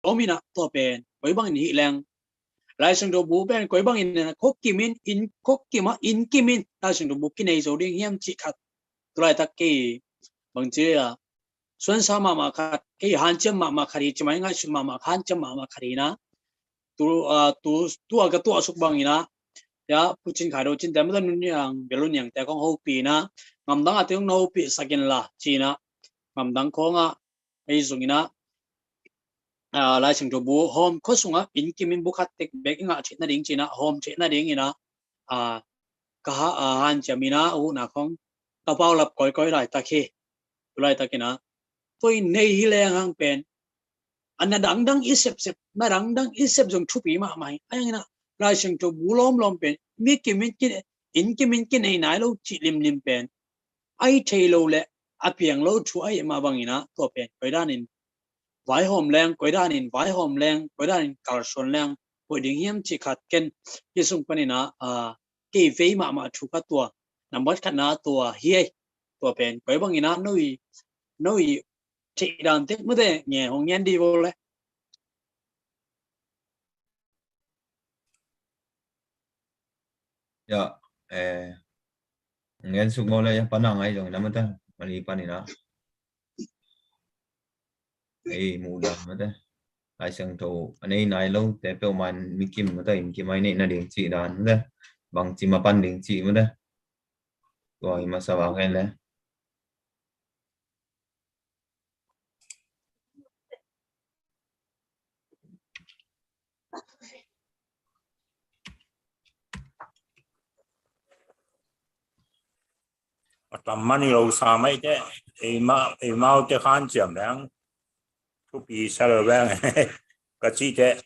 omina to pen koi bang ni leng lai sang do bu pen koi bang in na khok kimin in khok kima in kimin lai sang do bu kinai zo ding hiam chi khat tulai tak ki bang che a xuân sa mà khát cái han châm mà khari chmai nga su mà han châm mà khari na tu aga tu asuk bang ina ya puchin kharo chin dam da nun yang belun yang ta kong ho pi na ngam dang ateng no pi sakin la china ngam dang ko nga ei zungina lai sang do bu hom ko sunga in kimin bu khat tek bek nga china ding china hom china ding ina ka han chamina u na khong ka pau lap koi koi lai ta khi lai ta kina tôi nei hi le hang pen anh đằng đằng isep sep mà đằng đằng isep dùng thu phí mà mày anh na lai sang cho bù lom pen mi min ki nei nai lo chi lim pen ai thei lo le a piang lo thu ai ma bang ina to pen koi dan in vai hom leng koi dan in vai hom leng koi dan in kar son leng koi ding hiam chi khat ken ki sung panina ki ve ma thu ka tua number khana tua hi to pen koi bang ina noi chị đàn tiếc mới thế nhẹ hồng nhen đi vô lấy ya ngen suk mo le panang ai jong namata mali panina ei muda mata ai sang to anei nai lo te pe man mi kim mata im kim ai nei na ding chi dan mata bang chi ma pan ding chi mata rồi mà sao bảo nghe le tầm mani lâu xa mấy thế em mau cái khán chậm đang thu phí sao rồi bạn cái gì thế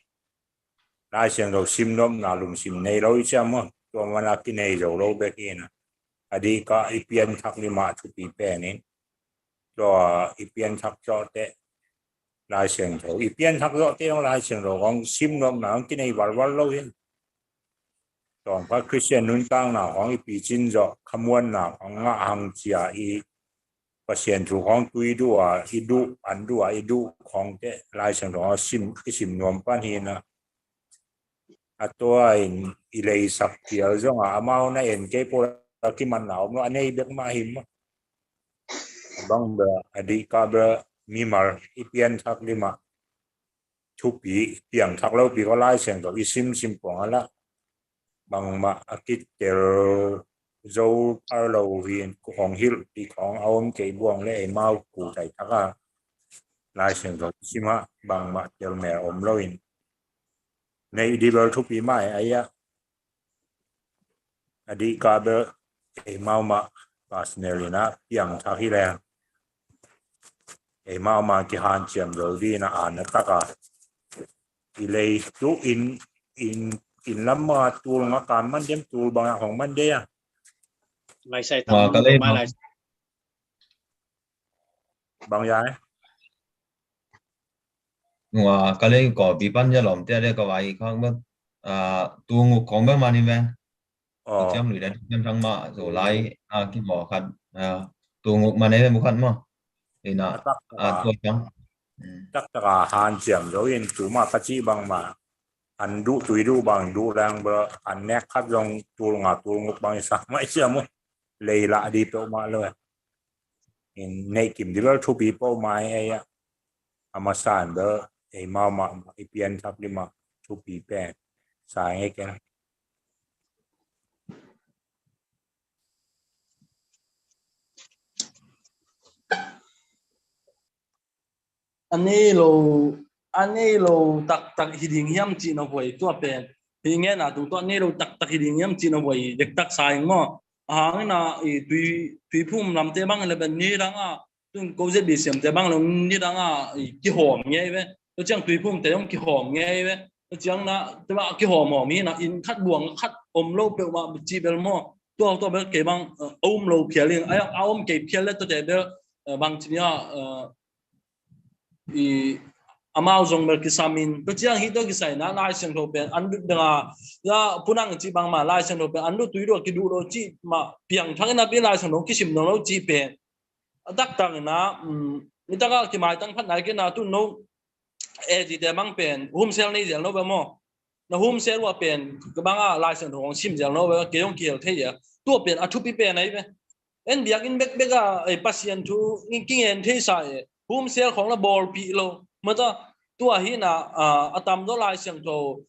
lại xem rồi sim nom là lùng sim này lâu chứ mà tôi mà là cái này rồi lâu bé kia nè đi có ipian thắc đi mà thu phí bé nên rồi ipian thắc cho thế lại xem rồi ipian thắc cho thế lại xem rồi con sim nom là cái này vào lâu yên còn các Christian nun tăng nào con bị chín rồi khăm quân nào con ngã hàng chia y và hiện thủ con tuy đua y đu ăn đua y đu con cái lại sang đó sim cái sim nom pan hiền à tôi y lấy sắp kiểu giống mau này en cái bộ cái mình nào nó anh ấy biết mà hiểm bằng bờ đi cả bờ mimar y pian thắc đi mà chụp bị piang thắc lâu bị có lại sang đó y sim phong là bằng mà cái kiểu dấu ở lâu hiệnของ hill ที่ของเอาเก็บวงเลยไอ้เมากูใจทักอะลายเสียงตัวชิมะบางมาเจอแม่อมเราอินในดีเบลทุกปีไม่ไอ้ยะอดีกาเบลไอ้เมามาปาสเนลินะยังทักที่แรงไอ้เมามาที่ฮันเจียมเราดีนะอ่านนะตักอะอีเลยทุกอินล้ำมาตูลมาการมันเต็มตูลบางของมันเดียไม่ใช่ทำตัวมาเลยบางอย่างว่าก็เลยก็ปีปันจะหลอมเตี้ยได้ก็ไว้ข้างบ้างตัวงูของบ้างมานี่แม่เชื่อมหรือได้เชื่อมทั้งมาสู่ไลที่บอกกันตัวงูมาในบุคคลมั้งนี่นะตัวจังตักตะหานเจียมเราเห็นจูมาปัจจิบางมาอันดูตุยดูบางดูแรงเบออันแนกคัดลงตัวงูบางสักไม่เชื่อมั้งเลยละดีเปล่ามาเลยในกิมที่เราทุบปีเป้าไม้ไอ้อามาสานเบอไอ้มาไอ้เปลี่ยนทับลิมาทุบปีแปะสายไอ้แกอันนี้เราตักหิดิงยำจีนเอาไว้ตัวเป็นหิงเงี้ยนะตัวนี้เราตักหิดิงยำจีนเอาไว้เด็กตักสายง้อหางนะตุยพุ่มลำเตะบังอะไรแบบนี้ดังตึงกูจะบีเสียมเตะบังเรานี่ดังกี่หอมเงี้ยเว้ยตัวจังตุยพุ่มแต่ต้องกี่หอมเงี้ยเว้ยตัวจังนะแต่ว่ากี่หอมมีนะอินคัดบวงคัดอมโลเปลว่าจีเบลมอตัวเบลเก็บังอมโลเพียริงเอาอมเก็บเพียรแล้วตัวเบลบางทีเนี่ยอามาจงเบลกิสามินตัวเจ้าฮิตตัวกิสัยนะลายเสียงโทเป็นอันดุดังยาพูนังจีบังมาลายเสียงโทเป็นอันดุตุยโรกิดูโรจีมาเพียงทั้งนั้นเป็นลายเสียงโทกิสิมโนโรจีเป็นดักตังนะนี่ตั้งกี่หมายตั้งพันไหนกันนะตุนโน gì để mang pen home sale này dạng nó bao mò nó home sale qua pen cái bang à lại sang thùng sim dạng nó bao cái ông kia thế vậy tua pen à chụp pen này vậy em biếng in bek bek à pasien thu in kinh em thế sai home saleของ là ball pi lo mà tua hi na atam đó lại sang thùng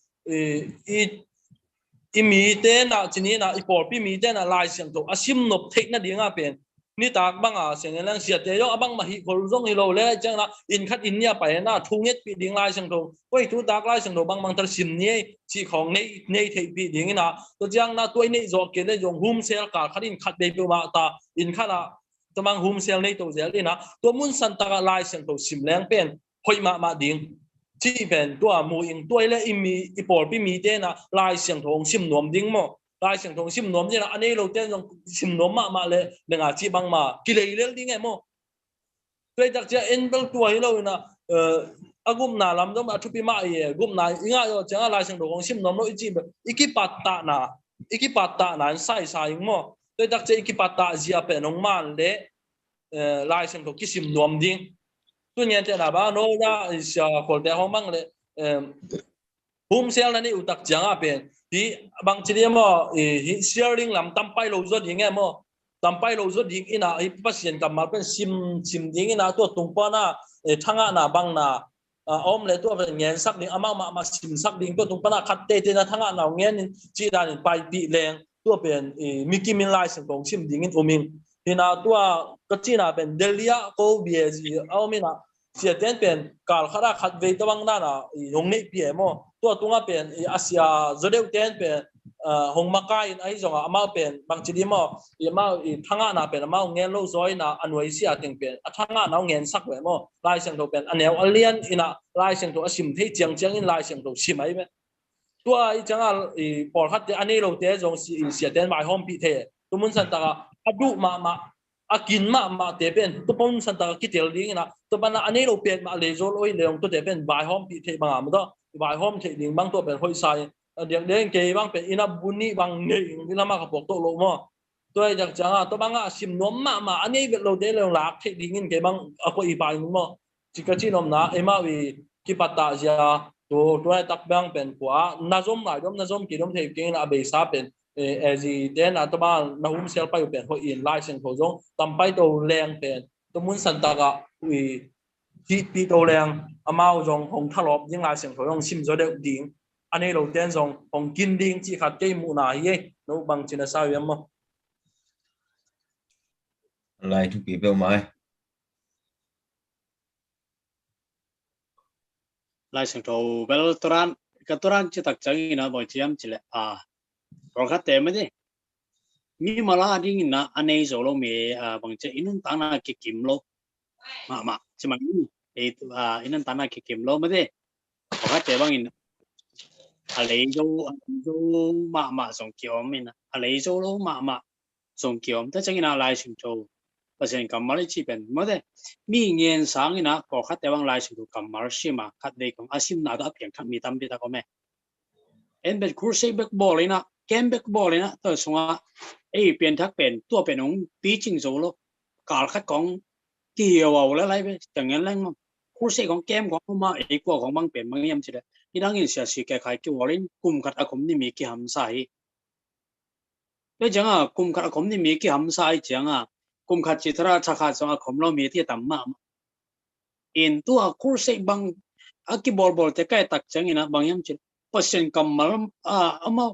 mi tên na chỉ ní na ball pi mi tên na lại sang thùng sim nộp thích na điếng à pen ni tak bang à sen lang sia te yo abang ma hi khol zong hi lo le chang na in khat in nia pa na thu nget pi ding lai sang do oi thu tak lai sang do bang mang tar sim ni chi khong nei thei pi ding na to chang na toi nei zo ke le jong hum sel ka kharin khat be pi ma ta in khana to mang hum sel nei to zel na to mun san ta lai sang do sim lang pen hoi ma ding chi pen to mu in toi le im mi i por pi mi te na lai sang thong sim nom ding mo lai sang thong sim nom ni na anei lo ten jong sim nom ma le nga chi bang ma ki le le ding mo toi tak cha en bel tua hi lo na agum na lam dom athu pi ma ye gum na inga yo changa lai sang thong sim nom no i chi iki patta na sai mo toi tak cha iki patta zia pe nong man le lai sang thong ki sim nom ding tu nyen te na ba no da sia khol te hong bang le hum sel na ni utak changa pen thì bằng chỉ điểm mà sharing làm tampai lâu rồi thì nghe mà tampai lâu rồi thì ina pasien cầm mà bên sim thì ina tua tung pa na thanga na bang na om le tua bên nghe sắc đi ama sim sắc đi tua tung pa na khát tê na thanga nào nghe chỉ là bài bị leng tua bên Mickey Min lai sang dong sim thì nghe omin thì na tua cái chỉ là bên Delia cô bia gì omin na sia ten pen kal khara khat ve tawang na na hong nei pi mo to tunga pen asia zodeu ten pen hong makai in ai zonga ama pen bang chidi mo ma thanga na pen ma ngen lo zoi na anwai sia ting pen athanga na ngen sak we mo lai sang do pen anel alien ina lai sang do asim thei chiang in lai sang do simai me to ai changa por khat te ani lo te zong sia ten mai hom pi the tumun san ta adu ma akin ma te pen to pon san ta kitel ding na to bana ane lo pen ma le zo loi leong to te pen bai hom pi the bang ma do bai hom the ding bang to pen hoi sai diang deng ke bang pen ina buni bang nei ina ma ka pok to lo mo to ai jak changa to bang a sim nom ma ane be lo de leong lak the ding in ke bang a ko i bai mo chi ka chi nom na e ma wi ki pata ja to ai tak bang pen kwa na zom ki dom the ke na be sa pen gì đến là tao bảo nó hum sel phải biển hội in lại sinh khẩu giống tầm bay đầu leng biển tao muốn sẵn ta cả vì chỉ bị đầu leng amao giống hồng thà lọp nhưng lại sinh khẩu giống sim rồi được điện anh ấy đầu tiên giống hồng kinh điên chỉ khát cái mũ này ấy nó bằng chỉ là sao vậy mà lại chụp bị bêu mai lại sinh khẩu bel toran chỉ tak changi na boy chiam chile còn khát tem ấy nhưng mà là đi na anh ấy rồi lo mẹ bằng chế in tăng na cái kim lo mà chỉ mà in tăng na cái kim lo mà đấy còn khát tem bằng in lấy dấu mà xong kiểu mình lấy dấu lo mà xong kiểu thế chẳng nào lại sinh châu và sen cầm mà lấy chỉ bên mà đấy mi nghiền sáng na còn khát tem bằng lại sinh châu cầm mà xí mà khát đây còn asim nào đó biển khát mi tâm biết ta có mẹ em biết kursi bek ball na kem bek ball na to songa ei pen thak pen tua pen ong pi ching zo lo kal khat kong kiều ao la lai be chẳng ngen lang kursi kong kem kong ma ei ko kong bang pen mang yam chi da ni dang in sia si ke khai ki walin kum khat akom ni mi ki ham sai le jang kum khat akom ni mi ki ham sai jang kum khat chi thara cha kha songa khom lo mi ti tam ma in tua kursi bang aki bol te kai tak chang ina bang yam chi pasien kamal ama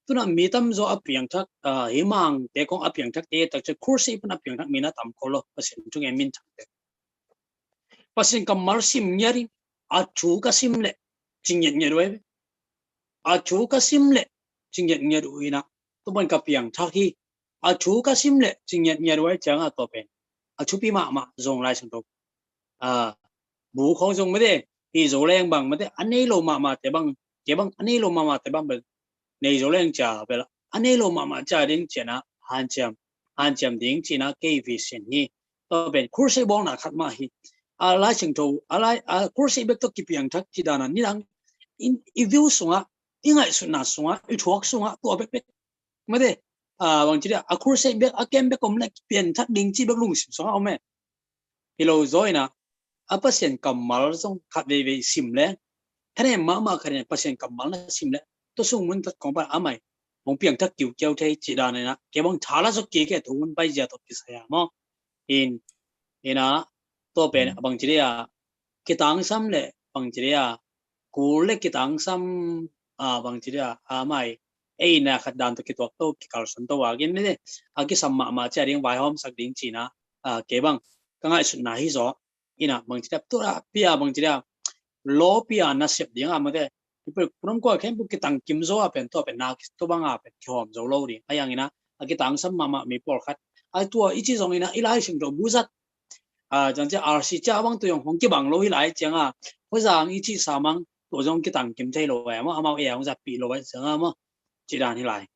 tuna mitam zo apiang thak himang te kong apiang thak te tak che kursi pan apiang thak mina tam kolo pasien chung emin thak pasien kamal sim nyari achu ka sim le chingyen nyerwe achu ka sim le chingyen nyerwe na to ban kapiang thak hi achu ka sim le chingyen nyerwe chang a to pen achu pi ma zong lai sang to bu khong zong ma de hi zo leng bang ma de anei lo ma te bang ke bang anei lo ma te bang nei zo leng cha bela anei lo ma cha ding chena han cham ding china ke vision hi to ben kursi bong na khat ma hi lai sing to kursi bek to kipiang thak chi dana ni dang in view sunga ingai suna sunga i thuak sunga to bek ma de bang chi a kursi bek a kem bek kom lek pian thak ding chi bek lung sunga ome hello zoina pasien kamal song khat ve sim le thane ma khane pasien kamal na sim le to sung mun ta kong pa amai mong piang thak kiu kiau thei chi da ne na ke bang thala so ke thun pai ja to ki saya mo ina to pen bang chi ya ki tang sam le bang chi ya ku le ki tang sam bang chi ya amai na khat dan to ki to ki kal san to wa gen ne a ki sam ma cha ring vai hom sak ding chi na ke bang ka ngai su na hi zo ina bang chi to ra pia bang chi ya lo pia na sep ding a ma de punom ko khem ki tang kim zo a pen to pen na to bang a pen khom zo lo ri ayang ina a ki tang sam ma mi por khat ai tua ichi zong ina ilai sing do buzat chẳng chứ RC cha bang tụi ông cái bằng lối lại chẳng bây giờ ý chí sao mang tụi ông cái tầng kiểm tra lối em mà em ra bị lối chẳng mà chỉ đàn thì lại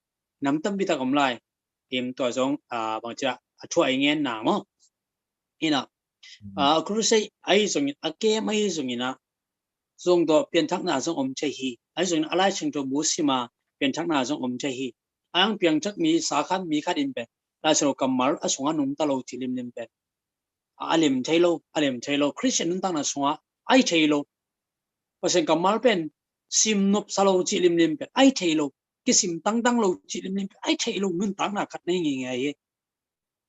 nắm tâm bị ta cầm lại em tụi ông bằng chưa thua anh em nào mà ina cứ say ai dùng cái mấy dùng ina dùng đó biến thắc nào dùng chơi hi ai dùng alai chừng cho bố xí mà biến thắc nào dùng chơi hi anh biến thắc mi sa khăn mi khát in bên là số cầm mar ở xuống anh ta lâu chỉ lim lim bên alim thailo Christian nun tang na sunga ai thailo pasen kamal pen sim nop salo chi lim lim pen ai thailo ki sim tang lo chi lim lim ai thailo nun tang na khat nei ngi ngai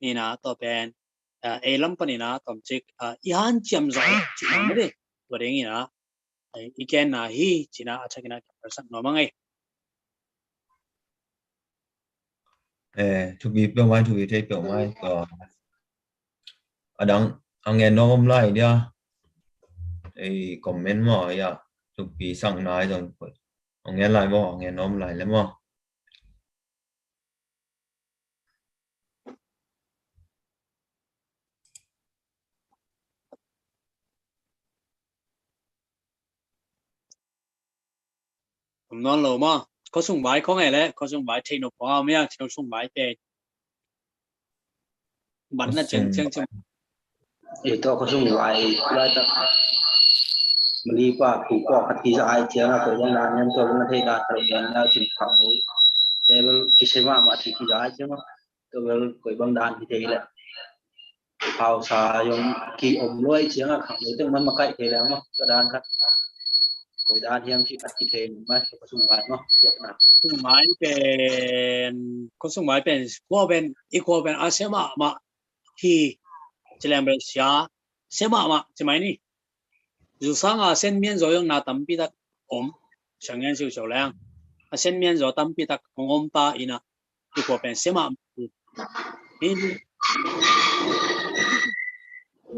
ni na to pen lam pani na tom chik ihan cham za chi na me de to de ngi na iken na hi chi na achakina person no mangai to be biểu mai to be take biểu mai có adang ang nghe nom lại dia comment mo ya to be sang nai rồi ang nghe lại mo nghe nom lại lắm mo non lo ma có sung bai có ngày lẽ có sung bai thay nó quá mấy anh theo sung bai pe bắn là chân itu ko sung wai la ta mali pa ku ko khati za ai chia na ko yang na nyam to na thei da ta yan na chin kham bo tebel kisema ma thi ki za che ma to bel ko bang dan thi thei la hao sa yong ki om loi chia na kham bo teng man ma kai thei la ma ka dan khat ko dan hiam chi khat ki thei ma ko sung wai ma sung bai pen có sung bai pen qua pen asema ma hi chỉ làm được xia sema ma chỉ mấy ni dù sáng sen miên rồi yung na tâm bị đặc chẳng nghe siêu siêu lang sen miên rồi tâm bị đặc ta ina qua pen sema in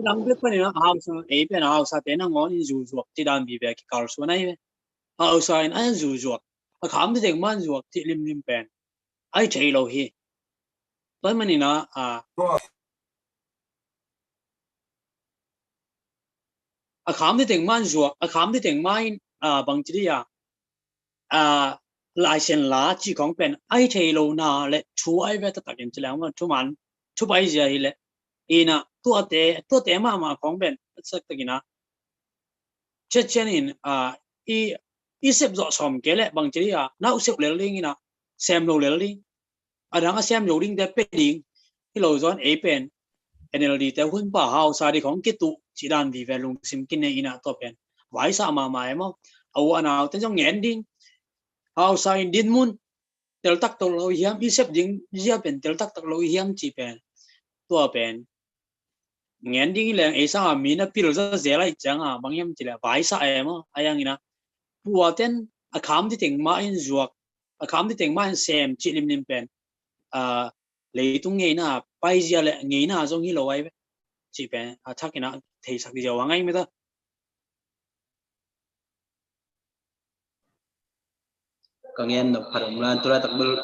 đang biết cái này hao sa bên hao sa tên nó ngon dù ruột chỉ đang bị về cái cầu số này hao sa anh dù ruột khám thì tiếng man ruột thì lim pen ai chạy lâu hi tới mình nó khám thì tiếng man ruột khám thì tiếng man bằng chỉ lại xem lá chỉ còn pen ai chạy lâu na lệ chú ai về tất cả những cái làm mà chú man chú bây giờ hi lệ ina tua te ma kong ben sak takina chechen in i sep zo som kele bang chiri na usep le ling ina sem lo le ling adang sem lo ling de pe ding ki lo zon e pen nld te hun ba hau sa di kong kitu chi dan vi ve lung sim kin ne ina to pen wai sa ma mo au anao ten jong ngen ding hau sa in din mun tel tak to lo hiam i sep ding zia pen tel tak lo hiam chi pen tua pen ngén đi lên ấy sao mà mình nó biết rồi giờ lại chẳng bằng em chỉ là vài sa em ai anh ina bùa tên khám thì tiếng mai ruột khám thì tiếng mai xem chỉ lim pen lấy tung nghe na bây giờ lại nghe na giống như lâu ấy chỉ pen chắc cái nào thì sắc giờ hoàng anh mới đó ka ngen no pharong lan tura tak bel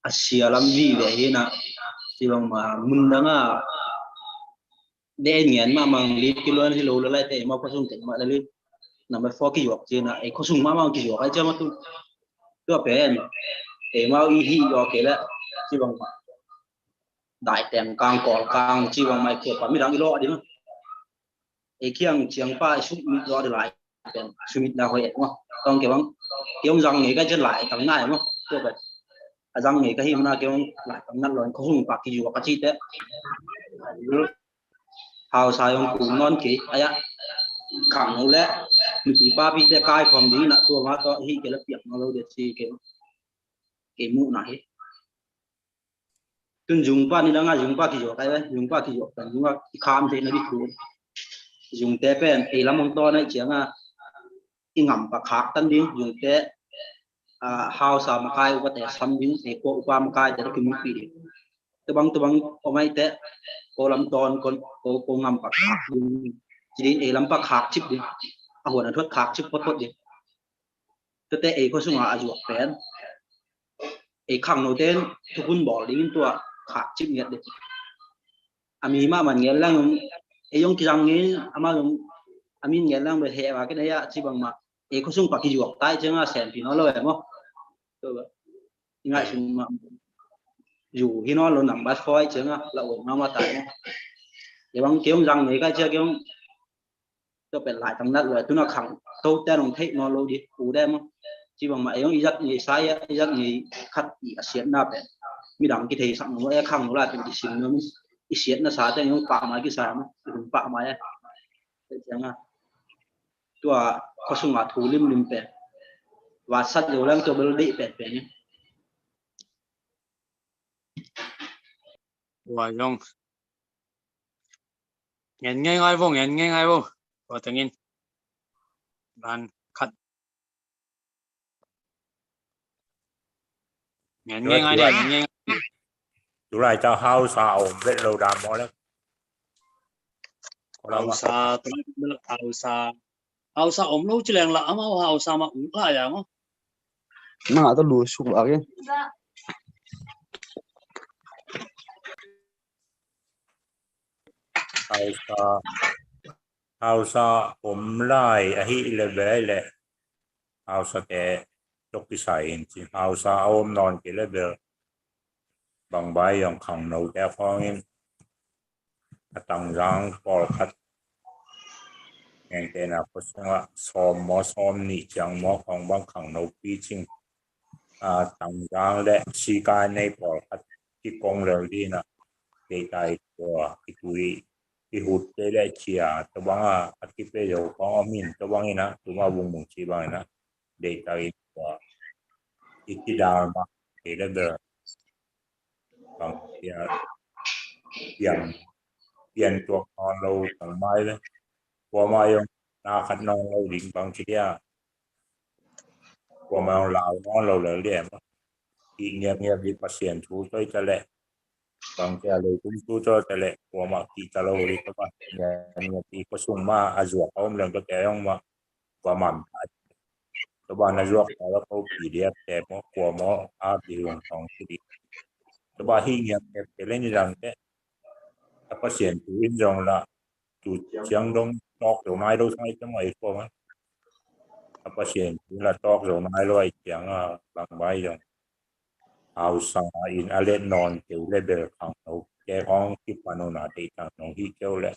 asia lam vi ve hi na ti bang ma mun da nga de ngen ma mang li ki lon hi lo la te ma ko sung te ma la li na ma fo ki yok je na e ko sung ma ki yok ai cha ma tu pen e ma i hi yo ke la ti bang ma đại tem kang kol kang chi bang mai ke pa mi dang i lo di ma e kiang chiang pa su mi do de lại pen su mi na ho e ma tong ke bang kiong răng nghĩ cái chân lại tầng này không chưa vậy răng nghĩ cái hiểm na kiong lại tầng nát rồi không dùng bạc kỳ dụ cái chi thế hào sai ông cũng non kỹ ai á khẳng nó lẽ mình bị ba bị cái cai phòng đi nè tua mà to hi cái lớp việc nó lâu để chi cái mũ này tuân dùng ba ni đang dùng ba kỳ cái dùng ba kỳ cần dùng ba khám thế nó đi thua dùng té pen ấy lắm ông to này chẳng à ngầm bạc khác tân đi dùng té hào sa mà cai qua té xăm đi để qua mà cai để nó kiếm bị từ băng có mấy té có lắm ton có ngầm bạc khác chỉ đến ấy lắm bạc khác chip điหัวนั้นทดขาดชิบพดดิแต่เอก็สงอาจวกแฟนเอขังโนเต้นทุกคนบอกลิงตัวขาดชิบเงี้ยดิมีมามันเงี้ยแล้วเอยงกิจังนี้มาลงมีเงี้ยแล้วไปเทว่าก็ได้ยะชิบังมาเอก็ส่งปากกิจวกใต้จังอ่ะแสนพี่น้องเลยมั้งตัวแบบง่ายชิมาอยู่พี่น้องเราหนังบัสฟอยจังอ่ะเราออกมาตายเดี๋ยวบางเกี่ยวจังนี้ก็เชื่อเกี่ยวก็เป็นหลายตำนัดเลยตัวนักขังโตแต่ลงเทคโนโลยีกูได้มั้งจีบมาเองยักษ์ยี่สายยักษ์ยี่ขัดอีเสียนน่าเป็นมีดังกี่ทีสั่งว่าขังโนราเป็นกี่สิ่งนึงอีเสียนน่ะสาแต่ยังปะมากี่สามถึงปะมาเป็นยังไงตัวเขาส่งมาถูริมเป็นว่าสัตว์อยู่แล้วตัวเบลดีเป็นเนี่ยว่ายังเงินง่ายๆวงเงินง่ายๆวงว่าถึงเงินบ้านขัดเงินง่ายๆได้เงินง่ายดูไรเจ้าเฮาซาอมเวทเราดามอแล้ว hausa hausa om lâu chỉ là ama hausa mà cũng là vậy không mà tao lùi xuống ở cái Hausa om lai ahi level Hausa te tokisain si Hausa om non ki level bang bai yang khang nâu te phong tang rang por khat ngeng te na ko som ni chang mo khong bang khang nâu pi ching tang rang le si ka nei por khat ki kong le di na te tai ko ikuiที่หุดได้เชียตัวบ้างอาทิตย์ไปเดียวของมินตัวบ้างนะตัวมาบุ้งบุ้งชีบ้างนะเด็กตายตัวอีกที่ดาวมาเห็นแล้วเด้อบางทีเปลี่ยนตัวคอนเราต่างไม้เลยพอมาอย่างนาขัดนองเราดิ่งบางทีพอมาลาวน้องเราเลยเรียกอีกเงียบดีปัสเซียนชูช่วยจะแหละบางทีเราตุ้มตู้ช่วยจะแหละพอมาที่จะเราเรียกว่าเนี่ยที่ก็ส่งมาอาจวกเขาเรื่องก็แต่ยังมาว่ามันตัวบ้านอาจวกแล้วเขาปีเดียแต่หมอกลัวหมออาดีหลงของที่ดีตัวบ้านที่เงียบแต่เล่นในรังแต่ถ้าปัสเซียนชูอินจงละจุดเชียงดงตอกดอกไม้เราใช้จังหวะอีกพวกนั้นถ้าปัสเซียนชูละตอกดอกไม้เราไอ้เชียงบางใบจงเอาสาอินอาเลนนอนเกี่ยวเลเบลของเราแกของที่ปานนาติทางน้องที่เกี่ยวเลย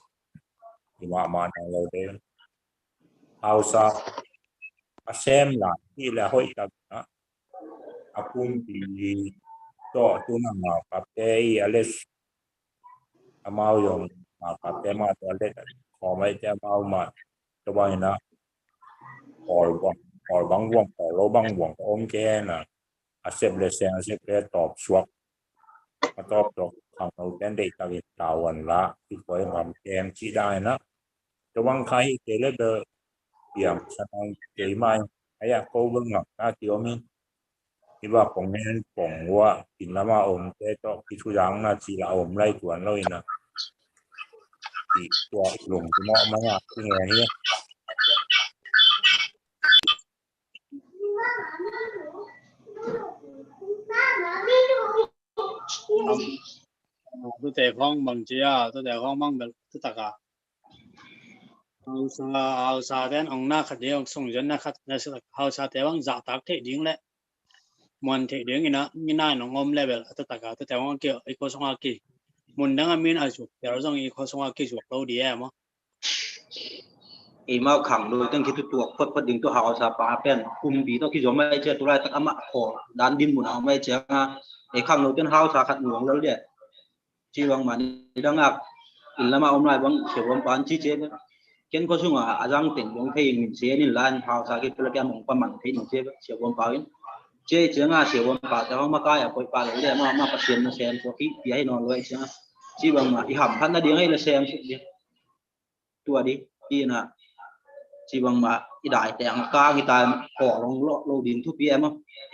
ที่มาทางเราเดินเอาสาอาเซมหลังที่แล้วห้อยกับนะอาปุ่นที่ต่อตัวนั่งมากับเตยอาเลสอามาวยงมากับเตมาตัวเล็กขอไม่จะมาตัวบ้านนะขอบางวงขอเราบางวงอมแกนะอาเซบเลเซนอาเซบเลตอบสวกมาตอบตกทางเราแทนได้ตาวิตาวันละที่คอยทำแกงชี้ได้นะจะวังใครเจริญเดออย่างฉะนั้นเจไม่ไอ้ยังเขาเบิ่งหนักน่าเกี่ยวมั้ยที่ว่าผมเห็นผมว่ากินแล้วมาอมแต่ต้องพิจารณาจีละอมไล่ตัวเราเองนะที่ตัวหลงที่เหมาะมากที่ไงเนี่ยตัวแต่ของบางทีตัวแต่ของบางแบบตัวตากาHausa dan ông na khát điệu song dân na khát na sự Hausaแต่ว่าจากตักเทดิ้งแหละมันเทดิ้งนี่นะมีนายน้องอมเลเวลตัวตากาตัวแต่ว่าเกี่ยวไอ้คนสงอากีมันดังมีนอาจุเดี๋ยวเราต้องไอ้คนสงอากีจุเราดีแอมั้งไอ้มาขังโดยตั้งคิดตัวพดดึงตัวHausaปาเป็นคุมบีต้องคิดว่าไม่เจอตัวไรตั้งอามาขอด้านดินหมุนเอาไม่เจอไอ้ขังโดยตั้งHausaขัดหน่วงแล้วเนี่ยที่วางมันดังอ่ะ in lama om lai bang sebom pan chi che ken ko sunga ajang ten bong thei min se ni lan hau sa ki pula mong pa man thei ni che sebom pa in che chenga sebom pa ta ma ka ya koi pa le ma pasien na sem so ki pi ai non loi chenga chi bang ma i ham phan na ding ai la sem su di tua di pi na chi bang ma i dai tang ka ki ta ko long lo din thu pi em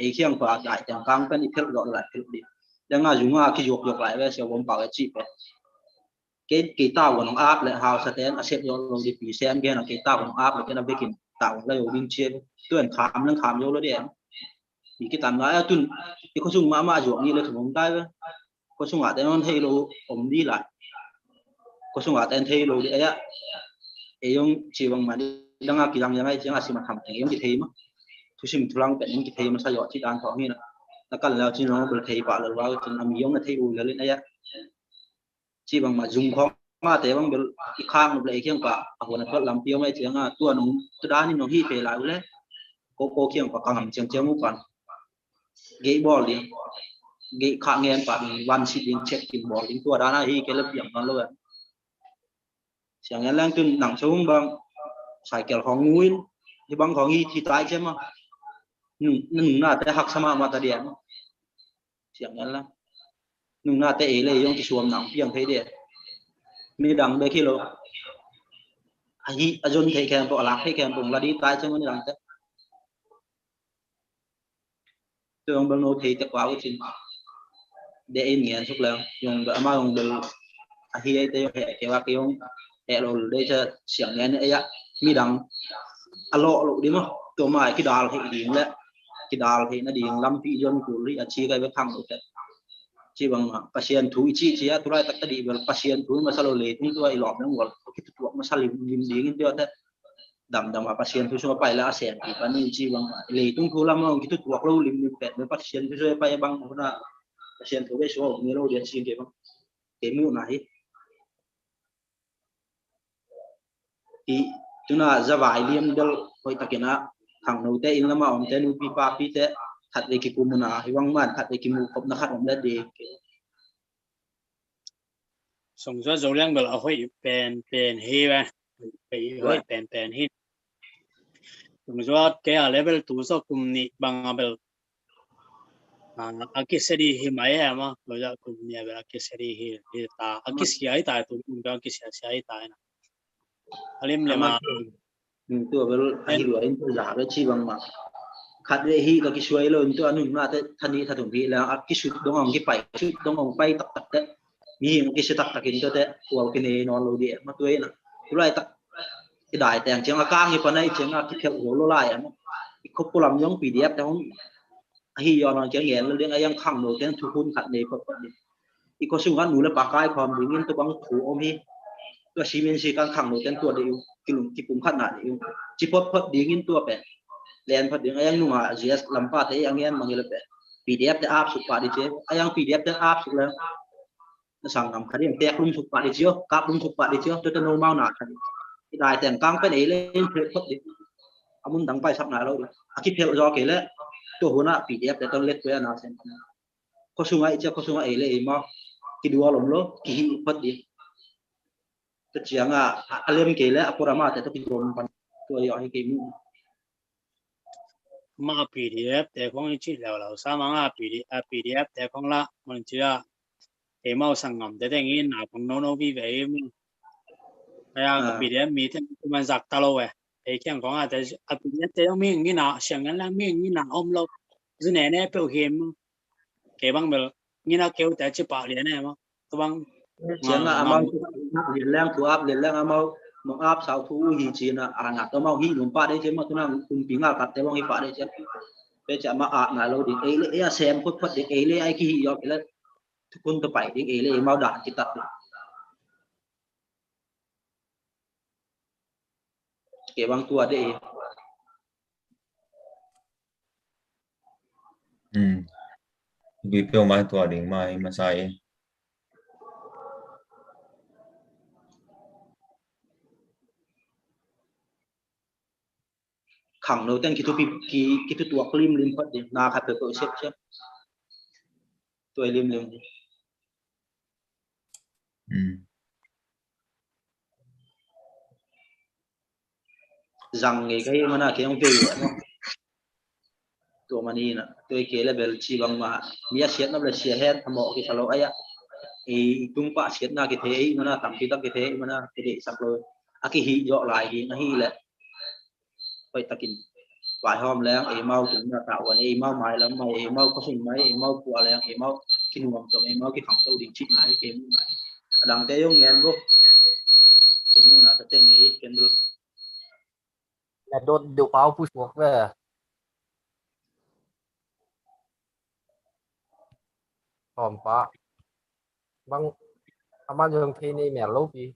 ei khiang pa dai tang kang pen i phel lo lại phel di đang nga junga ki yok yok lại ve sebom pa chi pe cái tao của nó áp lại hào sa tên xếp vô rồi đi phí xem kia là cái tao của nó áp lại cái nó về cái tao là ở bên trên tuyển khám nâng khám vô rồi đấy thì cái tạm nói tuần thì có dùng mà ruộng như là thủ mông tay có dùng ở đây nó thay đồ ổn đi lại có dùng ở đây thay đồ đấy á ấy ông chỉ bằng mà đi đang cái rằng này chỉ là sự mà thầm thì ông chỉ thấy mà thu sinh thu lăng những cái thấy mà sao giỏi chỉ đàn thọ như là cần là chỉ nó được thấy quả là vào trên âm yếu là thấy ủi lên đấy á chỉ bằng mà dùng khó mà thế bằng cái khang một lấy khiêng cả hồi này có làm tiêu này tiếng à tua nó tôi đá nhưng nó hi về lại đấy cô khiêng cả càng làm chiang chiang một phần ghế bò liền ghế khang nghe bạn văn sĩ đến check tìm bò đến tua đá này hi cái lớp điểm nó luôn chẳng nghe lang tuần nặng xuống bằng xài kẹo hong nguyên thì bằng hong hi thì tái chứ mà nung là tại học sama mà ta điểm chẳng nghe lang nung na te le yong ti suam nang piang thei de mi dang be kilo ai ajon thei kem po la thei kem bung la đi tai chung ni dang te tong bang no thei te kwa u chin de in ngen suk la yong ba ma yong bel a hi ai te yo he ke wa ke yong e lo de cha siang ngen e ya mi dang a lo đi mo to mai ki dal thei ding le ki dal thei na ding lam pi jon ku ri a chi kai be khang lo te chỉ bằng pasien thú chi á, tôi lại tất đi bằng pasien thú mà sao lệ thì tôi lọt nó ngồi cái tuột mà sao lim đi cái đó thế đầm đầm mà pasien thú số phải là sen thì bạn nên chỉ bằng lệ tung thú lắm không cái tuột lâu lim pet với pasien thú số phải bằng nó là pasien thú với số nhiều lâu điện xin cái mũ này thì chúng là ra vài liêm đâu hồi ta kia na thằng đầu tiên là mà ông tên nu pi pa pi thế thật về cái cùm nào thì vắng man thật về cái mũ cọp nó khát ông lên đi song cho dấu lang bel ahoy pen hi ba bị ahoy pen hi song cho cái level tu so cùm ni bang bel akiseri hi mai mà lo ja cùm ni bel akiseri hi ta akisiai ta tu cùm akisiai ta na alim le mà tu bel ahi lo in tu giả với chi bằng mà khát về hi cái suy lo tu anh nung na thân đi thật thùng vị là cái suy đông ông cái phải suy đông ông bay tập đấy mi cái sự tập cái đó đấy của cái này nó lâu địa mà tôi là tôi lại tập cái đại tàng tiếng là cang như phần này tiếng là cái theo lỗ lại em cái khúc cô làm giống PDF đó hi do nó tiếng nhện lên ai khăng đầu tiếng thu hút khát này có cái có xung quanh núi là bạc cái còn đứng yên tôi bằng thủ ôm hi tôi xí miên xí căng khăng đầu tiếng tua đều cái cũng khát nạn đều chỉ phật đứng yên tua bè lên phật đứng ai nung à GS làm phát thế anh em bằng như là bè PDF để áp sụp vào đi chứ ai PDF để áp sụp lên sang nằm khá điểm tẹt lung sụp vào đi chưa cáp lung sụp vào đi chưa tôi normal nào cái đại tàng căng cái đấy lên phật đi ông muốn đăng bài sắp lại đâu cái phiếu do cái lẽ tôi muốn là PDF để tôi lên với nào xem có sung ấy chưa có sung ấy lấy mà cái đua lồng lô cái phật đi tất nhiên là lên cái lẽ aku ramah để tôi bị dồn vào tôi gọi cái mà PDF để không chỉ là sao mà PDF để không là mình chỉ là cái màu sang ngầm để nghe nào cũng nó vì vậy PDF mi thêm mình giặc ta lâu thì khi講啊，就是PDF這種面嗱，上緊啦面嗱om lâu，之前呢表現，佢幫咪嗱叫第一8年呢嘛，都幫。tiếng là among liền lang thu áp liền lang among mong áp sao thu hi chi na ngạt to mau hi lùm pa đấy chứ mà tôi đang cùng tiếng ngạt thế mong hi pa đấy chứ bây giờ mà ngài lâu đi ấy xem phút phút đi ấy ai khi do cái là quân tôi phải đi ấy mau đạn chỉ tập cái băng tua đấy vì phiêu mai tua đỉnh mai mà sai khẳng đầu tiên cái tua lim phật đi na khát tôi xếp chứ tôi lim rằng cái mà na cái ông về màตัวมันนี่นะตัวเกลเลเบลชีบังมามีอาเซียนนับเลยเสียเฮ็ดทำบอกที่ทะเลาะไอ้อะไอ้ตุ้งปะเสียนนากิเทมันนะตั้งที่ตั้งกิเทมันนะที่เด็กสักเลยอากิฮิเยอะหลายฮินะฮิแหละไปตะกินปลายหอมแล้วไอ้เมาถึงจะtạoวันไอ้เมาใหม่แล้วไอ้เมาก็สุ่มไหมไอ้เมาปัวแล้วไอ้เมากินหวานจบไอ้เมากินของตัวดิ่งชิดไหนเกมไหนดังเตยงเงินบุไอ้มูน่ะจะเต็งนี้กันดู là đốt điều báo push một về hòm phá băng aman dương thi ni mẹ lốp đi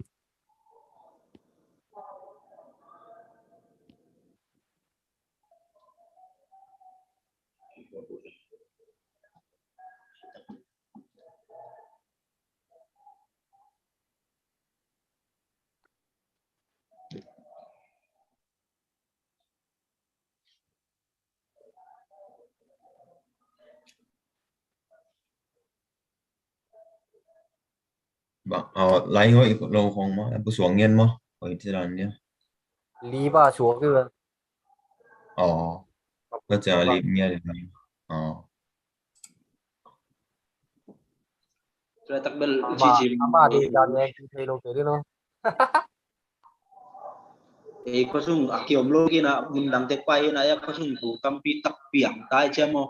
lấy ngồi lâu không mà em xuống nghiên mà ở trên đó nhé lý ba xuống cái có chờ liệp nghe được rồi tắc bel mà đi ra nghe thấy lâu tới đó ấy có sung kiểu lô kia na mình làm tết quay na có sung thủ tâm pi tắc biển tai chém mo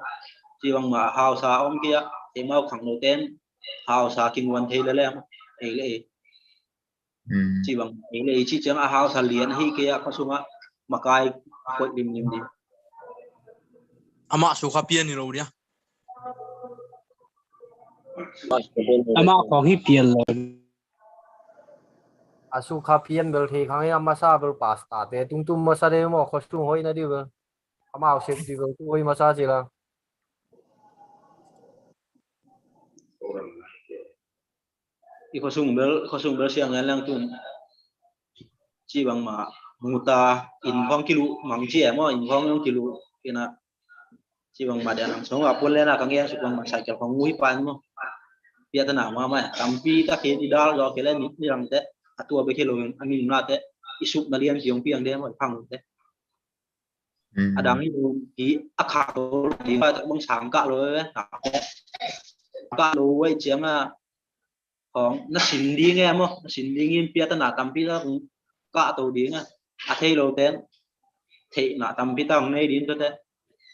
chỉ bằng mà hào sa ông kia thì mau khẳng đầu tên hào sa kinh quan thế đấy em ấy lệ chỉ bằng ấy lệ chỉ chẳng hào sa liền hay kia có sung á mà cái quậy điểm điểm điểm ama su khapian ni lo dia ama ko hi pian lo asu khapian bel thi khang ya masa bel pasta te tung tum masa de mo costume hoi na di bel ama au sep di bel tu hoi masa chi la có sung bel siang ngan lang tun chỉ bằng mà muta in phong kilu mang chi em in phong yung kilu kina chỉ bằng mà đàn sống ở quân lên là càng nghe sự bằng mà sài kiểu phong mũi pan mo bia ta nào mà tampi ta khi đi đó rồi cái lên đi rằng thế tuaไป kilo anh nhìn ra thế isuk na lian kiong piang de mo phang thế adang itu di akha di ba ta bang sang ka rồi ka lo wei chiang àของnó xin đi nghe mo nó xin đi nghiêm bia ta nào tampi ta ka to đi nghe thấy lo tên thì nào tampi ta hôm nay đi cho thế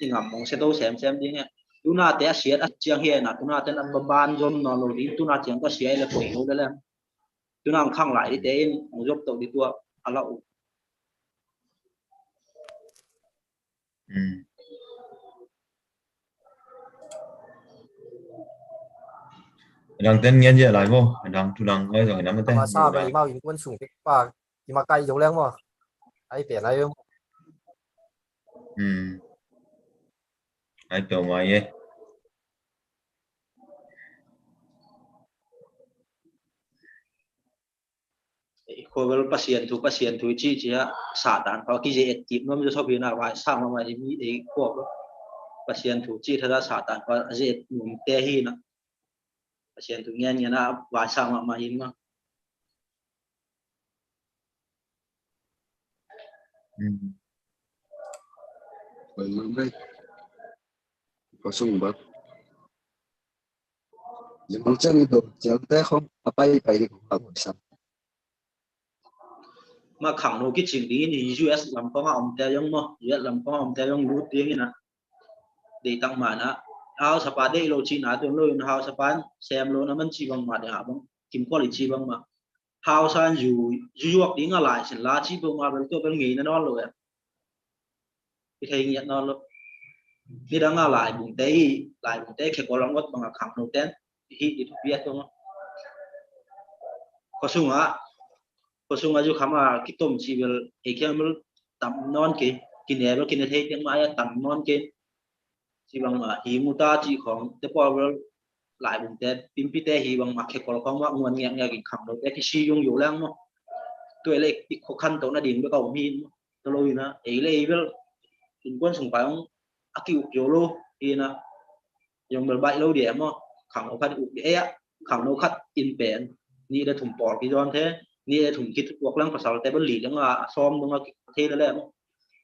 thì ngắm mong sẽ đâu xem đi nghe tu na te sia a chiang he na tu na ten an ban zon no lo đi tu na chiang có sia là quỷ đâu đấy tu na khang lại đi te giúp tàu đi tua alo đang tên nghe gì lại vô đang tu đang hơi rồi nắm tên masa bel mau in quân sung tik pa ki ma kai jo leng mo ai pen ai mo ai tổ ngoài ấy khối pasien thu chi á xả đàn có cái gì chìm nó mới cho biết là vài sao mà đi để của pasien thu chi thật ra xả đàn có gì mình tê hi nó pasien thu nghe như là vài sao mà in mà có sung bớt nhưng mà chân đồ chẳng thế không bay đi cũng không sao mà khẳng nó cái chuyện đi thì US làm có ông theo giống mà US làm có ông theo giống lút tiếng nè để tăng mà nó áo sapa đây lô chi nãy tôi nói áo sapa xem lô nó mình chỉ bằng mà để hạ bằng kim quality bằng mà áo san dù học tiếng lại sẽ lá chi bằng mà bên tôi bên nghề nó rồi cái thầy nhận nó luôn đi đang lại bụng té khi có lòng bất bằng khẳng đầu tên hít đi biết không có sung aja khama kitom civil ekiamul tam non ke kinebel kinethe tiếng mai tam non ke chỉ bằng mà himuta chỉของte power lại bụng té pimpite hi bằng mặc khekol khong wa nguồn nghe nghe khẳng đầu té ki yung yu lang mo tuổi lệ khó khăn tổ na điểm với cầu min tôi lôi na ấy lệ vel in quân sung phải akiu yolo thì na yung bel bai lâu điểm mo khẳng đầu khát u để khẳng đầu khát in pen ni đã thủng bỏ cái giòn thếนี่ถุงคิดพวกเรื่องภาษาแต่บริลีเรื่องซ้อมตรงนั้นเทนั่นแหละ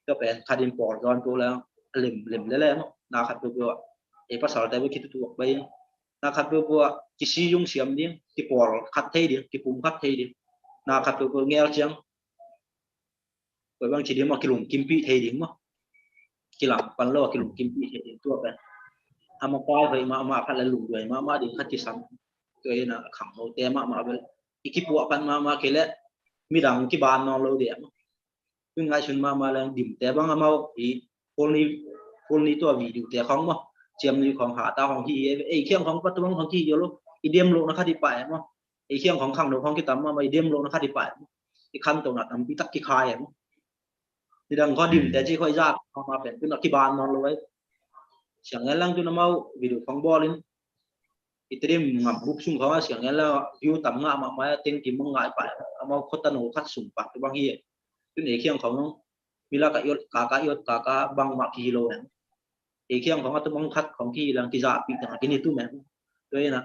ก็เป็นคดีปอดร้อนตัวแล้วเล่มแล้วนะครับตัวภาษาไทยว่าคิดตัวไปนะครับตัวที่ซียุ่งเสียมนี้ที่ปอดคัดเทดิที่ปุ่มคัดเทดินะครับตัวเงี้ยเชียงตัวบางทีเดียวมากิลุงกิมปีเทดิมั้งกิหลังปันโลกิลุงกิมปีเทดิตัวเป็นทำมาป้ายไปมาพันละหลุมด้วยมาดิคัดที่ซ้ำตัวน่ะขังเราเตะมาเป็นอีกปัวกันมาเกล้มีดังที่บ้านนอนเราเดียมเพิ่งไงชนมาแรงดิ่มแต่บางเอาอีคนนี้ตัววีอยู่แต่ของมั้งเจียมนี้ของหาตาของที่ไอ้เคียงของประตูของที่เยอะลูกอีเดียมโลนะครับที่ไปมั้งไอ้เคียงของขังเราของที่ต่ำมาไอ้เดียมโลนะครับที่ไปอีขั้นตรงนั้นทำพิทักษ์ที่คายมั้งที่ดังเขาดิ่มแต่ที่ค่อยยากเอามาเป็นเป็นที่บ้านนอนเลยเสียงนั้นลังจนมาวิดีโอของบอลนี่อิตาลีงับบุกซุ่มเขาว่าเสียงนั้นแล้ววิวต่ำงามาเต็งที่มึงง่ายไปเอามาโคตรโนคัดสุ่มปักตัวบางทีซึ่งไอ้เคียงของมีละกะยศกากะบางมากิโลเนี่ยไอ้เคียงของตัวบางคัดของที่ลังที่จะปีต่างกินนี่ตู้แม่ด้วยนะ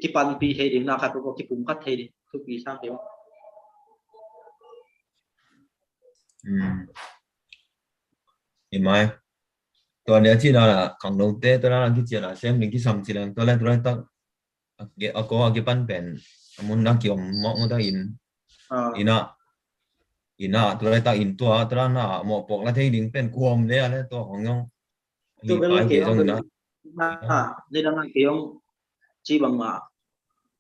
ที่ปันปีเฮดิงนะครับตัวที่ปุ่มคัดเฮดิทุกปีสร้างเดียวเห็นไหมตัวเนี้ยที่เราของลงเต้ตัวนั้นที่เจอเซมลิงที่ซ้ำจีนตัวแรกต้องเกี่ยวกับเกี่ยวกับเป็นมันนักเกี่ยวมองมันต้องอิน่ะตัวแรกต้องตัวนั้นน่ะหมอปกแล้วที่ดิ่งเป็นควมเลยอะไรตัวของน้องตัวเป็นเกี่ยวกับในดังนั้นเกี่ยวจีบังมา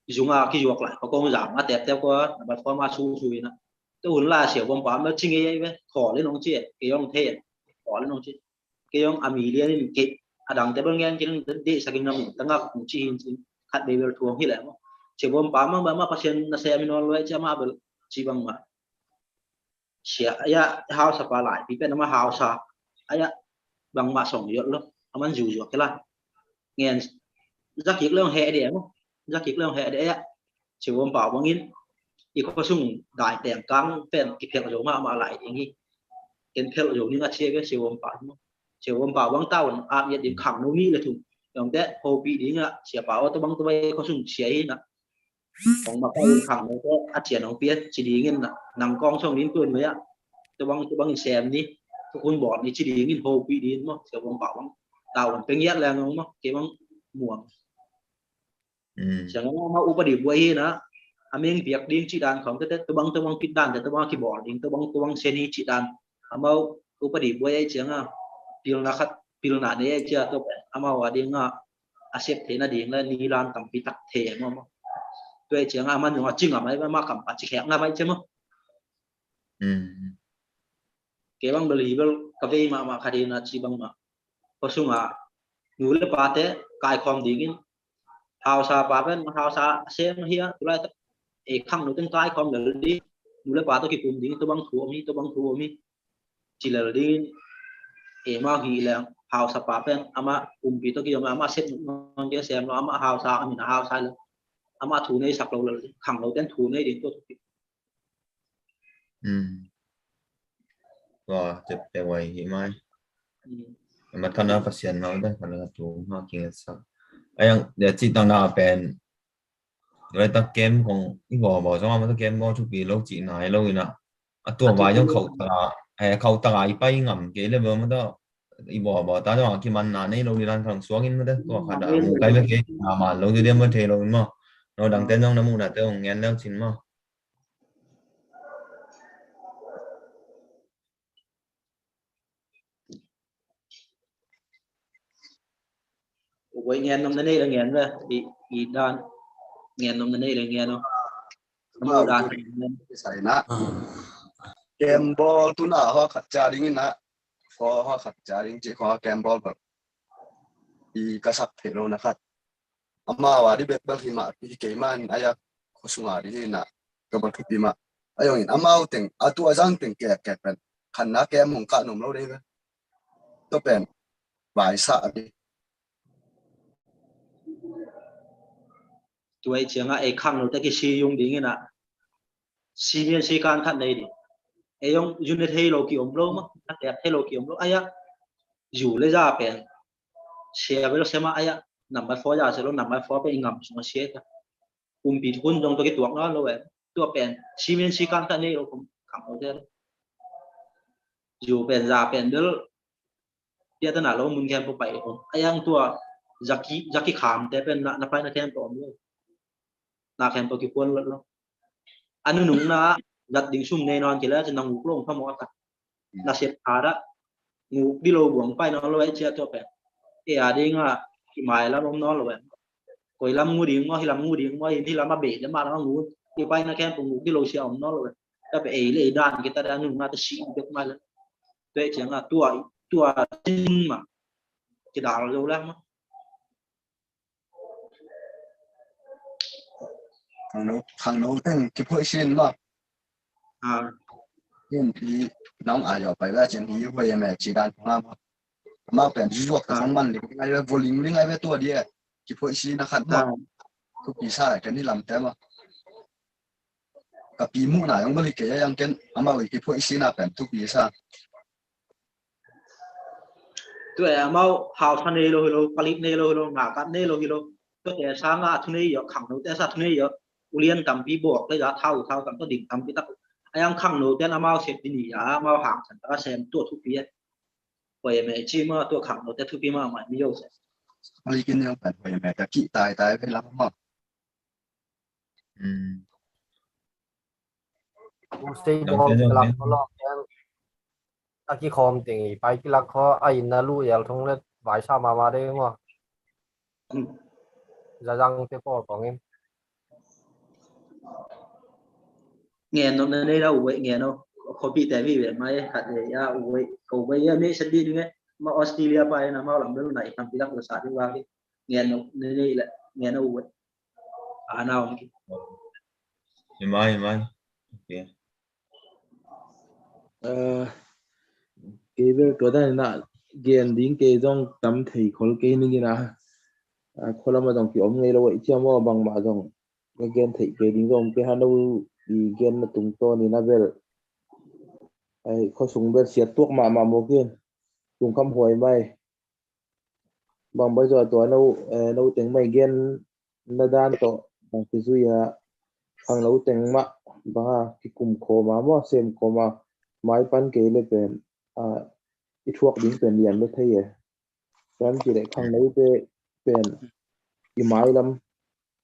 dùng cái ruột lại có con giảm mà đẹp theo qua mà form mà suy nó tôi là xỉu bom bám nó chinh ấy với khỏ lên ông chia cái ông thế khỏ lên ông chia cái ông ami liên cái đằng tới bên ngang trên đi sang năm tăng ngọc chi hạt bề bề thuồng như vậy xỉu bom bám mà pasien nó xem nó lấy cho mà chỉ bằng mà xỉu ya hao sập lại vì bên nó mà hao sập ya bằng mà sòng ruột luônมันอยู่ruột cái là nghe rất kiệt lương hệ điểm rất kiệt lương hệ đấy chiều hôm bảo băng inอีกก็สุ่งได้แต่งกลางเป็นกิเพลอยู่มาหลายอย่างนี้เห็นเพลอยู่นี่ก็เชื่อก็เชื่อวันป่าเชื่อวันป่าบางเต้าอาบยัดดิขังนู่นนี่เลยถูกอย่างแต่โฮปีนี้เนี่ยเสียป่าว่าตัวบางตัวไปก็สุ่งเสียนะของมาเข้าขังแล้วก็อาเจียนของเปียจีดีเงินน่ะนำกองช่องนี้ตัวนี้อ่ะตัวบางแซมนี้ทุกคนบอกนี่จีดีเงินโฮปีนี้มั้งเสียวันป่าบางเต้าเป็นเงี้ยแล้วมั้งเกี่ยบางหมวกเสียงมาอุปดิบไว้นะอเมริกเปียกดิ้งจีดานของตัวบางปิดด้านแต่ตัวบางคีย์บอร์ดดิ้งตัวบางเซนีจีดานเอาอุปดิบไว้เสียงพิลนะครับพิลนาเนี่ยเจ้าตัวเอาว่าดิ้งอาเซียเทน่าดิ้งแล้วนีรานต่ำปีตักเทมั้งตัวเสียงมันอย่างจริงอ่ะไม่มากับปัจจัยแข็งอะไรใช่ไหมเกี่ยบางบริบทกาแฟมาคดีน่าจีบางมาเพราะสุ่งอยู่เลยป่าเตะกายความดิ้งhausaป่าเป็นhausaเสียงเฮียตัวไรเอกข้างหนูตั้งกายความเหลือดีอยู่เลยป่าตัวกี่ปุ่มดิ้งตัวบางทัวมีจีเหลือดีมาหีแล้ว hausa ป่าเป็นอามาปุ่มปีตัวกี่ยามมาเซ็ตมันเยอะเสียงเราอามา hausa อามินะ hausa เลยอามาถูในสักเราเลยข้างเราเต้นถูในดิ้งตัวทุกทีก็จะเป็นไว้เห็นไหมมันท่านนักเสียนเราได้คนละตัวมากกินสักyang dia cerita nak pen rồi ta gameของที่บอกใช่ไหมมันเกมก็ชุบีโลกจีนไหนโลกนะตัววายยังเขาตายไปงำเกเลยมันต้องอีบอกตาจะว่าที่มันนานนี่โลกนี้ร้านทางสวงอินมันได้ตัวขาดมูไกลไม่เก่งมาโลกที่เดียวมันเทโลกมั้งเราดังเต้นต้องน้ำมูน่ะเต้นเงี้ยแล้วชินมั้งไว้เงี้ยน้ำนั่นนี่ละเงี้ยเลยอีด้านเงี้ยน้ำนั่นนี่ละเงี้ยเนาะน้ำด้านใส่นะเกมบอลตัวน่ะเขาขัดจาริงนะพอเขาขัดจาริงจีเขาเกมบอลแบบอีกระสับเทโลนะครับอามาว่าที่เบ็ดบางทีมาอีเกมันอายะเขาสุ่งอะไรนี่นะก็บางทีมาอายองอามาเอาแต่งอาตัวจังแต่งแก่เป็นขันนักเกมของข้าหนุ่มเราได้ไหมต้องเป็นวายสะดิตัวเชียงไอ้ข้างเราแต่กี่ซียงดิ้งนะซีเมียนซีการขัดในดิไอ้ยงยูนิตให้เราเกี่ยมโลมั้งนักเตะให้เราเกี่ยมโลไอ้ยะอยู่เลยจ้าเป็นเชียร์ไปแล้วเสียมาไอ้ยะนำไปฟอร์ยาเสร็จแล้วนำไปฟอร์ไปงำสมาเชียร์กุมปีทุนตรงตัวกี่ตัวนั้นเราแบบตัวเป็นซีเมียนซีการขัดในเราผมขังเราเท่า อยู่เป็นยาเป็นเดลเดียตนาเรามึงแคมป์ไปคนไอ้ยังตัวจักกี้ขามแต่เป็นนับไปนักแคมป์ตัวเลยนักแคมป์ตัวกี่คนแล้วอันนู้นนะจัดดิ่งชุ่มแน่นอนกี่แล้วจะนั่งลงพมอตักนักเสียหาระงูดิโลบวงไปนอนเราไอ้เจ้าตัวเป็นเออดีง่ะที่หมายแล้วน้องนอนเราแบบก่อยลำงูดิ่งง้อที่ลำงูดิ่งง้อที่ลำมาเบะแล้วมาแล้วงูที่ไปนักแคมป์ตัวงูดิโลเชียร์นอนเราแบบแต่ไปเอเลยด้านkitaด้านนึงมาแต่ชี้เด็กมาแล้วตัวเชียงอ่ะตัวจริงมาจะด่าเราแล้วมั้งทางโน้นที่พูดชินว่ายิ่งที่น้องอาจจะไปว่าจะมีไว้แม่จีการมาเป็นยุคของมันหรือไงว่าโวลิงหรือไงว่าตัวเดียวที่พูดชินนะครับว่าทุกปีใช่กันที่ลำแต่ว่ากับปีมุ่งหน้ายังบริเกยังเกินอามาวิที่พูดชินเป็นทุกปีใช่ตัวเอาหาวทันเนโลฮิโลผลิตเนโลฮิโลหนากันเนโลฮิโลตัวแต่สร้างทุนนี้เยอะขังโนแต่สัตว์ทุนนี้เยอะอุเลียนกำปีบวกเลยจะเท่ากันก็ดิ่งกำปีตักไอ้ยังขังโนแต่เอาเสร็จดีนี่เอาห่างฉันก็แซมตัวทุกปีไปแม่ชีมาตัวขังโนแต่ทุกปีมาใหม่ไม่โยกบริกินยังเป็นไปแม่ตะกี้ตายไปแล้วมั้งกูสเตย์ดอมหลักเขาลอกตะกี้คอมติงไปกี่หลักเขาไอ้นาลูอย่างทงเล็ดหวายชามาได้มั้งจะยังเตปอร์ของเองเงี้ยนนนี่เราเว้ยเงี้ยนเขาปีแต่พี่เว้ยไม่ขัดเลยเว้ยเขาเว้ยนี่ฉันดีนึงไงมาออสเตรเลียไปนะมาหลังเรื่องไหนทำปีรักภาษาที่ว่าเงี้ยนนี่แหละเงี้ยนเว้ยน่าไม่โอเคcái việc đó là gen đến cái dòng tấm thầy khối cái này na khối làm mà dòng kiểu ông nghe là vậy chứ mà bằng mà dòng cái gen thầy cái đến dòng cái hắn đâu thì gen là tung to này na về khối súng về xiết tuốc mà một gen dùng cắm hồi mày bằng bây giờ tôi nấu tiếng mày gen là đan to bằng cái duy hàng nấu tiếng mà bằng cái cùng khô mà xem khô mà máy pan cái lên bên ít thuốc dính bên liền mới thấy em chỉ để khang nấu bên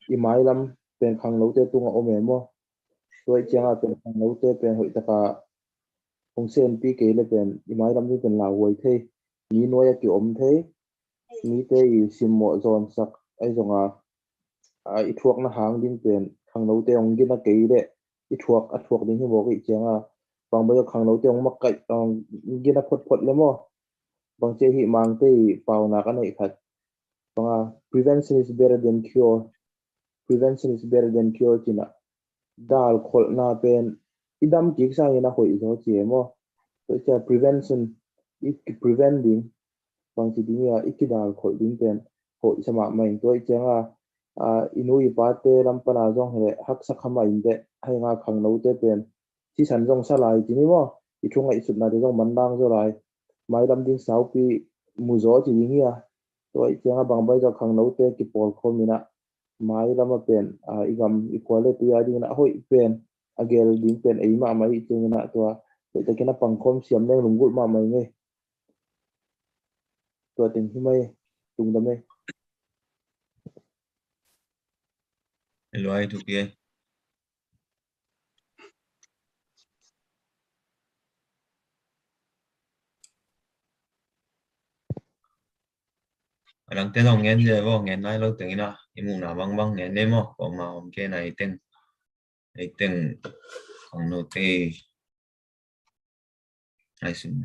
imai lắm bên khang nấu tê tung ở mềm mo tôi chẳng là bên khang nấu tê bên hội tất cả ông xem pi cái lên bên imai lắm bên lào hồi thế ní nói kiểu ôm thế ní tê sim mọ giòn sắc ấy giống ít thuốc nó hàng dính bên khang nấu tê ông kia nó cái đấy ít thuốc dính như bộ cái chẳng là bằng bây giờ khang nấu tiếng mắc cậy kia nó phậtเลยมั้งบางเจหิมังที่เป่าหนักอันไหนขัดบางprevention is better than cure จีน่ะดาลคนน่าเป็นอีดำจิกสร้างยังน่าหอยเขาเจี๋ยมั้งตัวจะ prevention อีก preventing บางทีเนี่ยอีกดาลคนดิ้งเป็นหอยสมัครใหม่ตัวเจ้าอินุยปาเตลำปนาจงเหรอฮักสักขมาอินเดให้งาขังนู้เตเป็นที่ฉันจงสลายจีนี่มั้งอีช่วงไอ้สุดน่าจะต้องมันดังสลายmáy đâm tiếng sáu pi mù gió chỉ như kia tôi chỉ là bằng bây giờ khang nấu tê kịp bol không mina máy đâm mà pen igam equal tu ya đi na hoi pen agel ding pen ấy mà máy chỉ na tua tôi thấy cái nó bằng không xiêm đen lùng gút mà mày nghe tua tình khi mày tung đâm đây loại thuộc kia đang tên ông nghe gì vô nghe nói lâu tiếng nào em muốn nào băng nghe nếm không còn mà ông kia này tên không nô tê ai xin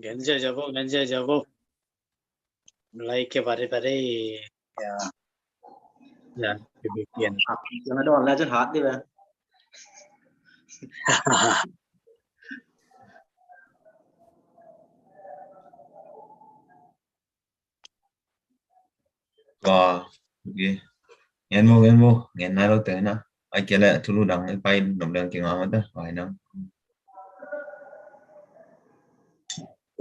Ganja jabo like ke bare ya demikian jangan doang legend hard đi về và okay nghe vô nghe nói lâu tiếng nào ai kia lại thu đằng bay đồng đường tiếng ngõ mất đó vài năm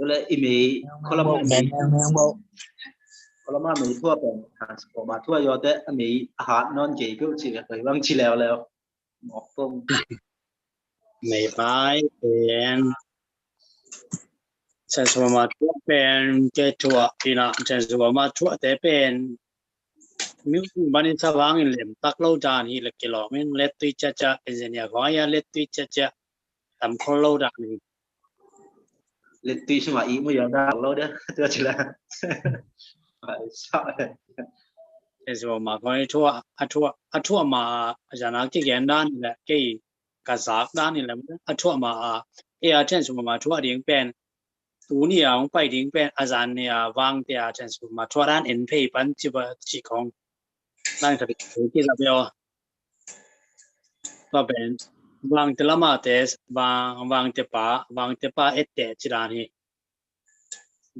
ตัวเลยอีเมย์คนละมาเมย์คนละมาเมย์ทั่วเป็นทางสปอร์มาทั่วยอดแต่อเมย์อาหารนอนเกี่ยวกับไปบางทีแล้วหมอกต้ม ไม่ไปเป็นฉันสมมติว่าเป็นเกทัวที่น่ะฉันสมมติว่าแต่เป็นมิวบันิสว่างเล่มตักเล่าจานนี่ละกิโลมันเล็ดตุยจะเอเจนี่ก็ยังเล็ดตุยจะทำคนเล่าจานนี่ เล็ดตุยสมัยอีไม่ยอมได้เราเด้อตัวจิละชอบฉันสมมติว่าทั่วมาอาจารย์ที่เขียนด้านนี่แหละที่กษัตริย์ด้านนี่แหละทั่วมาฉันสมมติว่าเรียงเป็นตัวนี้ไปเรียงเป็นอาจารย์เนี่ยวางแต่ฉันสมมติว่าด้านเอ็นพีปันจิบจิของนั่นคือที่จะเป็นว่าเป็นวางแต่ละมาเตสวางแต่ป่าเอตเตจิรานี่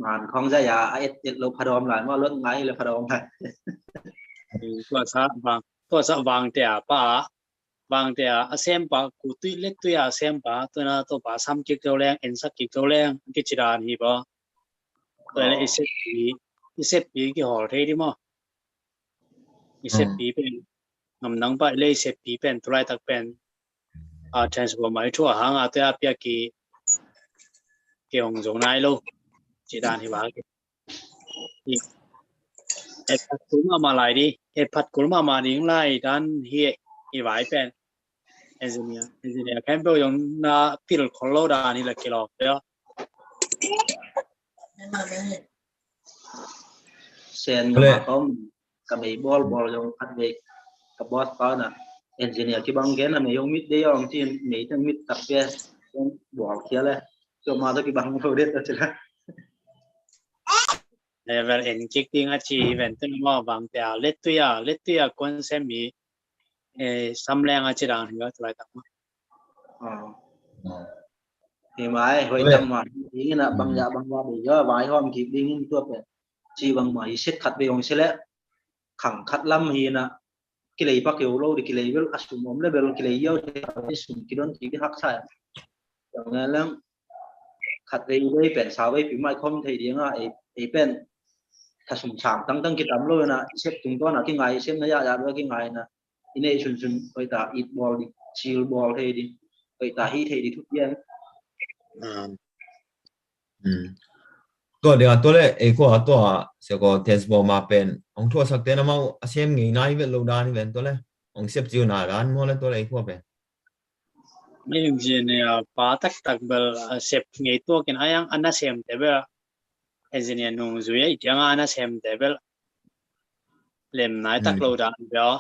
มันของใจยาเอ็ดเราพดอมหลานว่ารถไงเลยพดอมไปตัวซะวางแต่ป่าวางแต่เซมป่ากูตุยเล็กตุยเซมป่าตัวน่ะตัวป่าซ้ำกิกตัวแรงเอ็นสักกิกตัวแรงกิจิรานี่ป่ะตัวเลยอีเซปีกี่หอเทดิมั้งอีเซปีเป็นงำนังป่ะเลยเซปีเป็นตัวไรตักเป็นฉันสมมติว่าหางตัวเปียกี่องจงนายโลจีดานที่ว่าพัดกุลมาลายดิพัดกุลมาดิ้งไล่ด้านเฮียอีไว้เป็นเอนจิเนียร์แค่เปย์ยงน่าพิลคนโลดานี่แหละกิโลเดียวเซนมาต้มกับไอ้บอลยงพัดเวกกับบอสเขาน่ะเอนจิเนียร์ที่บางแกน่ะไม่ยงมิดเดียวที่ไม่ต้องมิดตับเปียต้องบอกเขียนเลยตัวมาตัวกี่บางโปรเดตตัวละเวลเอ็นจิกติ้งอาชีพเป็นต้นว่าบางแต่เล็ดตัวคนเซมีสำแรงอาชีพอะไรก็ตัวไรต่างเห็นไหมเฮ้ยจังหวะนี้นะบางอย่างบางว่าไปเยอะไว้ห้องคิดดิ้งตัวเป็นชีบางหมายเช็ดขัดไปองเสร็จแล้วขังขัดล้ำฮีนะกิเลสพักเกี่ยวโลดิกิเลสเวลอสุมอมเลเวลกิเลสเยอะที่สุดกิโลที่ที่หักใส่อย่างนั้นแล้วขัดไปเลยเป็นสาวไปปีใหม่คอมไทยเดียงอ่ะไอ้เป็นถ้าสมฉางตั้งกิจกรรมเลยนะเช็ดถึงตัวนะที่ไงเช็ดนะยาด้วยที่ไงนะอินเนชั่นไปตาอีทบอลดิชิลบอลไทยดิไปตาฮีไทยดิทุกอย่างตัวเดียวตัวเลยไอ้พวกตัวเสกก็เทสบอลมาเป็นองทั่วสักเดือนมาเสียมงี้นายเวลโลดานี่เป็นตัวเลยองเสียบจิวนาร้านมั่วเลยตัวเลยไอ้พวกเป็นไม่จริงเนี่ยป่าตักเบลเสียบงี้ตัวกินอะไรอันนั้นเสียมแต่เบลเอนจิเนียร์นุ่งจุยจังอันนั้นเสียมแต่เบลเล่มไหนตักโลดาเบล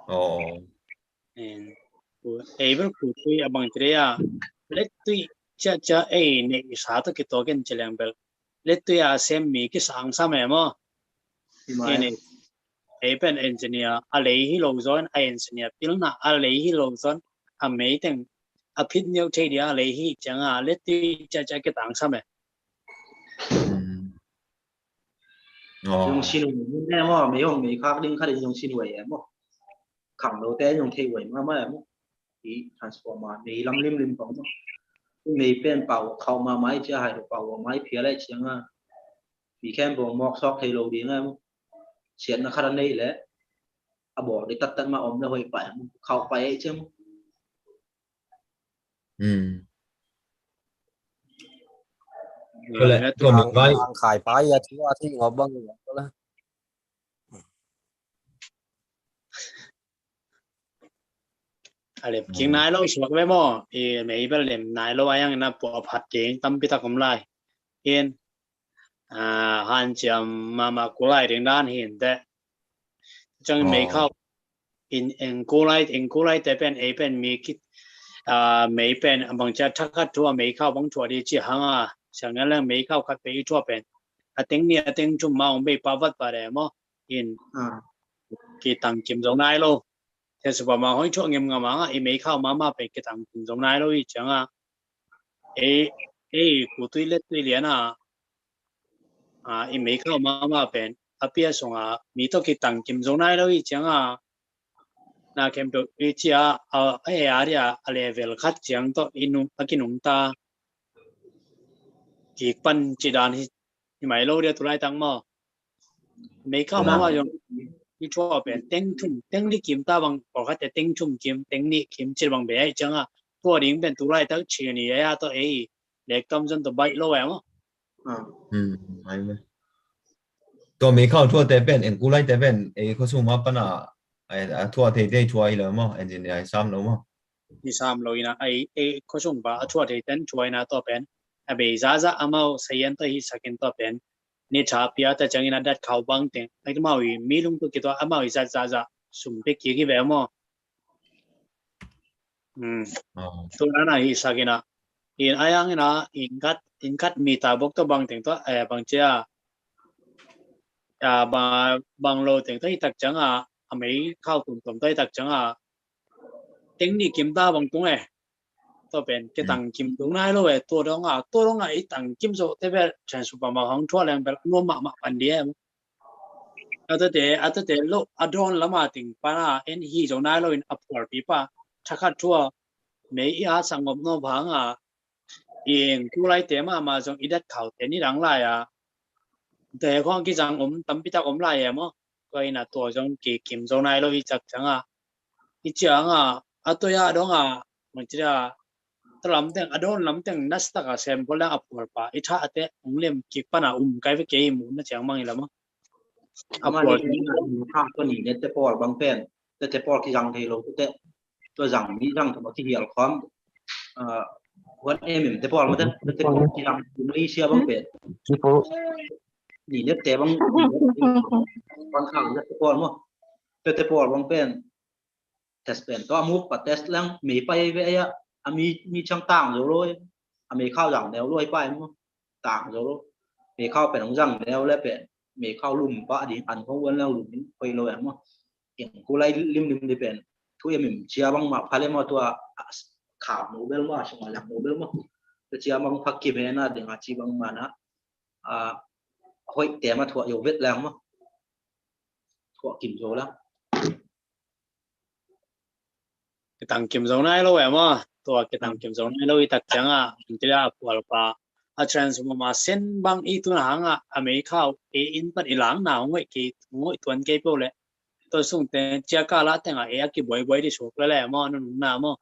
อ๋อเบลคุยบางทีอ่ะเล็กตุยจะเนี่ยสาธุกิโตกันเจริญเบลเล็กตุยเสียมมีกี่สังสมัยมั้งเนี่ยเป็นเอนจิเนียร์อะไรที่เราสอนเอนจิเนียร์พิลน่ะอะไรที่เราสอนไม่ถึงพิจเนียร์ที่เดียอะไรที่จังเล็กตุยจะกี่สังสมัย用新闻那么没用没看另看的用新闻么扛到แต่用ที่闻มา么อี transformer มีลำริมของมั้งมีเป็นเป่าเข้ามาไม้จะให้เป่าไม้เพียอะไรเชียงอ่ะมีแค่บ่มอกซอกไทยโลดีงั้นเสียนนะขนาดนี้แหละอ่ะบอกได้ตัดมาอมแล้วไปเข้าไปใช่มั้ยก็เลยตัวมีไว้ขายไปที่งอบังก็แล้วอะไรจริงนายเราสวกไว้มั้งไม่เป็นเล่มนายเราอย่างนั้นปอบผัดเก่งตั้มพิทักษ์กำไรเห็นฮันจะมากุไลเรื่องด้านเห็นแต่จังไม่เข้ากุไลแต่เป็นมีคิดไม่เป็นบางจะทักขัดทั่วไม่เข้าบางทั่วดีจีหังฉะนั้นแล้วไม่เข้าขัดไปทั่วเป็นติ้งเนี่ยติ้งจุ่มมาไม่ปาวัดไปเลยมั้งเห็นกี่ตังจิมตรงนายเราแต่สุภาพมาให้ช่วงเงียบๆมาไม่เข้ามาไปกี่ตังจิมตรงนายเราอีกจังกูตุยเล็ดตุยเลี้ยนะไม่เข้ามาเป็นเปียส่งมีตัวกี่ตังจิมตรงนายเราอีกจังน่าเข้มตัวอีเจียอะไรเวลคัดจังตัวอินุกินุงตา kỳ phân chỉ đàn thì mày lâu đi tụi lại tăng mà mấy khao mà dùng đi cho bên tiếng đi kiếm ta bằng bỏ cái tiếng kiếm tiếng đi kiếm chỉ bằng bé chẳng à tua điểm bên tụi lại tăng chỉ này à tụi ấy để cầm dân tụi bay lâu em hay màตัวมีเข้าทั่วแต่เป็นเอ็นกูไล่แต่เป็นเขาส่งมาปะน่ะทั่วเทเทช่วยเลยมั้งเอนจิเนียร์ซ้ำแล้วมั้งที่ซ้ำเลยนะเขาส่งมาทั่วเทเทช่วยนะตัวเป็นเบย์จ้าอามาเสียนตัวที่สักนิดตัวเป็นนี่ชาพิอาแต่จังอินาดัดเขาบางเต็งไอ้ตัวมาวิมีลุงตัวกี่ตัวอามาวิจ้าสุ่มไปกี่แบบมั้งตัวนั้นไอ้สักนิดอินไอ้ยังนะอินกัดมีตาบกตัวบางเต็งตัวบางเจ้าบางโลถึงที่ตักจังไม่เข้าตุ่มที่ตักจังเทคนิคกิมตาบางตรงตัวเป็นแค่ตั้งกิมตรงนั้นเลยตัวตรงไอ้ตั้งกิมโซ่ที่เป็นฉันสุภาพมาของทั่วแรงเป็นนัวมาปันเดียมอาจจะโลอดอนละมาถึงป้าเอ็นฮีตรงนั้นเราอินอัพพอร์ตปีป้าชักทั่วไม่สังคมโนพังเองกูไล่เตะมาจงอีดัดเขาแต่นี่หลังไล่แต่ความคิดจังตั้มพิทักษ์ไล่มั้งก็อินาตัวจงกี่กิมจงนายเราอีจักจังอีจังตัวยาดงมันจะตลำเต็งอดอนลำเต็งนัสตักเซมพลังอัพพอร์ตอีท่าเตะเล่มกิปนาไกไปเกี่ยมุนนะจังมั่งอีละมั้งอัพพอร์ตนี่ข้างตัวนี้เนี่ยแต่พอร์ตบางเป็นแต่พอร์ตที่จังเทโลแต่ตัวจังนี่จังทั้งหมดที่เหี่ยวความวันแต่พอร์ตมันแต่พอร์ตที่จังมาเลเซียบางเป็นนี่เนี่ยแต่บางบางครั้งเนี่ยแต่พอร์ตมั้งแต่พอร์ตบางเป็นเทสเป็นตัวมุกปัดเทสแล้วมีไปเวียมีช่างต่างอยู่เลยมีเข้าจังแล้วรวยไปมั้งต่างอยู่เลยมีเข้าเป็นของจังแล้วเป็นมีเข้าลุ่มปะดิอันของวันแล้วลุ่มไปเลยมั้งอย่างกูไล่ริมดิเป็นทุกอย่างมีเชียร์บางมาพาเลมาตัวข่าวโนเบลมาช่วงหลังโนเบลมาแต่เชียร์บางพักกิเมน่าเดี๋ยวอาชีพบางมานะหอยแต่มาถั่วอยู่เวทแล้วมั้งถั่วกิมโซแล้วตั้งกิมโซนายเรามั้งตัวตั้งกิมโซนายเราอีตักจังมันจะปวดปะทรานส์มาเส้นบางอีตัวหางอเมริกาอินปัดอีหลังหนาวงวยตัวนี้เปล่าเลยตัวส่งแต่เจ้าก้าละแต่งกี่บ่อยที่โชคแล้วมั้งนั่นน่ะมั้ง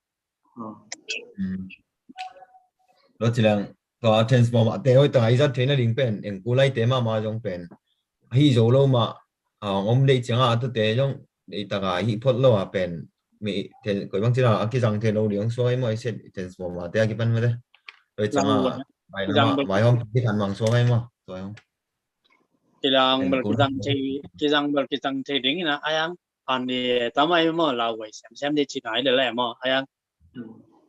รถจีรังตัวทรานส์มาแต่ว่าตั้งไอ้สัตว์เทนลิงเป็นเอ็งกูไล่เตะมาจงเป็นฮีโร่เรามาได้จังตัวเตะจงได้ตั้งฮีพอดเราเป็นมีเทนก็บางทีเราอากิจังเทนเราเลี้ยงสวยมั้ยเสร็จทรานส์มาแต่อากิปันไม่ได้เลยจังไม่ห้องที่ทันมังสวยมั้ยสวยกิจังเทดิ้งนะไอ้ยังอันนี้ทำไมมั้งเราไว้แซมได้ที่ไหนเลยแหละมั้งไอ้ยัง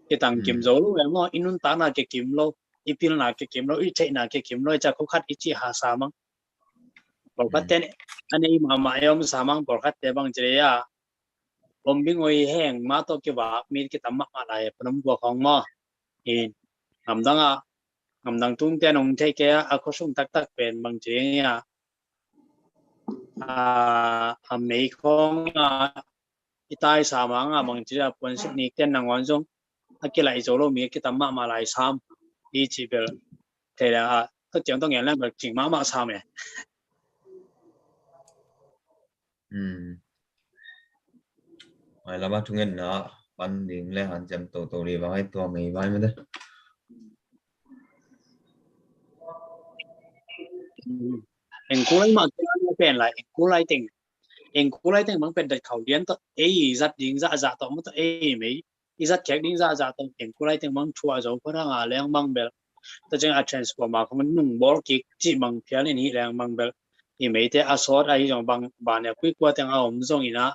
กิตังกิมโซลูมั้งอินุนตานาเกกิมโลอีพิลนาเกกิมโลอีเจนาเกกิมโลจะคุคัดอิจิหาสามังบอกว่าเต้นอันนี้มาเอมสามังบอกว่าเต้บางเจียผมบิงไว้แห้งมาตัวกี่ว่ามีกิตามมาอะไรพนมบัวของมั้งงำดังตุ้งเต้นองเทเกะอาคุชุงตักเป็นบางเจียไม่คงอีตายสามังบางเจียปนสินิกเต้นนางวันจงอากิไลโซโลมีกิตามมาอะไรซ้ำอีจีเบลเทเลก็จังต้องอย่างนั้นแบบจริงมาซ้ำไอ้เรามาทุกเงินนะปันดิ่งเลยหันจำตัวรีว่าให้ตัวไม่ไว้ไม่ได้เอ็งกูไล่มาเป็นอะไรเอ็งกูไล่ติงมันเป็นแต่เขาเลี้ยงตัวจัดดิ้งจัดตัวมันตัวไม่จัดแขกดิ้งจัดตัวเอ็งกูไล่ติงมันชัวร์จะเพราะทางอะไรยังบางเบลแต่จังอาจารย์สปอร์มาเขามันนุ่งบอลกิกจีบางเพี้ยนนี่แรงบางเบลไม่แต่อาสอดไอ้จังบางบ้านเนี่ยคุยกว่าแต่เอาผมส่งอีนะ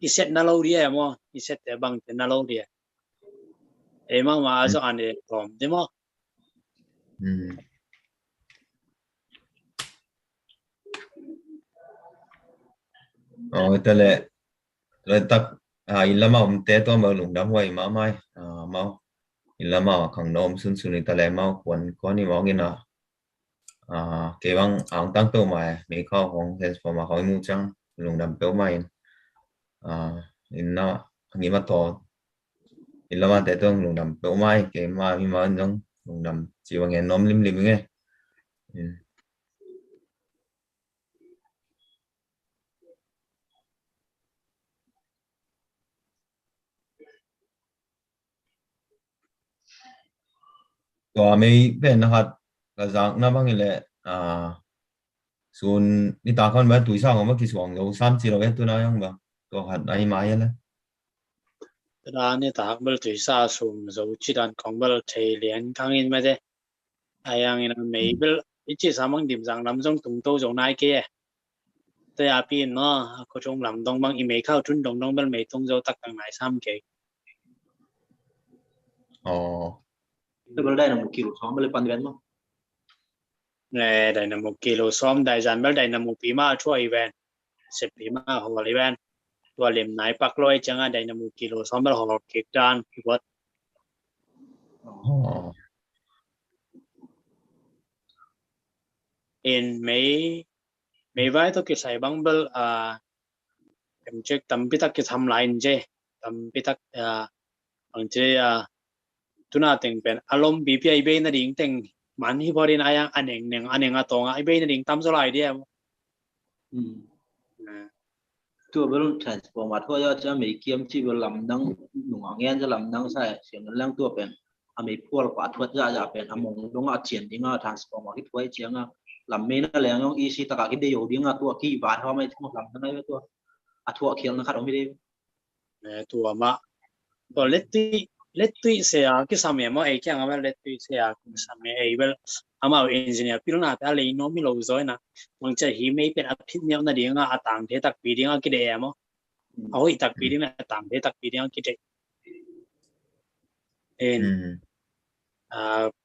อีเซตน่าเราเรียมั้งอีเซตแต่บางแต่น่าเราเรียมั่งมาจะอันนี้พร้อมได้มั้งแต่เลยตักอินละมาเตะตัวมาหลงดำไว้มาไม่มาอินละมาขังนมสุนแต่เลยมาควรก้อนนี่มองกินเกี่ยงตั้งตัวใหม่มีข้อของเซนส์มาเขามูจังหลงดำเปล่าไม่อินละงี้มาต่ออินละมาเตะตัวหลงดำเปล่าไม่เกี่ยมามีมาจัง lùng nằm chỉ bằng nghe nóm lim lim ngheตัวไม่เป็นนะครับก็จากนั้นบางทีแหละส่วนนี่ตาคนแบบตัวสร้างของมันกี่ส่วนเรา3 กิโลเมตรตัวนั้นยังบ่ตัวหัดไอ้ไม้เลย đó nên ta bel tùy sa sum rồi chỉ đàn con bel thề liền khang in mà thế ai ang in mấy bel ít chỉ sao mang điểm rằng làm trong tung tô giống này kiaแต่อาปีนเนาะก็จงลำดงบางอีเมเข้าทุนดงดงเบลไม่ตรงโจตักต่างไหนซ้ำเก อ๋อ cái bữa đây là 1 kilo xóm bữa pan ven mà เนี่ยได้นำกิโลซ้อมได้จันเบลได้นำปีมาช่วยแวน10 ปีมาหัวเลยแวนตัวเหลี่ยมไหนปักลอยจังได้นำกิโลซ้อมเบลหัวเก็กจานพี่วัด อ๋อ เอ็นไม่ไว้ตัวกิใส่บังเบลผมเช็คตั้มพิทักษ์กิทำลายเจตั้มพิทักษ์บางเจตุน่าแต่งเป็นอารมณ์บีพีไอเบนนั่นเองแต่งมันที่พอดีนายอันเองอันเองตรงไอเบนนั่นเองตั้มสลายเดียว ตัวเบลล์ transformer ทั่วจะไม่เกี่ยมที่เบลล์ลำดังหนุ่มเงี้ยจะลำดังใช่เสียงนั้นเรื่องตัวเป็นไม่พวกกว่าทั่วจะเป็นมงลงเฉียนดิ้งtransformer ที่ทั่วเฉียงลำไม่นั่นแหละน้องอีซีตะการที่ได้อยู่ดิ้งตัวที่บาดเขาไม่ทั่วลำทั้งนั้นตัวทั่วเขียนนะครับผมไม่ได้ตัวมาตัวเล็ดตุยเสียกิสามีมาไอ้แก่งมาเล็ดตุยเสียกิสามีไอ้เบลอามาเอนจิเนียร์พี่รู้นะแต่อะไรน้องไม่รู้จ้อยนะมันจะหิไม่เป็นอภิญญานั่นเองต่างเทตักปีดิ้งกี่เดียมั้งเอาอีตักปีดิ้งต่างเทตักปีดิ้งกี่เดีย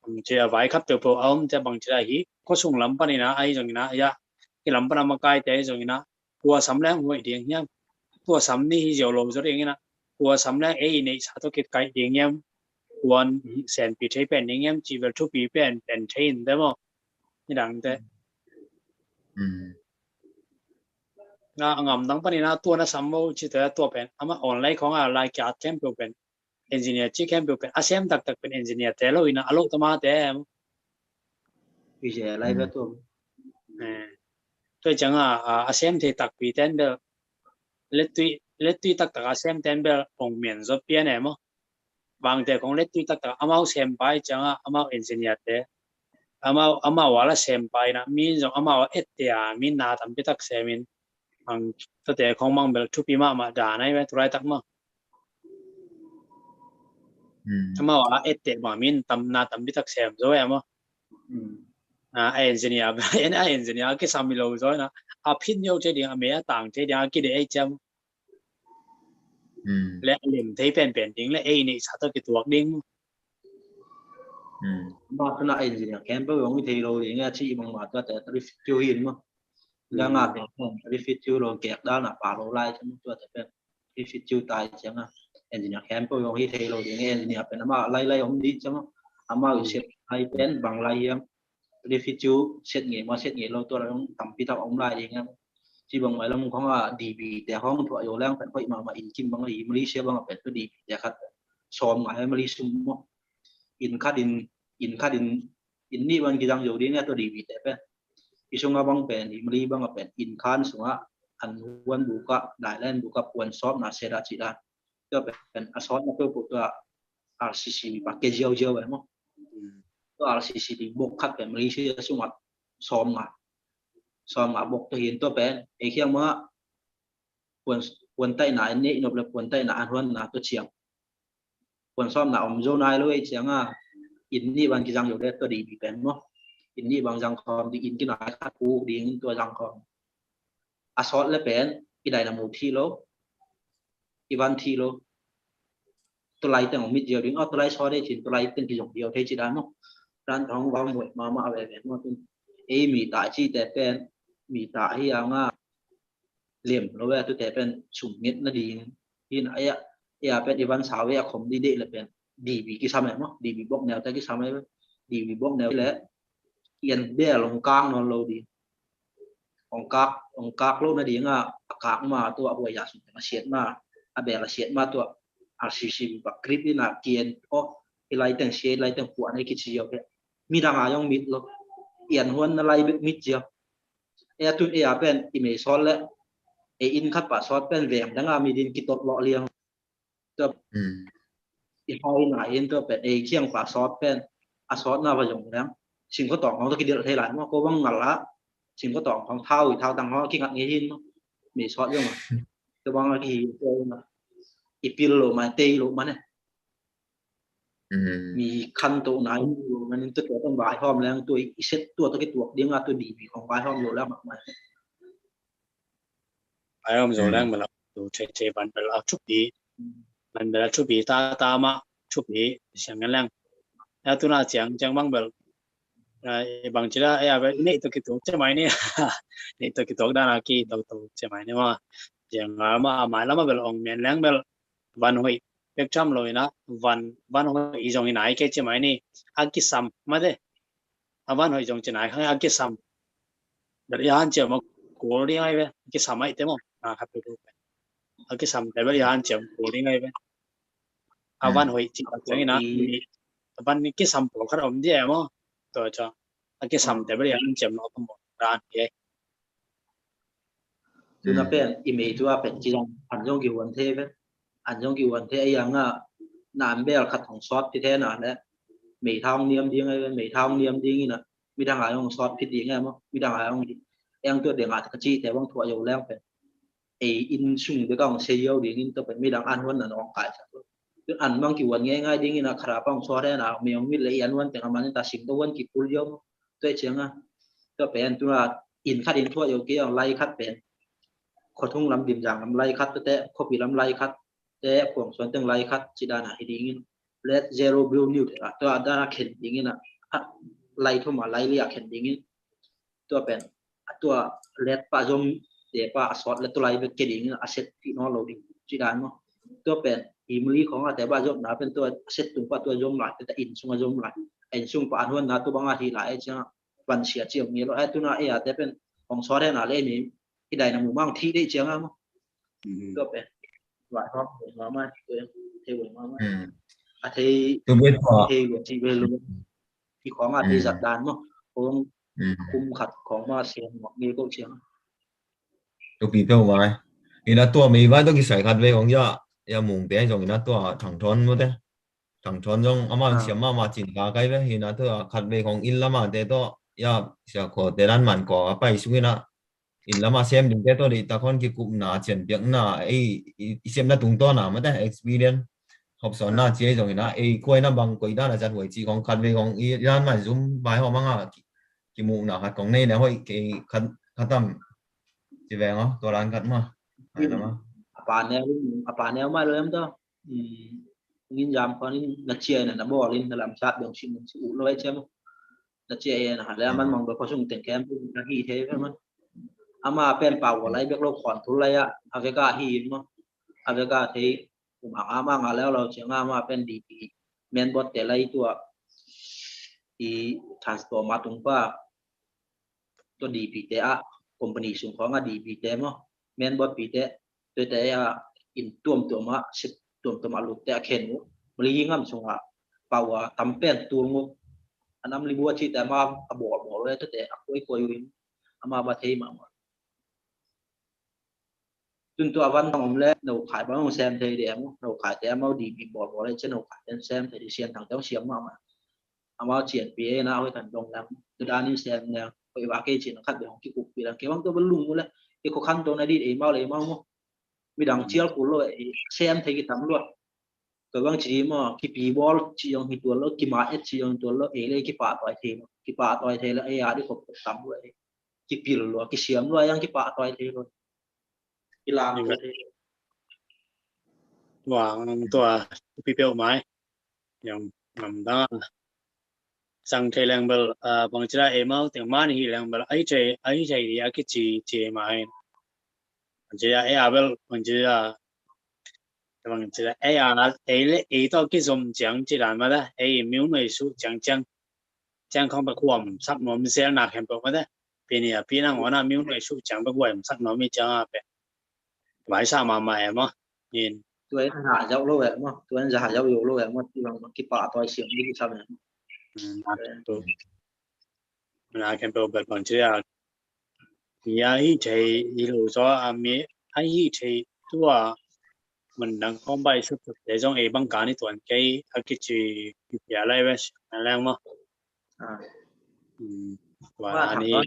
ผมจะไว้ครับตัวผมจะบางทีหิก็ส่งลำปนี่นะไอ้ตรงนี้นะยะที่ลำปนมาใกล้แต่ตรงนี้นะตัวสำแรงหัวเดียงเนี่ยตัวสำนี่เจียวลมจะเองนะตัวสำแรงไอ้ในชาติกิจไกลเดียงเนี่ยวันแสนปีใช้เป็นอย่างเงี้ยจีเวลทุกปีเป็นใช้ได้มั้งนี่ดังแต่งามดังปนี่นะตัวนั้นสำโมจิตแต่ตัวเป็นอามาออนไลน์ของอะไรแกแคมป์เป็นเอนจิเนียร์ที่แคมป์เป็นอาเซียนตักเป็นเอนจิเนียร์แต่เราอินะอารมณ์ตัวมาแต่วิจัยอะไรแบบตัวตัวจังอาเซียนที่ตักปีเต็นเบลเล็ดตุยตักอาเซียนเต็นเบลองเมียนจบเปียเนี่ยมั้งบางแต่ของเล็ดตุยตักอามาเซมไปจังอามาเอนจิเนียร์แต่อามาว่าละเซมไปนะมีนอามาว่าเอตเตียมีนาทำไปตักเซมินบางแต่ของมังเบลทุกปีมาด่าในเวทุไรตักมั้งอามาว่าเอตเตียมามีนทำนาทำไปตักเซมจ้อยมั้งไอเอนจิเนียร์ไอเอนจิเนียร์ก็สามีเราจ้อยนะอาพินโยเจดีอาเมียต่างเจดีอากิเดไอจำและเหลี่ยมที่เป็นดิ้งและไอนี่ชาติกิตัวดิ้งมาขณะเอนจิเนียร์แคมป์เป็นวิธีเราอย่างเงี้ยที่บางมาตัวแต่ริฟิจูหินมั้งแล้วงานเป็นริฟิจูเราแกะด้านหน้าป่าเราไล่ใช่ไหมตัวแต่เป็นริฟิจูตายใช่ไหมเอนจิเนียร์แคมป์เป็นวิธีเราอย่างเงี้ยเอนจิเนียร์เป็นมาไล่ของดีใช่ไหมมาเสียไอเป็นบางไล่ยังริฟิจูเสียเงี้ยมาเสียเงี้ยเราตัวเราต้องทำพิธีองค์ไล่อย่างเงี้ยที่บางไว้แล้วมึงเขาว่าดีบีแต่ห้องมันถั่วอยู่แล้วเป็นค่อยมาอินกิมบางอีมาลีเชียบางเป็นก็ดีแต่ครับซ้อมหมายมาลีซุ่มอินคาดินนี่บางกี่ดังอยู่ดีเนี่ยตัวดีบีแต่เป็นอีช่วงบางเป็นมาลีบางเป็นอินคานส่วนอันวันบุกะได้เล่นบุกะวันซ้อมนาเซราจิดาก็เป็นอาซ้อมมาตัวตัว RCC ปากเกจิเจียวไปมั้งตัว RCC ดีบุกคัดเป็นมาลีเชียส่วนซ้อมมาบอกตัวเห็นตัวเป็นไอ้เขี้ยงว่าควรใต้หนาอันนี้นบเลยควรใต้หนาอันวันหนาตัวเชียงควรซ้อมหนาอมโจนายเลยเชียงอินนี่บางกิจังอยู่ได้ตัวดีเป็นมั้งอินนี่บางจังคอมดีอินกินหนาคัดกูดีตัวจังคอมอาซอสและเป็นอีได้นำมูทีโลอีวันทีโลตัวไล่แต่ของมิดเดียวดิ้งตัวไล่ซอสได้จินตัวไล่เป็นกิจงเดียวเทจิดานมั้งร้านทองวางหมดมาเอาแบบนั้นว่ามีตาที่แต่เป็นมีตาที่ยังเหลี่ยมแล้วว่าตัวแต่เป็นสุ่มเงินนั่นดีที่ไหนเป็นอีวันสาวขมดีเลยเป็นดีบีกี่ซ้ำไหมมั้งดีบีบล็อกแนวแต่กี่ซ้ำไหมดีบีบล็อกแนวแล้วเอียนเบี้ยลงกลางนอนเราดีองกากโลกนั่นดีกากมาตัวอวัยวะสุดมาเสียดมาอเบลเสียดมาตัว RCC แบบคลิปนี่นะเกียนก็ lai teng she lai teng puan ai ki chi yo ke mi dang a yong mit lo ian huan na lai bik mit chiao e tu e a pen i me sol le e in khat pa sot pen vem danga mi din ki tot lo liang to i hoi na in to pen e khiang pa sot pen a sot na ba jong dang sim ko tong ho to ki dil thei lai mo ko bang ngal la sim ko tong hong thao tang ho ki ngat nge hin mi sot yo ma to bang ki to ma i pil lo ma te lo ma neมีคันตัวไหนมันตัวต้องบายห้อมแล้วตัวอีเซ็ตตัวตัวกี่ตัวเดียงตัวดีมีของบายห้อมอยู่แล้วมากมายบายห้อมอยู่แล้วมันเราดูเทมันเป็นเราชุบดีมันเป็นชุบดีตามาชุบดีเสียงกันแรงแล้วตัวน่าเสียงจังบางแบบบางทีละแบบนี่ตัวกี่ตัวใช่ไหมเนี่ยนี่ตัวกี่ตัวด้านกี้ตัวใช่ไหมเนี่ยว่าอย่างมาหมายแล้วมาแบบองเมียนแรงแบบวันหอยเด็กจำเลยนะวันหอยอีจงไหนแค่ใช่ไหมนี่อากิซัมมาเด้วันหอยจงจะไหนข้างอากิซัมแบบยันเจ้ามาโกรธยังไงเว้ยอากิซัมไม่เต็มครับไปดูไปอากิซัมแต่ว่ายันเจ้าโกรธยังไงเว้ยวันหอยจริงจังนะวันนี้กิซัมปลอกขนมเดียวมั้งตัวจ้าอากิซัมแต่ว่ายันเจ้ามาทั้งหมดร้านเองคือนับเป็นอีเมจว่าเป็นจีนอันยงกี่วันเทปอันยงกี่วันเทไอ้ยังนานเบลขัดของซอสที่แท้หนาเนี่ยไม่ทำเนียมดีไงไม่ทำเนียมดีนี่นะมีทางหายของซอสผิดดีไงมั้งมีทางหายของยังตัวเดียงอาจจะชี้แต่ว่างถั่วอยู่แล้วเป็นไออินซุ่งเด็กของเซียวดีนี่ตัวเป็นมีทางอันวันนั้นออกไก่คืออันบางกี่วันง่ายๆดีนี่นะคราบของซอสได้นะมีมีเลยอันวันแต่ประมาณนี้แต่สิ่งตัววันกี่ปุริยมตัวเชียงตัวเป็นตัวอินคัดอินถั่วอยู่กี่ไล่คัดเป็นขอทุ่งลำดิมอย่างลำไล่คัดแต่ขอปีลำไล่คัดแต่พวกส่วนตึงไล่คัดจีดานะให้ดีงี้เลดเซโร่บิลนิวตัวด้านเข็นดีงี้นะไล่ทุ่มมาไล่เรียกเข็นดีงี้ตัวเป็นตัวเลดปะจมเดี๋ยวปะสอดเลดตัวไล่เป็นเกดีงี้อาเซตที่น้องเราดีจีดานมั้งตัวเป็นอิมลีของแต่บ้าจมนะเป็นตัวเซตตุงปะตัวจมหลายแต่อินซุงจมหลายอินซุงปะอันวันนะตัวบางอาทิตย์หลายจ้าวันเสียเจียงนี้เราไอ้ตัวน่ะแต่เป็นของซอสได้หนาเล่นี่ที่ใดนะหมู่บ้านที่ได้เจียงมั้งก็เป็นหลายห้องมาไม่ตัวเทวมาไม่อาทิตย์เทวที่เวลุที่ของอาทิตย์จัดดานมั้งผมคุมขัดของมาเสียงมีก็เสียงตัวปีเท่าไหร่นี่นะตัวมีไว้ต้องกินใส่ขัดเวของย่าหมุงเตี้ยจงนี่นะตัวถังทอนหมดเลยถังทอนจงอามาเสียมาจินตาใกล้เลยนี่นะตัวขัดเวของอินละมาแต่ตัวยาเสียขอแต่ด้านมันก่อไปสุดนะอินละมาเสียมถึงแต่ตัวนี้ตะคนกี่กลุ่มหนาเฉียนเปียกหนาไอ้เสียมน่ะตุงตัวหนาไม่ได้ experience ขอบสอนหน้าเจ๊จงนี่นะไอ้กล้วยน่ะบางกล้วยด้านอาจารย์หวยจีของขัดเวของอีด้านมันซุ่มใบหอมมั่งกี่มุงหนาขัดของนี่เนี่ยห้อยขัดตั้มจีแวงเหรอตัวร้านขัดมาป่าแนวมาเลยมั้งตัวงินยามคนนี้นักเชียร์เนี่ยนะบอกลินทำชาติเดี๋ยวชิมอุ่นเลยใช่ไหมนักเชียร์นะแล้วมันมองไปพอช่วงแต่งแคมป์นักฮีเทใช่ไหมอามาเป็นเป่าอะไรเบียกเราขอนทุเรียอเวกาฮีมั้งอเวกาเทผมอามาแล้วเราเชียงอามาเป็นดีแมนบอสแต่ไรตัวที่ทรานสปอร์ตมาตรงว่าตัวดีปีเตะคอมพานีส่งของดีปีเตะมั้งแมนบอสปีเตะตัวแต่อินตัวมาสิตัวมาลุกแต่เข็นบริยิ่งงั้นส่งเป่าทำเป็นตัวงูอันนั้นริบัวที่แต่มาบอกเลยตัวแต่คุยวินอามาบาเทมาจนตัววันต้องเล่นเราขายบ้านแซมเทเดียมเราขายแต่เอาดีบีบอกเลยเช่นเราขายเป็นแซมเทดิเชียนทางเจ้าเชียงมาเอามาเฉียนปีนะเอาไปกันตรงนั้นคือด้านนี้แซมเนี่ยไปว่าเกจินขัดเดี๋ยวที่กุบปีแล้วเกี่ยวกับตัวบรรลุเลยที่เขาขั้นตรงนั้นดีเองมาเลยมั้งมีดังเชี่ยวกูเลยแซมเทกิทำรวดก็บางทีมั้งกี่ปีบอลชียงที่ตัวแล้วกี่มาชียงตัวแล้วเลยกี่ป่าต่อยเทแล้วอาที่เขาทำด้วยกี่ปีแล้วกี่เสียมด้วยยังกี่ป่าต่อยเทเลยกีฬาวางตัวพิเศษไหมอย่างนำได้สังเกตแรงเบลบางทีเราแต่มานี่แรงเบลไอ้ใจดีอากิจีมาบางทีเราเบลบางทีเราตัวกิจจังจีรันมาได้มิวหน่วยสู้จังของประกวดสักหน่อยมีเสียงหนักเห็นบอกมาได้ปีนี้ปีนั้นวันนั้นมิวหน่วยสู้จังประกวดสักหน่อยมีจังเป็นหมายสามมามั้งยินตัว tuổi hạ dạo lâu vậy mà tuổi giờ hạ dạo nhiều lâu vậy mà thì bằng cái bả tôi xiêm đi sao vậy là cái đồ vật bằng chứ à nhà ấy thì ilu cho ami ấy thì tua mình đang không bay sức thực để trong ấy bằng cả này tuần cái chỉ giờ lại về làm mà và mà thằng đó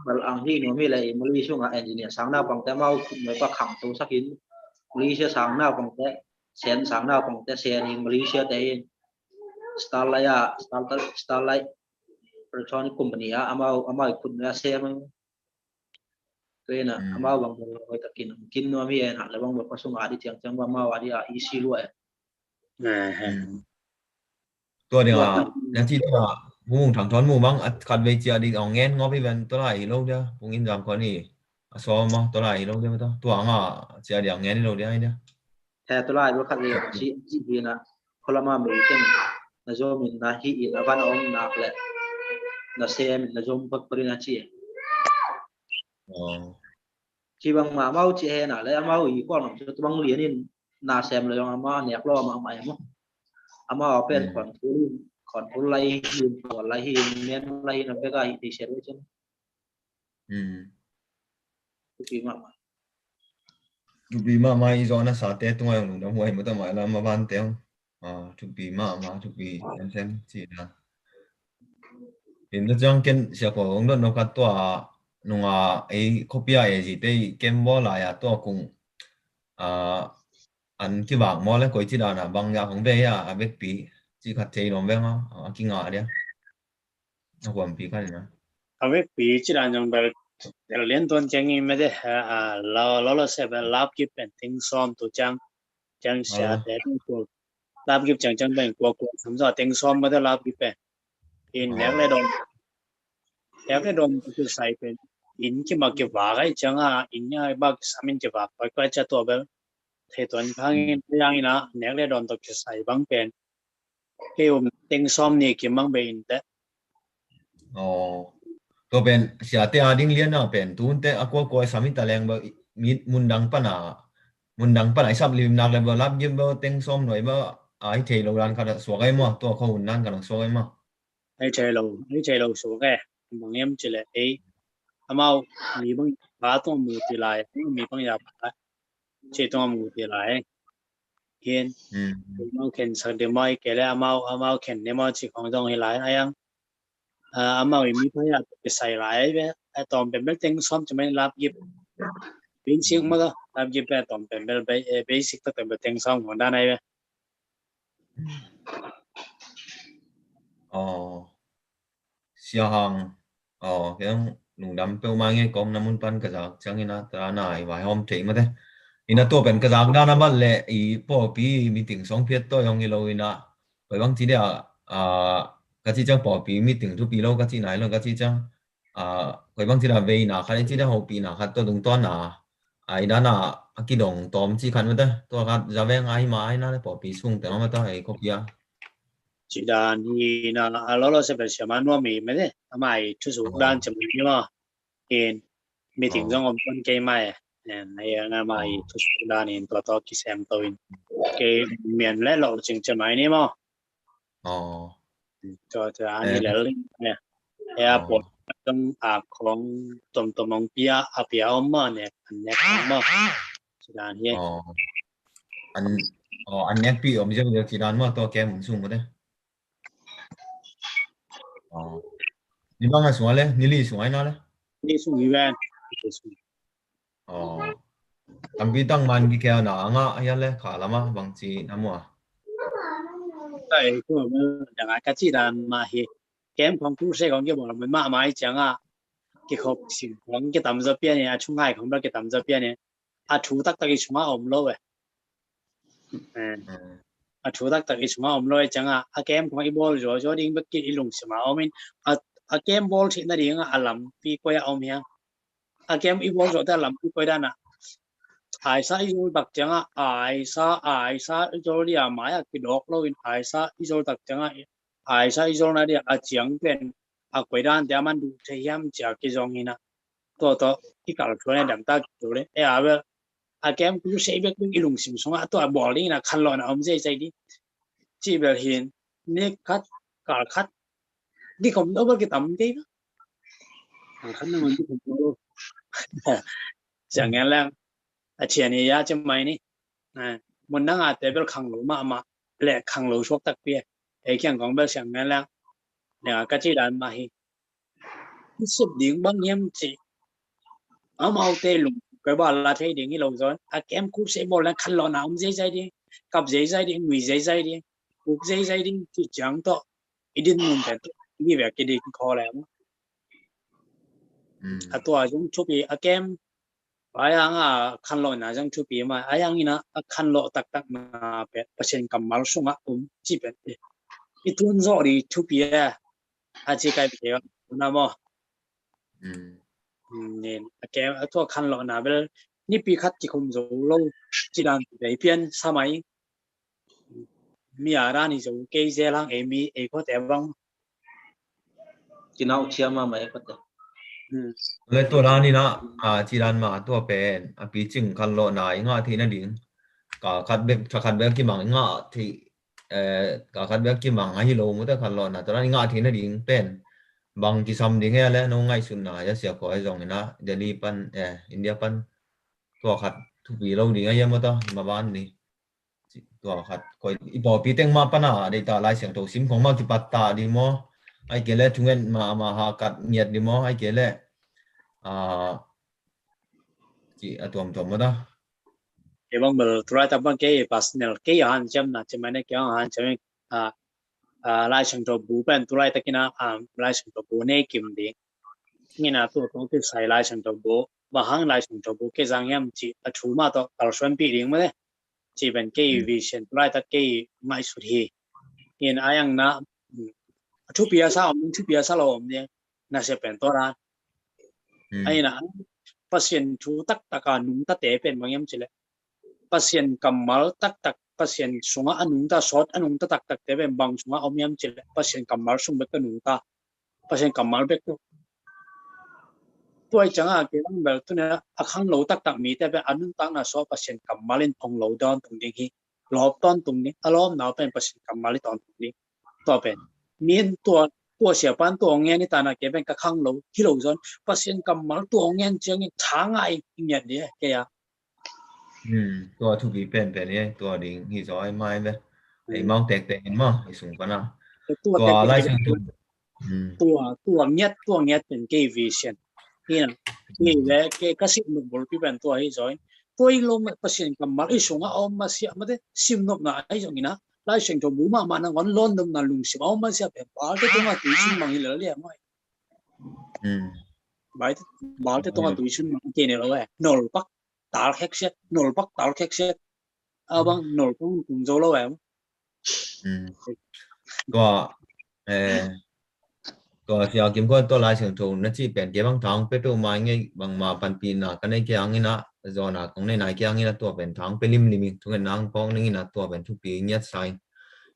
mà ăn thì nó mới lại mới đi xuống à engineer sáng nào bằng cái mau mới có khẳng tu sắc in Malaysia sáng nào bằng cái sen sáng nào bằng cái sen in Malaysia đấy Starlight Electronic Company amau ikut na sen kena amau bang người ta kin nó mới hẳn là bang một số ngã đi chẳng chẳng bang mau đi à easy luônตัวเดียวอย่างที่ตัวมุงถังทอนมุงบังคัดเวจีดีเอาเงินงอพี่เป็นตัวไหนโลกเดียวปุงินจำคนนี้ซ้อมมั้งตัวไหนโลกเดียวไม่ต้องตัวอ่ะเจียดีเอาเงินโลกเดียวไอ้เดียวแต่ตัวไหนว่าคัดเลยจีนะคนละมาเหมือนกันนะโจมินนะฮีอินอวันอมนักเลยนะเซมินนะโจมพักปริญญาจีที่บางมาเมาจีเฮน่ะแล้วเมาอีกก้อนของตัวบางเรียนนี่นาเซมเลยว่ามาเนี่ยรอมาใหม่มั้งama open control lai hin ko lai hin men lai na be ga di share chen tu bi ma mai zona sa te tu ngai nu da huai mo ta mai la ma ban te tu bi ma tu bi sen chi na in da jang ken sia ko ong no ka to nu nga ai copia ai ji te kem bo la ya to kung an ki bang mo le ko chi da na bang ya hong be ya a bek pi chỉ khát thấy nó vậy mà kinh ngạc đấy nó còn bị cái gì à với bị chỉ là những cái liên toàn chẳng như mấy cái lo sẽ phải lắp kịp bên tiếng xóm tổ chẳng sẽ để của lắp kịp chẳng bên của thấm rõ tiếng xóm mới được lắp kịp bên in nhắc lại đồng cái sai bên in cái mà cái vả cái chẳng in nhá bác samin cái vả phải quay cho tôi bên thì toàn phang in yang ina nhắc lại đồng cái sai bằng bên cái tiếng xóm này cái mang bên đấyตัวเป็นเสียเตียดิ้งเลี้ยนน่ะเป็นตูนเตะอากวยสามิตะแรงบ่มีมุนดังปะน่ะไอ้ซับลิมนักเลยบ่รับยิมบ่เต็งซ้อมหน่อยบ่ไอ้เทโลรันเขาสวกไอ้มั้ตัวเขาหุ่นนั่นกันสวกไอ้มั้ไอ้เทโลสวกไอ้บางอย่างจะเลยไอ้อามามีบางบาตัวมือตีลายมีบางอย่างเจตัวมือตีลายเห็นเราเห็นสักเดียวไม่เกี่ยวแล้วอามาเห็นเนี่ยมันจิของตรงให้หลายไอ้ยังอามามีพยายามไปใส่หลายไปไอ้ตอนเป็นเต็งซ้อมจะไม่รับยิบเป็นสิ่งมั้งก็รับยิบไปตอนเป็นเบสิกตั้งแต่เป็นเต็งซ้อมของด้านไหนไปเสียหางเพียงหนุ่มดำเป้ามาเงี้ยกอมน้ำมันปันกระจากจังนะตาหน่ายไว้หอมเจ๋งมาเด้อินะตัวเป็นกระจากด้านนั้นบ้านเละอีพวกปีมีติ่งสองเพียรตัวยองกิโลอินะไปบางทีเดียวก็ที่จังปอปีมีติ่งทุกปีแล้วก็ที่ไหนแล้วก็ที่จังไปบางทีเราเวน่ะใครที่ได้หกปีน่ะครับตัวตรงต้นน่ะไอ้ด้านน่ะกี่ดงตอมที่ขันมาเด้ตัวครับจะแวงไอ้ไม้น่ะเลยปอปีสุ่งแต่ว่าไม่ต้องไอ้ครบยาจีดานนี่นะเราจะเป็นเชื่อมันว่ามีไหมเนี่ยทำไมทุกสุดด้านจะมีมั้ยเห็นมีติ่งจังอมต้นเกย์ไหมเนี่ยในงานมาทุกสุดด้านนี้ตัวต่อกี่แซมตัวอินเกย์เมียนและเราจึงจะไม่เนี่ยมั้งจะอันนี้แหละเนี่ยไอ้ปวดต้องของตัวมองเปียอมมาเนี่ยอันนี้มั้งจีดานเฮียอันนี้ปีอมจะเรียกจีดานมั้งตัวแกหมุนสุ่งมาเด้你帮我算嘞，你算哪嘞？你算一万，tapi tang man ki kaya na nga ayan le kala ma bang chi namo tại cái mà chẳng ai cái gì là mà hi kém phong phú sẽ còn cái bộ là mình mà máy chẳng cái hộp xịn còn cái tầm giờ bên này chúng hai không biết cái tầm giờ bên này chủ tắc cái chúng ôm lâu rồi chủ tắc cái chúng ôm lâu chẳng kém không cái ball rồi cho đi bất kỳ lùng xem mà ôm kém ball thì nó đi làm phi quay ôm hiang kém cái ball rồi ta làm phi quay đan ai sa yêu đặc chẳng ai sa cho đi máy cái độc lâu ai sa yêu đặc chẳng ai sa yêu này đi chẳng bên quay đan để mà đủ thể hiện chỉ cái dòng này nè to cái cả chỗ này đậm ta chỗ đấy bây kem ku sei bek ilung sim songa to bowling na khan lo na om jai di chi bel hin ne khat kar khat đi không đâu cái tầm cái đó khăn nó mình không có chẳng nghe là chuyện này ya cho mày nè mình đang ở đây bên khang lũ mà lẹ khang lũ suốt đặc biệt ấy cái con bên chẳng nghe là nè cái chỉ đàn mà hi xếp điện bằng em chỉ ở mau tê lùng cái bảo là thấy điện cái lâu rồi em cũng sẽ bảo là khăn lo nào cũng dễ đi cặp dễ đi người dễ đi cuộc dễ đi thì chẳng to ít đến mình phải như vậy cái đi khó lắmตัวจงชุบีเกมยังคันโลน่ะจงชุบีมายังนี่นะคันโลตักมาเป็นเปอร์เซ็นต์กำมัลสุงะจีเป็นอีตัวนี้ดีชุบีจีกันเดียวนะมั้งเนี่ยเกมตัวคันโลน่ะเป็นนี่ปีคัดจีคุมโจโลจีดันไปเพียนสมัยมีอะไรนี่จะเกย์เจลังมีก็แต่บางจีน่าเชื่อมาไหมก็แต่เลยตัวร้านนี่นะจีรันมาตัวเป็นปีจึงคันโลนายง่าที่นั่นดิ่งก็คัดเบกกี่มังง่าที่ก็คัดเบกกี่มังให้โลมุตคันโลนะตัวนั้นง่าที่นั่นดิ่งเป็นบางที่ซ้ำดิ่งแล้วน้องง่ายสุดนะจะเสียก่อไอ้ตรงนี้นะเดลีปันอินเดียปันตัวคัดทุกปีเราดิ่งยังมาต่อมาบ้านนี่ตัวคัดคอยอีพอปีเต็งมาปันอ่ะได้ตาลายเสียงโตซิมของมาที่ปัตตาดีมั้งไอ้เกล็ดทุ่งเงินมาหากัดเงียดดิมอไอ้เกล็ดจีตัวมันนะเอบางเบอร์ตัวไรแต่บางเกย์พัสเนลเกย์หันจำนะจำไม่ได้เกย์หันจำลายช่างตัวบูเป็นตัวไรแต่กินลายช่างตัวบูเนี่ยกิมดีนี่นะตัวที่ใส่ลายช่างตัวบูบางครั้งลายช่างตัวบูเกย์จังยังจีชูมาตัวตลอดช่วงปีดิ้งมาเลยจีเป็นเกย์วิเชนตัวไรแต่เกย์ไม่สุดที่ยินอายังนะทุกปีอาซาอมทุกปีอาซาเราอมเนี่ยน่าจะเป็นตัวร้านไอ้นะpasien chu tak taka nung ta te pen mangyam chile pasien kamal tak pasien sunga anung ta short anung ta tak te pen bang sunga omyam chile pasien kamal sung bek nung ta pasien kamal bek toi changa ke lang bel tu na akhang lo tak mi te pen anung ta na so pasien kamalin thong lo don tung ding hi lop ton tung ni alom na pen pasien kamali ton tung ni to pen mienตัวเสียปันตัวเงี้ยนี่ตาหน้าเก็บเป็นกระข้างโลที่เราซ้อนเปอร์เซ็นต์กำมันตัวเงี้ยเจียงช้างไอ้เนี่ยเดียแกอ่ะตัวทุกปีเป็นเนี่ยตัวดิ่งที่จอยไม่เลยไอ้มองแตกมั้งไอ้สูงกว่านะตัวไล่เชิงตัวเงี้ยเป็นเกย์วิเชียนนี่นะนี่แหละเกย์ก็สิบหนุ่มบอลพี่เป็นตัวไอ้จอยตัวอีโลเปอร์เซ็นต์กำมันไอ้สูงอ่ะเอามาเสียมาได้สิบหนุ่มนะไอ้ตรงนี้นะลายเชิงตัวบูมานั่งวันล้นดมนั่งลุงสิบเอามาเสียเป็นบาร์ที่ตัวมาตุยชุนมังเหลือเลี้ยมั้ยบาร์ที่ตัวมาตุยชุนมังเกเนี่ยเรานอลปักตาแคกเซตนอลปักตาแคกเซตบางนอลปักกุงโจเราก็เสียกิมก็ตัวลายเชิงตัวนั่นที่เป็นเกี่ยวกับทางเป็นตัวไม้ไงบางมาปันปีน่ะกันในเกี่ยงนี่นะจอน่ะของในเกี่ยงนี่นะตัวเป็นทางเป็นริมทุกนางป้องนี่นะตัวเป็นทุกปีเงียบใส่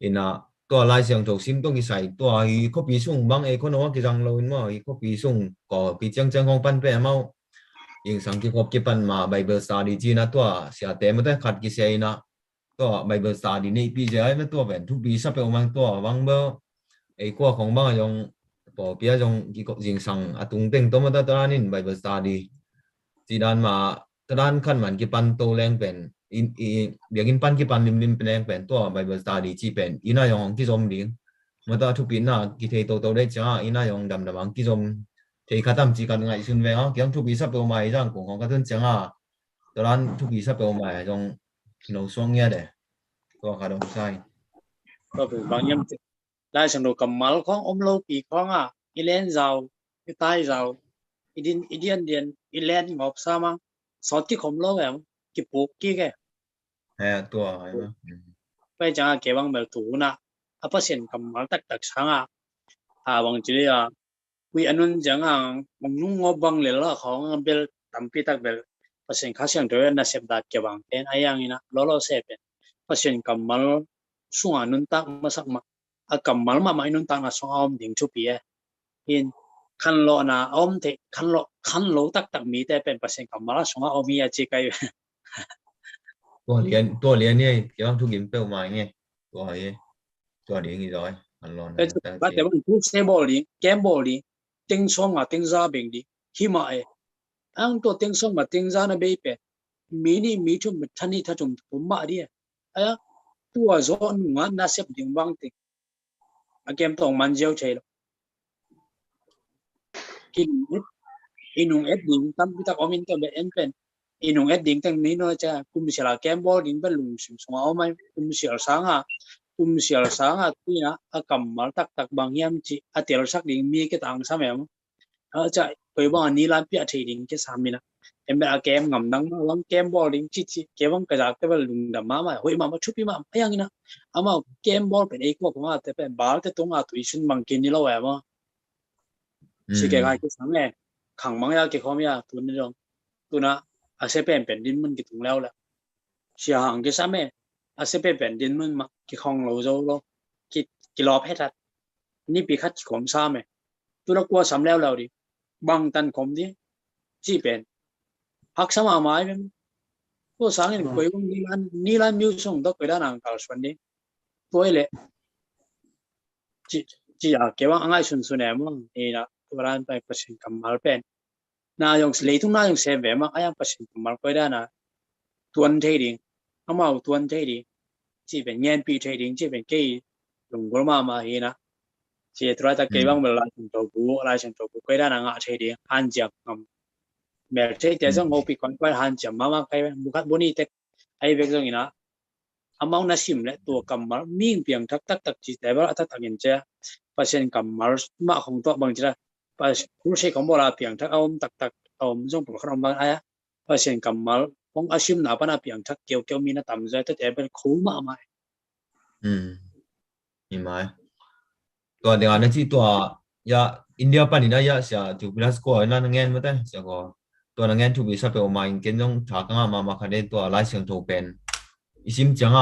อินะตัวลายเสียงตัวซิมต้องใส่ตัวอีกปีส่งบางคนว่ากี่จังเราเนาะอีกปีส่งก็ปีจังของปันไปเมายิงสังเกตว่ากี่ปันมาไบเบิลสตาร์ดีจีนะตัวเสียแต่ไม่ได้ขัดกี่เสียนะตัวไบเบิลสตาร์ดีนี่ปีเจไม่ตัวเป็นทุกปีสับไปออกมาตัวบางเบอร์ไอ้ขั้วของบางอย่างพอปีจงกี่ก็ยิงสังตุงเต็งตัวมาตัวนั้นไบเบิลสตาร์ดีจีดันมาตอนขั้นมันกี่ปันโตแรงเป็นเดี๋ยวกินปันกี่ปันริมเป็นแรงเป็นตัวไบเบิลสตาร์ดีจีเป็นอีน่ายองกี่จมดิ่งมาตัวทุกปีน่ะกี่เทโตได้จ้าอีน่ายองดำกี่จมเทขัดทำจีกันไงสุนเวงอ่ะกี่ทุกปีสับไปออกมาอีจังของกันต้นจ้าตอนทุกปีสับไปออกมาจงโนสวงเงี้ยเด้ตัวขาดองใช่ก็เป็นบางอย่างลายเชิงตัวกำมัลของอมโลปีของอีเลนเจ้าอีใต้เจ้าอีเดียนอีเลนงบซ้ำสอดที่ขมโลแบบกี่ปุกกี่แกตัวไปจังเก็บบางแบบถูนะเปอร์เซ็นต์กำมัลตักช้างบางทีวิอันนั้นจังบางนุ่งงบบางเหลือของเบลตั้มปีตักเบลเปอร์เซ็นต์ข้าเสียงตัวนั้นเสพดักเก็บบางเป็นไอ้ยังนี่นะล้อเสพเป็นเปอร์เซ็นต์กำมัลส่วนนั้นตักมาสักมากำมัลมาไม่นุ่นตังนะส่งอมดิ่งชุบปีเห็นคันโลนะอมเทคันโลตักมีแต่เป็นเปอร์เซ็นต์กำมัลส่งอมมีอาชีพ ตัวเรียนนี่เกี่ยวกับทุกยิ้มเป้าหมายไงตัวเรียนกี่ร้อยอันร้อน แต่ว่าทุกเซบอลลิเกมบอลลิติงส่งมาติงซาเบงดิหิมะอังตัวติงส่งมาติงซานะเบย์เป็ดมีทุ่มทันนี่ถ้าจุ่มผมมาดิตัวโซนงานน่าเสียบดิ่งบางติเกมตรงมันเจียวใช่หรอกินอินุงเอ็ดดิ่งตั้มพิทักษ์อมินตัวเบนเป็นอินุงเอ็ดดิ่งตั้งนี้เนาะจะคุมเสียละเกมบอลดิ่งเป็นลุงสิงสงเอาไหมคุมเสียสังที่นะกำมาตักบางยามจีเตียร์สักดิ่งมีก็ต่างสมัยมั้งจะไปบ้านนี้ร้านเปียทีดิ่งก็สามีนะเป็นเกมงำดังมาลังเกมบอลดิ่งจีเกมกระจายเป็นลุงดำมาเฮ้ยมาชุบพี่มาอย่างนี้นะมาเกมบอลเป็นเอกว่าผมว่าแต่เป็นบาร์แต่ตรงตัวอินบางกินนี่เราแบบว่าสิเกย์ใครก็สามเลยขังมังยาเกย์เขาไม่ยาตัวนี้ตัวนะเสเป็นดินมันกี่ถุงแล้วแหละเสียห่างก็สามเลยเสเป็นดินมันมากี่ของเราโจ้เรากี่รอบให้ทัดนี่ปีคัดของสามเลยตัวเรากลัวสามแล้วดิบางตันคมดิจีเป็นหักสมาหมายเป็นตัวสางเงินคุยว่านี่ร้านมิวส่งต้องไปด้านหลังตลอดวันนี้ตัวเละจีเกี่ยวกับง่ายสุดเนี่ยมั้งนี่นะตัวร้านไปประชิดกับมาเป็นนายองเลยทุกนายองเซฟแบบมั้งยังประชิดกับมาไปได้นะตัวนั้นเท่ดิ้งมาตัวนั้นเท่ดิ้งจีเป็นเงินปีเท่ดิ้งจีเป็นกี่ลงกลุ่มมาเห็นนะจีตัวเราตะเกียบเวลาฉันตัวกูไปได้นะง่ายเท่ดิ้งหันจับเมื่อเช้าจะงอปีก่อนไปหันจับมาใครบุคคลบุญนี่เด็กไอ้เด็กตรงนี้นะมาหน้าซิมเลยตัวกำมามีเพียงทักจีแต่ว่าทักเงินเจ้าประชันกำมามาของตัวบางทีละประผู้ใช้ของโบราณเพียงทักเอาตักเอาส่งผลขนมบางอะไรประชันกำมาของอาชิมหนาปนาเพียงทักเกี่ยวมีน้าต่ำใจแต่เป็นคู่มาไหมมีไหมตัวเดียวนั่นที่ตัวยาอินเดียปานี่นะยาเสียจูบิลสโกอนั่นเงินมาแต่เสียก็ตัวนั้นเงินจูบิสับไปออกมาอินเกนต้องถากงามาคันเดตัวไลเซียงโทเป็นอิซิมจัง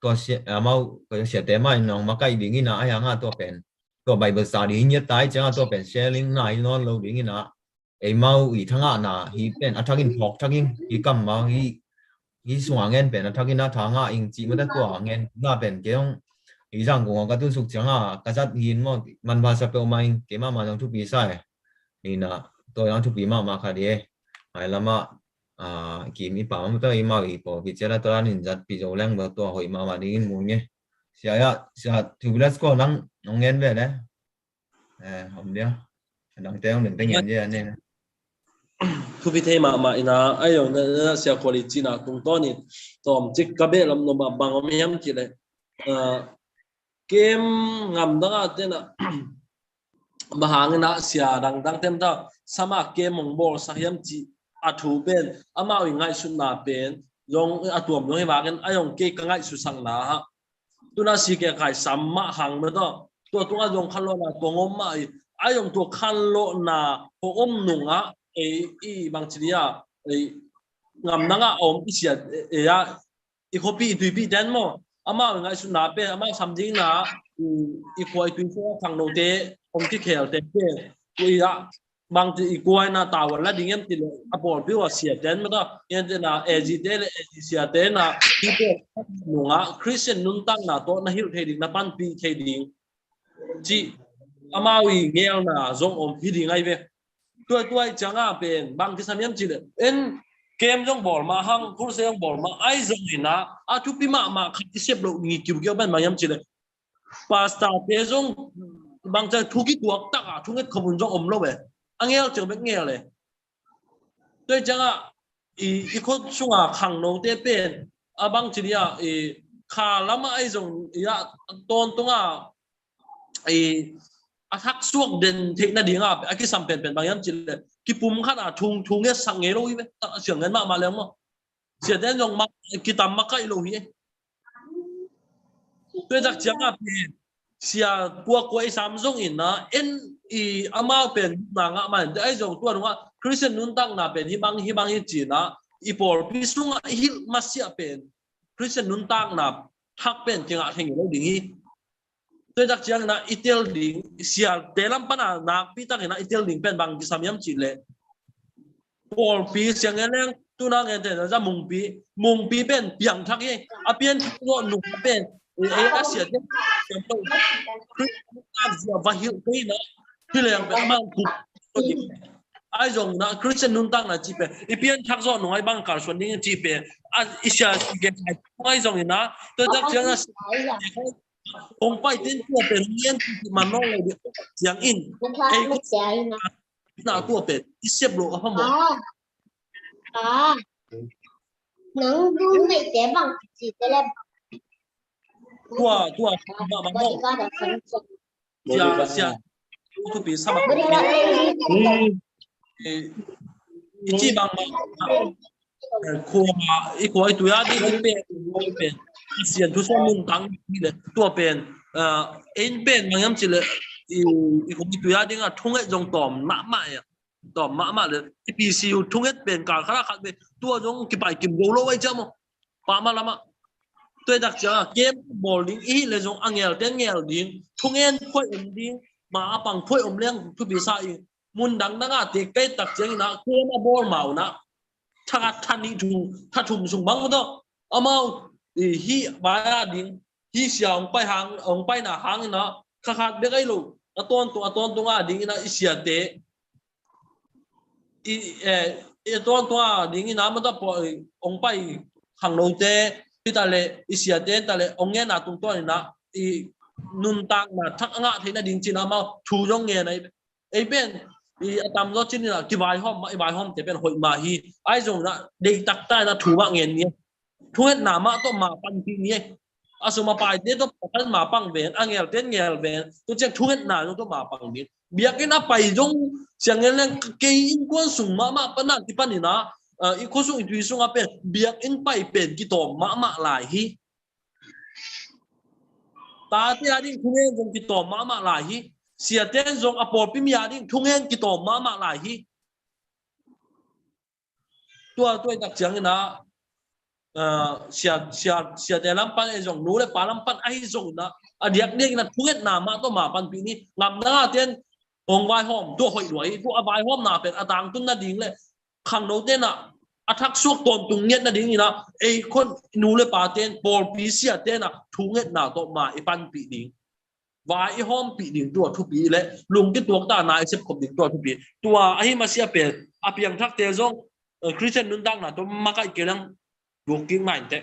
ตัวเสียมาก็เสียแต่ไม่น้องมาใกล้ดิ่งนะไอ้ยังตัวเป็นตัวใบเบอร์สาดิ่งเนี่ยตายจังตัวเป็นเชลลิงนายนอนเราดิ่งนะไอ้มาอีทั้งน่ะฮีเป็นอัฐกินพอกทักกินฮีกำมาฮีสว่างเงินเป็นอัฐกินนะทางอิงจีมันได้ตัวเงินน่าเป็นเกี่ยงอีจังกูก็ตุ้นสุกจังกษัตริย์หินมันภาษาเปลมาอิงเกี่ยมาจังทุกปีใช่นี่นะตัวยังทุกปีมาคดีไอ้ละมากี่มีป่ามันตัวอีมาอีพอพิจารณาตัวนี้จัดปีโจแรงเบอร์ตัวหอยมาดีกินมูเนี่ยเสียทูบิลสก็นั่งเงินไปเลยผมเดียวดังเต้งหนึ่งเต้งเงินเยอะเนี่ยคือพิธีมาอินะไอ้อย่างนั้นเสียคนจีน่ะตรงต้นนี่ตอมจิกกระเบลลำนมบางไม่ยำจีเลยเกมงามดังอ่ะเต้นบางอย่างนะเสียดังเต็มท่าสมัครเกมมองบอลสักยำจีอาทูเป็นมาวิ่งง่ายสุดนาเป็นยงตัวมันให้มากันไอ้ยงเก่งง่ายสุดสังนะฮะตัวนั้นสิเกี่ยใครสามมาหังมาตัวยงคันโลนะตัวงมมาไอ้ยงตัวคันโลนะตัวหนุ่งอ่ะบางทีอ่ะงามนังอ่ะอีเสียอีคปีตุยปีเดนมั้งมาวิ่งง่ายสุดนาเป็นมาสามจริงนะอีควายตุยพวกทางโนเตที่เขียวเตะตัวบางทีกวยน่ะตาวันละดิ่งยันติเลยบอลพี่ว่าเสียเต้นมายันจะน่ะเอจิเตเลยเสียเต้นน่ะที่เป็นหนุ่งคริสเตียนนุ่นตั้งน่ะตัวน่ะฮิลเทดิ่งน่ะปันปีเทดิ่งจีมาวิ่งเงี้ยน่ะจงฮิดิ่งไอ้เว้ยตัวจังเป็นบางทีสามยันจีเลยเกมจงบอลมาหังครูเสียงบอลมาไอ้จงเห็นนะทุกปีมาขัดเสียบลูกงี้เกี่ยวเป็นมายันจีเลยพาสต้าเปจงบางทีทุกตัวตักทุกขบุญจงเราเว้ยอันนี้เราจะไม่เงี้ยเลยโดยจังอีคนช่วงขังโน้ตเป็นบางทีเนี่ยขาล้ำไอ้ตรงตอนตรงทักส่วนเด่นเทคนิคดีไอ้ที่สัมเป็นบางอย่างจีเลยที่ปุ่มขนาดทุ่งเนี่ยสังเกตเราอีกไหมเสียงเงินมาแล้วมั้งเสียแต่ยังมักกิตามมักไอ้เราอีกโดยจากจังเป็นเสียกว่าไอ้สามจงอินนะอามาเป็นนางมันไอ้จงตัวนึงคริสเตียนนุ่นตั้งน่ะเป็นฮิบังจีนะอีพอลพิสุงฮิลมาเสียเป็นคริสเตียนนุ่นตั้งน่ะทักเป็นจังเฮงเราดิ่งตัวจากจังน่ะอิตาลีเสียเดลัมปนานักพิทักษ์น่ะอิตาลีเป็นบางที่สามยามจีเลย Paul pi siang ngang tu na ngang te ra mung pi ben piang thak ye a pian lo nu ben e a sia te va hiu pe na hi leng pe mang ku ai zong na Christian nun tang na chi pe i pian thak zo no ai bang kar son ding chi pe a isha ge ai zong na to tak chang na ông bay tên tua bên nhiên mà nó lại được giang in ai có nào tua bên đi xếp lộ không một nắng đun này té bằng chỉ té lên tua mà nó sia tu bị sao mà chỉ bằng mà ít có tụi anh đi bên xiên tu song nung tang đi le tua bên in bên mà ngắm chỉ là cũng tụi anh đi ngà thung ấy dòng tòm mã le PCU thung ấy bên cả khác bên tua dòng cái bài kim gấu lâu ấy chứ mà ba mà lắm tôi đặc chứ game bowling ý là dòng anh nghèo đến nghèo đi thung ấy phơi đi mà bằng phơi liên tu bị sai muốn đắng à thì cái đặc chứ na kia mà ball màu naท่านนี่ถูถ้าทุ่มสูงบังก็ต้องเอามาฮีบายาดิ้งฮีเสียงไปหางองไปหน้าหางนะขาดเบกไอ้ลูกตัวงาดิ้งนะอีเสียเตอีตัวดิ้งนะมันต้องปล่อยองไปหางโนเตที่ตาเลอีเสียเตตาเลองเงี้ยนะตัวนี่นะอีนุนตังนะทักงะที่น่ะดิ้งจีนะมาถูจงเงี้ยนะไอ้เป็นตามรถที่นี่นะกี่ใบห้องแต่เป็นหอยมาฮีไอ้ตรงนั้นเด็กตักใต้นะถูว่าเงี้ยเนี่ยทุกเหตุหนามาต้องมาปันปีนี้อาสมาไปเดี๋ยวต้องพันมาปังเวนเงี้ยเต้นเงี้ยเวนตัวเจ้าทุกเหตุหนาต้องมาปังนี้เบียกินนะไปจงเสียงเงี้ยเรื่องเกี่ยงกวนสูงมาปนัดที่ปันนี่นะอีกคนสูงอีกทีสูงอ่ะเป็นเบียกินไปเป็นกี่ตัวมาหลายฮีตาที่อาดิ้งทุกเหตุจงกี่ตัวมาหลายฮีเสียเต้นจงอปอปิมยาดิ้งทุ่งเงินกี่ตัวมาหลายฮีตัวตักเสียงนะเสียแต่ลำปันไอ้จงนู้เลยปาลำปันไอ้จงนะเดียกเนี่ยนะทุ่งเงินหนามาต้องมาปันปีนี้งำหน้าเต้นองไว้ห้อมตัวหอยรวยตัวใบห้อมหนาเป็นต่างตุ้นน่ะดิ้งเลยขังโนเต้นอ่ะทักซวกตอนตุงเงี้ยน่ะดิ้งนี่นะไอ้คนนู้เลยปาเต้นปอลปีเสียเต้นอ่ะทุ่งเงินหนาต้องมาไอ้ปันปีดิ้งวายห้อมปีดิ่งตัวทุกปีเลยลุงที่ตัวตานายเสพขบดิ่งตัวทุกปีตัวไอ้มาเสียเป็นอาเพียงทักเตจงคริสเตียนนุ่นดังนะตัวมาไกลเกลังบุกกิ้งใหม่เตะ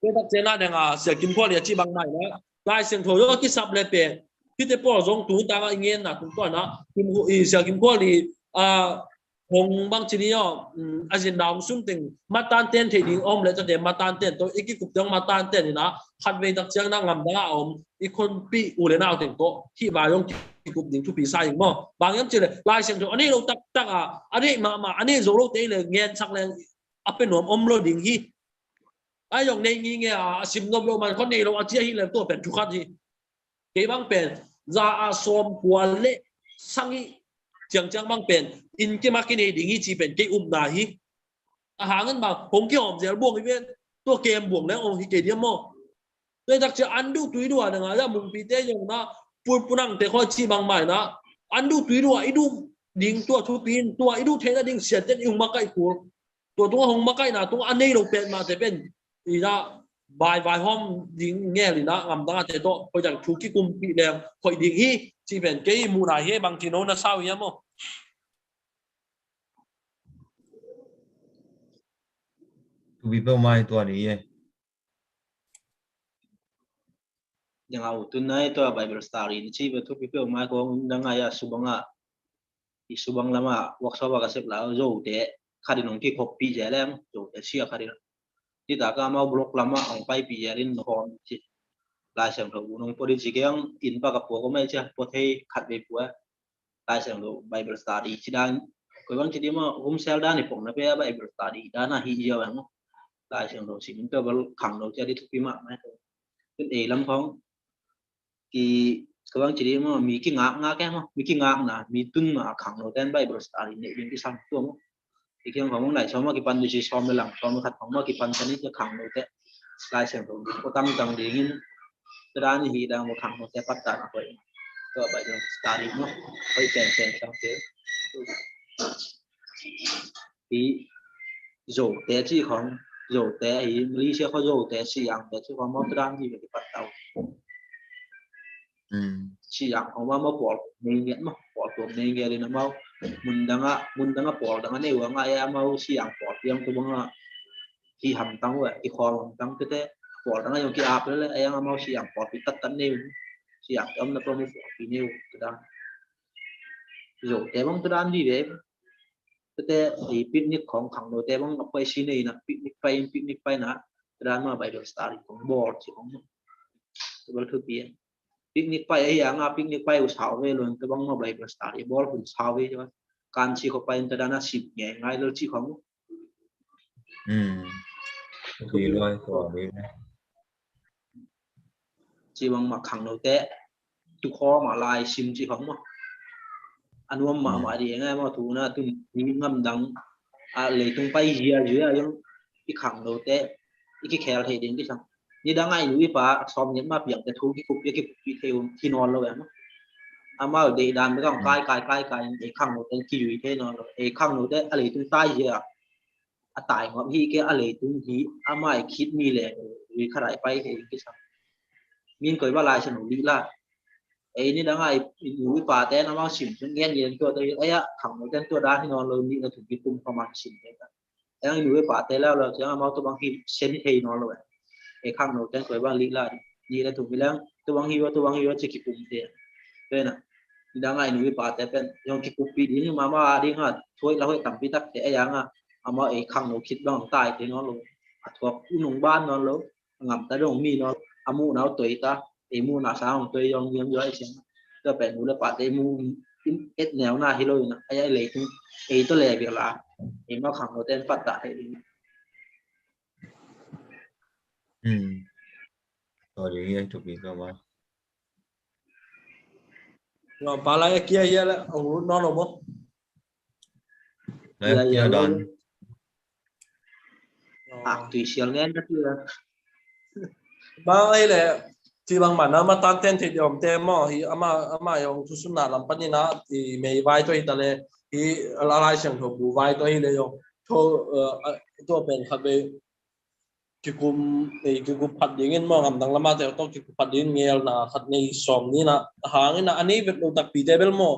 ตัวทักเจน่าเด้งเสียกินพวกเดียจีบางใหม่นะลายเสียงโถยก็ที่สับเลยเป็นที่เตะป้อจงตัวตางเงี้ยนะตัวนะกินเสียกินพวกนี้หงบางทีนี้อาจจะดาวซุ่มติงมาตานเต้นที่ดิ่งอมเลยจะเดี๋ยวมาตานเต้นตัวอีกกุบจังมาตานเต้นนี่นะขัดเวทักเจียงนั่งงำด้าอมอีกคนปีอูเลน่าถึงโตที่บายงที่กุบดิ่งทุกปีใส่หม้อบางอย่างจีเลยลายเสียงตัวอันนี้เราตักอันนี้มาอันนี้โจโลเตเลยเงี้ยสักแรงอัปเป็นหนวมอมโลดิ่งฮีไอ้อย่างในงี้เงี้ยสิบนมโลมันคนนี้เราอาเจียฮีเลยตัวเป็นทุกขัดฮีเก็บบางเป็นจะอาสมหัวเละสังฮีจังบางเป็นอินที่มากินเองดิ่งฮีจีเป็นเกี่ยนาฮีอาหารเงินบางผมเกี่ยวกับเสียบวกอีเวนตัวเกมบวกแล้วองค์ที่เกี่ยมโม่เลยจากจะอันดูตุยด้วยนะฮะแล้วมึงปีเตยอย่างนะปูนังแต่ข้อชี้บางใหม่นะอันดูตุยด้วยอีดูดิ่งตัวทุปีนตัวอีดูเทนดิ่งเสียเต้นอีมาใกล้กูตัวหงมาใกล้นะตัวอันนี้เราเป็นมาแต่เป็นอีนะบายห้องดิ่งแง่เลยนะงำตาแต่ตัวพอจากทุกที่กุมปีแล้วคอยดิ่งฮีจีเป็นเกี่ยมูนายเฮบางทีโน่นน่ะเศร้าอย่างมั้งtu bị bao mai tua này ấy yang au tunai to Bible story ni chi betu pipe ma ko nanga ya subang lama workshop ka sep la zo te khadi nong ki copy je lem zo te sia khadi ti ta ka ma block lama ang pai pi ya rin hon chi la sem tho nong pori chi kyang in pa ka po ko mai cha po thei khat be pu la sem tho Bible study chi dan ko bang chi di ma home cell da ni pong na pe Bible study da na hi ya bang la sem tho si min to bal khang no cha di thu pi ma ma cái e lam phong ki các chỉ đi mà mi cái ngã cái mà mi cái ngã na mi tun mà khẳng đầu tiên Bible study này bên cái sang tuồng thì khi mà này xong mà cái pan đi xong mới làm xong mới khát xong mà cái pan cái này cái khẳng đầu tiên lại xem rồi có tăng đi nhưng cái đó thì đang một khẳng đầu tiên bắt đầu vậy cái Bible study nó phải xem sang thế thì dầu té chỉ không dầu té thì lý sẽ có dầu té xì ăn té chỉ có máu đan gì về cái bắt đầu xì ăn không mà máu bỏ nên nghiện mà bỏ tuột nên nghe lên nó máu mình đang bỏ đang này uống ai máu xì ăn bỏ tiếng tôi bằng khi hầm tăng vậy cái kho hầm tăng cái thế bỏ đang dùng cái áp đấy ai máu xì ăn bỏ bị tắt tắt nêu xì ăn ấm nó không bỏ bị nêu cái đó dầu té bằng cái đan gì đấyแต่ไอ้ปิกนิกของขังโดยแต่ว่าไปซีนี่นะปิกนิกไปนะร้านมาไปเดือดสตาร์ของบอร์ดของตัวคือเปลี่ยนปิกนิกไปไอ้ยังปิกนิกไปอุตสาหเวลแต่ว่ามาไปเดือดสตาร์บอร์ดอุตสาหเวใช่ไหมการชี้เข้าไปแต่ด้านนั้นสิบแง่ง่ายเลยชี้ของดีเลยตัวนี้ชี้วังมาขังโดยแต่ทุกข้อมาลายซิมชี้ของมั้งอันว่ามาดีง่ายมาถูนะตุ้มนี่งำดังเลยตุ้มไปเยอะยังอีขังโดเตะอีแคลเทดิงที่สั่งนี่ดังไงหนูวิปาซ้อมเย็นมาเปียกแต่ทุกที่คุบที่เทวที่นอนเราแบบนั้นมาเดดันไม่ต้องใกล้ไอ้ขังโดเตะที่อยู่ที่นอนเราไอ้ขังโดเตะอะไรตุ้มใต้เยอะตายหัวพี่แกอะไรตุ้มที่มาคิดมีแหละวิขรายไปเองที่สั่งมีนเคยว่าลายสนุกดีละไอ้นี่ดังไงหนูป่าแต่น้ำมันสิ่งที่เงี้ยเย็นตัวไอ้ขังมันเป็นตัวด้านที่นอนเลยนี่เราถูกยึดกุมประมาณสิ่งนี้กันไอ้หนูป่าแต่แล้วเราจะเอาตัวบางทีเซนที่นอนเลยไอ้ข้างเราแต่ตัวบางลีลานี่เราถูกไปแล้วตัวบางทีว่าจะคิดกุมเดียเป็นนะดังไงหนูป่าแต่เป็นยังคิดกุมปีนี้มาดีฮะช่วยเราให้ต่ำปีตักแต่ไอ้ยังเอามาไอ้ข้างเราคิดบ้างตายที่นอนเลยถั่วหนุ่มบ้านนอนเลยงับแต่ตรงมีนอนอามูน้าตัวตาไอ้มูน่าสาวของตัวยังเยอะไอ้เช่นก็เป็นมูลป่าไอ้มูเอ็ดแนวหน้าฮิโร่นะไอ้เหล็กไอ้ตัวเหล็กเวลาไอ้มาขังเราเต้นปัตตาไอ้ตัวนี้ถูกดีก็ว่าเราปลาไหลเกี้ยเยอะแล้วเอานอนหรอมั้งแล้วเกี่ยวดอนตุยเสียงเงี้ยก็คือบ้าไอ้แหละที่บางมันนะมาตั้งเต้นที่ยอมเต็มมั่งที่อาม่ายองทุสุนาลำปันนี่นะที่ไม่ไหวตัวอีตาเลยที่อะไรเสียงถูกบูไหวตัวอีเลยยองตัวเป็นขับไปกิกุมผัดอย่างเงี้ยมั่งคำดังละมาแต่ต้องกิกุมผัดอย่างเงี้ยนะขัดในสองนี่นะหางนี่นะอันนี้เป็นเราตักปีเดเบลมั่ง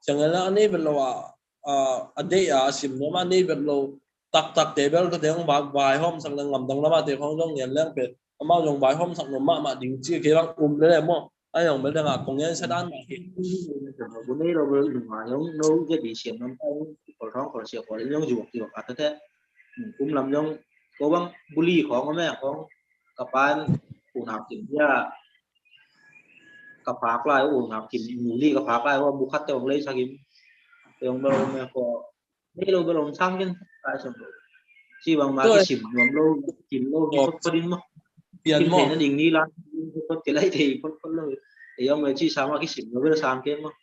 จังเงี้ยนะอันนี้เป็นเราอันเดียสิมเนี่ยมันนี่เป็นเราตักเดเบลก็เดี๋ยวบางวายห้องสังคำดังละมาแต่ของต้องเงี้ยเรื่องเป็นมา用白方สังนมาดิ่งจีเกี่ยวกับเลยมั้งไอ้ยังไม่ได้งานตรงนี้ใช้ด้านไหนวันนี้เราเลยถึงมายังนู้จะดีเสียงน้ำตาขอร้องขอเสียขอเรื่องอยู่อัตแท้ลำยังก็ว่าบุรีของแม่ของกับบ้านปู่หนักกินยากับผากลายปู่หนักกินหมูรีกับผากลายว่าบุคัดเตงเลยสักกินเตงเราแม่ก็นี่เราไปลงช่างกันตายสมบูรณ์ที่บางมาที่สิบรวมโลกินโลก็ดิ้นมั้งเปลี่ยนหม้อนั่นดิ่งนี้ละคนเกล้ทีคนเลยแต่ยังไม่ชี้ซ้ำว่าที่สิบเราไม่ได้ซ้ำเกมมั้ง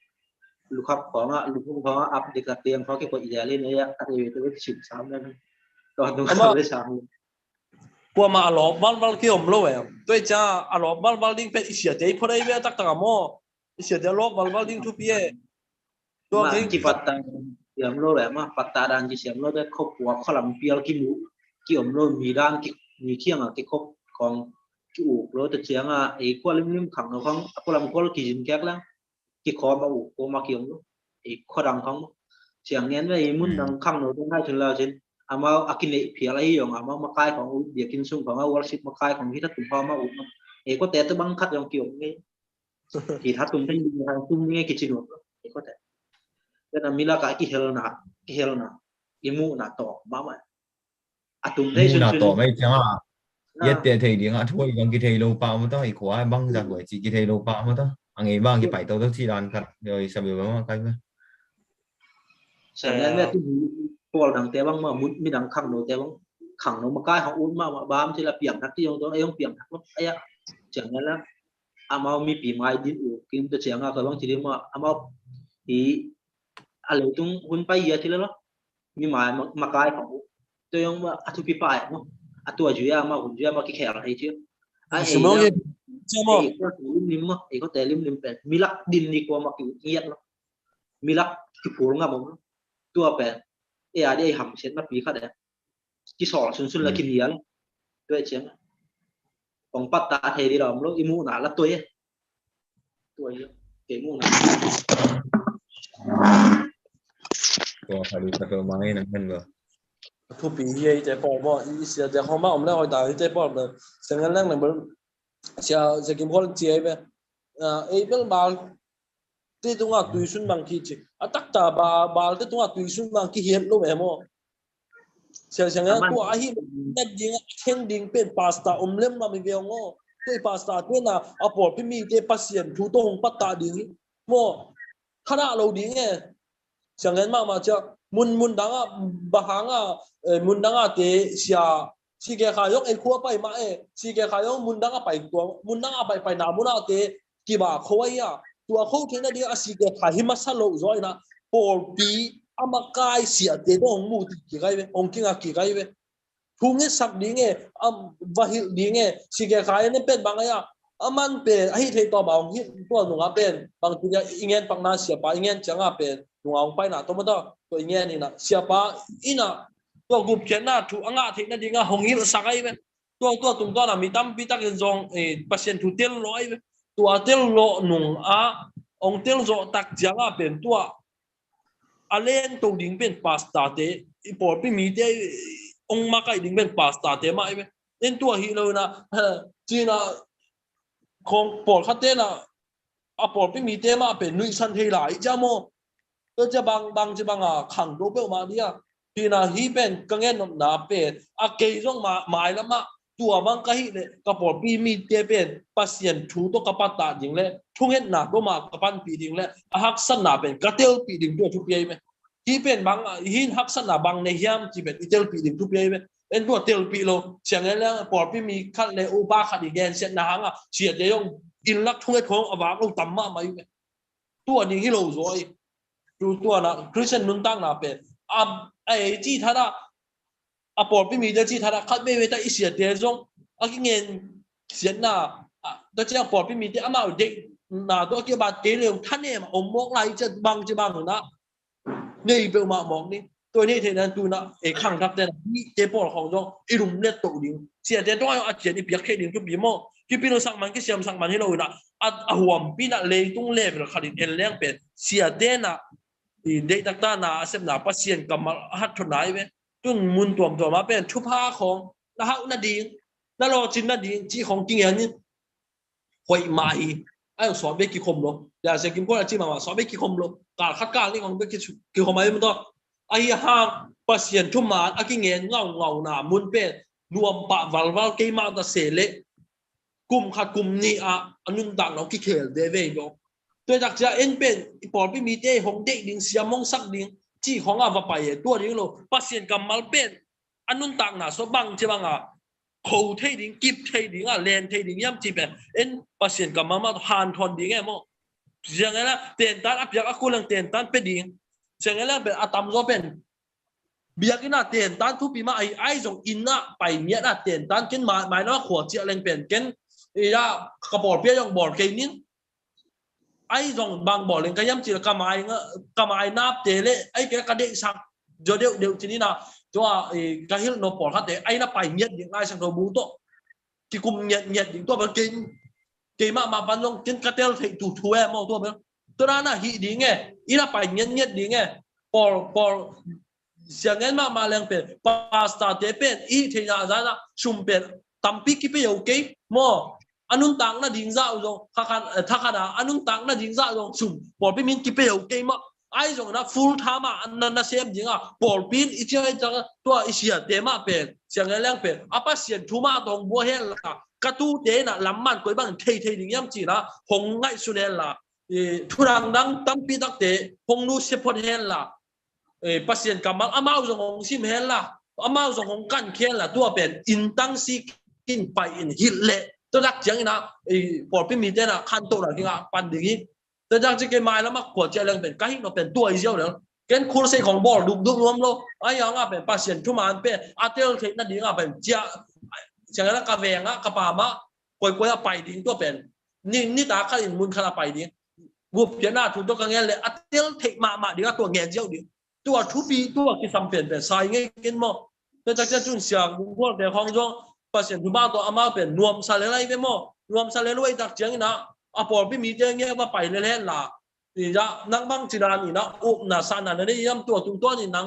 ลูกครับของลูกพุ่งของอัพเด็กเตียงเขาเก็บกดอีเดเล่นเนี่ยอะไรตัวที่สิบซ้ำนั่นตอนต้องเขาได้ซ้ำกว่ามาอารมณ์บ้านเกี่ยวมโลเองด้วยจ้าอารมณ์บ้านดิ้งเป็นอิเสียใจพอได้เวลาตักตะกมออิเสียใจโลกบ้านดิ้งทุบเย่ตัวที่กี่ปัตตาเกี่ยวมโลแบบว่าปัตตาดันที่เสียมโลได้ครบหัวข้อลำเปียกี่หมูเกี่ยวมโลมีด้านมีเที่ยงกี่ครบของจู่เราจะเสียงไอ้ขั้วริมขังเราของขั้วลำขั้วกี่จินแก๊กแล้วกี่คอมาอุโกมาเกี่ยวไอ้ขั้วดังของเสียงเงี้ยไอ้มุ่นดังขังเราต้องได้ถึงเราเช่นอามาอากินเลยเพียอะไรอย่างอามาคายของเดี๋ยวกินซุ่มของวอลชิปมาคายของที่ทัดตุ่มพอมาอุไอ้ก็แต่ตัวบังคับอย่างเกี่ยวงี้ที่ทัดตุ่มที่ทางตุ่มงี้กี่จินวะไอ้ก็แต่แล้วนั่นมีละกายกี่เฮลนาอิมูนาต่อมาไหมตุ่มได้ชุนต่อไม่จ้ายัดเตะทีเดียวช่วยยังกี่ทีโลปามันต้องไอ้ขวาบังจากหัวจีกี่ทีโลปามันต้องอันนี้บ้างกี่ไปตัวต้องที่ร้านกันเดี๋ยวสมัยว่าใครไหมใช่แล้วเนี่ยที่พวกดังแต่บางมามุดมีดังขังโดแต่บางขังโดมาใกล้ของอุ้นมาบ้ามที่ละเปียกทักที่ยงตัวไอ้ยงเปียกทักไอ้ยะเสียงนั้นแล้วอามามีปีไม้ดิ้นอยู่กินตัวเสียงเคยบางทีเดียวมาอามาอีอะไรตรงหุ่นไปเยอะทีละล้อมีไม้มาใกล้ของตัวยงมาทุกปีไปมั้งตัวจุยามาหุ่นจุยามากี่แขกอะไรเชื่อไอ้ก็ลิมมั้งไอ้ก็แต่ลิมเป็นมีลักดินดีกว่ามากี่เงี้ยเนาะมีลักที่ผูงอ่ะผมตัวเป็น đi hầm xén bắt bí khát đấy cái sọ xuân là kinh hiến tuệ chiến còn bắt ta thề đi đó lúc imu là tuệ cái mu là Có phải đi tập máy năng hơn rồi thu phí gì để bỏ bỏ ý sẽ để không mà ông lại hỏi ta để bỏ được sẽ ngân lang là bữa sẽ kiếm con chế về ấy bên bảo thế tung tùy xuân bằng khi chứ tắc ta bà thế tung tùy xuân bằng khi hiện lúc em mò sẽ ngân của ai hiện net dính khen dính bên pasta lem mà mình về ngô tôi pasta tôi là bỏ bên mi để pasien thu tung bắt ta dính mò khá là lâu dính nghe sẽ ngân mà chứ mun danga bahanga mun danga te si ke khayong e khua pai ma si ke khayong mun danga pai na muna te ki ba khoi ya tua khou thina dia si ke kha hima salo zoi na por pi amakai sia te dong mu ti ki gai ve ong kinga ki gai ve thunge sak dinge vahil dinge si ke khai ne pet banga ya aman pe hi thei to baung hi to nu nga pen bang tu ya ingen pang na sia pa ingen changa pen nu ang pai na to ma da to ingen ni na sia pa ina to gup chen na thu anga thei na dinga hongil sakai ve to tum to na mi tam pi tak jong pasien thu tel loi ve tua tel lo nung ong tel zo tak changa pen tua alen to ding pen pasta te por pi mi te ong ma kai ding pen pasta te mai ve en tua hi lo na china không bỏ khát thế là bỏ cái mì thế mà phải nuôi săn hay lại chứ mô tôi cho bằng khẳng đô bêu mà đi thì là hi bên cái nghe nó về cái giống mà mãi lắm mà tua bằng cái này cái bỏ cái mì thế bên pasien chú tôi cái bắt ta dính lên chung hết nạp đô mà cái ban bị dính lên hắc sân nạp bên cái tiêu bị dính đua chụp bia bên hi bên bằng hi hắc sân nạp bằng này hiam chỉ bên tiêu bị dính chụp bia bên en tua tiêu bị lo chẳng lẽ là bỏ cái mì khát này u ba khát đi đen sẽ nắng chỉ để用 in lắc không hết không ở vào ông tắm mà mấy tua đi hiểu rồi tua là Christian nung tăng là về ai chỉ thà là bỏ cái mì chỉ thà là khát về tại ít để giống cái nghe diễn là đó chỉ là bỏ cái mì để mà định là tôi kia bà kế liều thân này mà ông móc lại chứ bằng rồi đó này về mà móc đi tôi này thì nên tôi là khẳng thấp tên cái bỏ không giống ít đúng nét tổ đình chỉ để tôi ở chuyện đi biết cái điểm chút bí mật cái pin sang man cái xem sang man hello na huam pin le tung level khadin en leng pen sia de na de tak ta na sem na pasien kamal hat thonai ve tun mun tuam ma pen thu pha khong na hau na ding na lo chin na ding chi khong king yan hoi mai ai so be ki khom lo ya se kim ko la chi ma so be ki khom lo ka khat ka ni khong be ki khom ai mo to ai ha pasien thu ma aki ngen ngau na mun pen nuam pa valval ke ma ta se le cùng khát cùng ni anh đang nói cái khéo để về đó tôi đặt ra em bên bỏ bên mi tê hồng đệ đình xiêm mong sắc đình chỉ hong và bài tua đình lo pasien cầm mal bên anh đang là số bằng chứ bằng khâu thay đình kịp thay đình lên thay đình yam chỉ bên em pasien cầm mal hàn thon đình em mo chẳng là tiền tan áp giá cô lang tiền tan bên đình chẳng là bên atam do bên bây cái nào tiền tan thu bị mà ai dùng in bài nghĩa là tiền tan cái mà nó khổ chia lên bên cái ya cái bỏ bia dùng bỏ cái nín ai dùng bằng bỏ lên cái yếm chỉ là cầm ai nạp thế lệ ai cái đệ sang giờ đều chỉ nào cho cái hiệu nó bỏ hết đấy ai nó phải nhận những ai sang đầu bú to thì cùng nhận những to bằng cái mà văn dùng cái tel thì thủ em mau to bằng tôi nói là hỉ đi nghe ý là phải nhận đi nghe bỏ sáng ngày mà lên bên pasta thế bên ý thì là ra sum bên tắm pi cái bên ok mo anun tang na ding za zo thakana anun tang na ding za zo sum por pi min ki pe okay ma ai zo na full thama na sem jinga por pin I chai cha to isia te ma pe siang lang pe apa sian thuma tong bo hen la ka tu te na lamman koi bang thei ding yam chi na hong ngai su len la thurang dang tam pi tak te hong nu se phot hen la pasien kamal amao zo hong sim hen la amao zo hong kan khen la tua pen in tang si kin pai in hit le tôi đặt tiếng nào bỏ pin mì tên là khăn tổ là cái ngã pan đi tôi đặt cái mai nó mắc của chơi lên bên cái nó bên tuổi riêu nữa cái khuôn xeของ bỏ đục luôn luôn ai yang à bên pasien chúng mà bên atel thì nó đi ngã bên chia chẳng là cà phê ngã cà phê mà quay phải đi tôi bên ni ta khai muốn khai phải đi gục phía nào chúng tôi càng nghe là atel thì mà đi ngã tuổi nghe riêu đi ตัวทุบีตัวกิสัมเป็นเป็นสายเงี้ยกินมั้งแต่จากจะจุนเสียงพวกเด็กของจงภาษาทุบ้าตัวอามาเป็นรวมสาเลไรไปมั้งรวมสาเลรวยจากเจียงนะอ่ะพอพี่มีเจียงเงี้ยว่าไปเล่นๆล่ะนี่จะนักบังจีนานี่นะอุบนะสานันนี่ย้ำตัวตุ้งตัวนี่นัง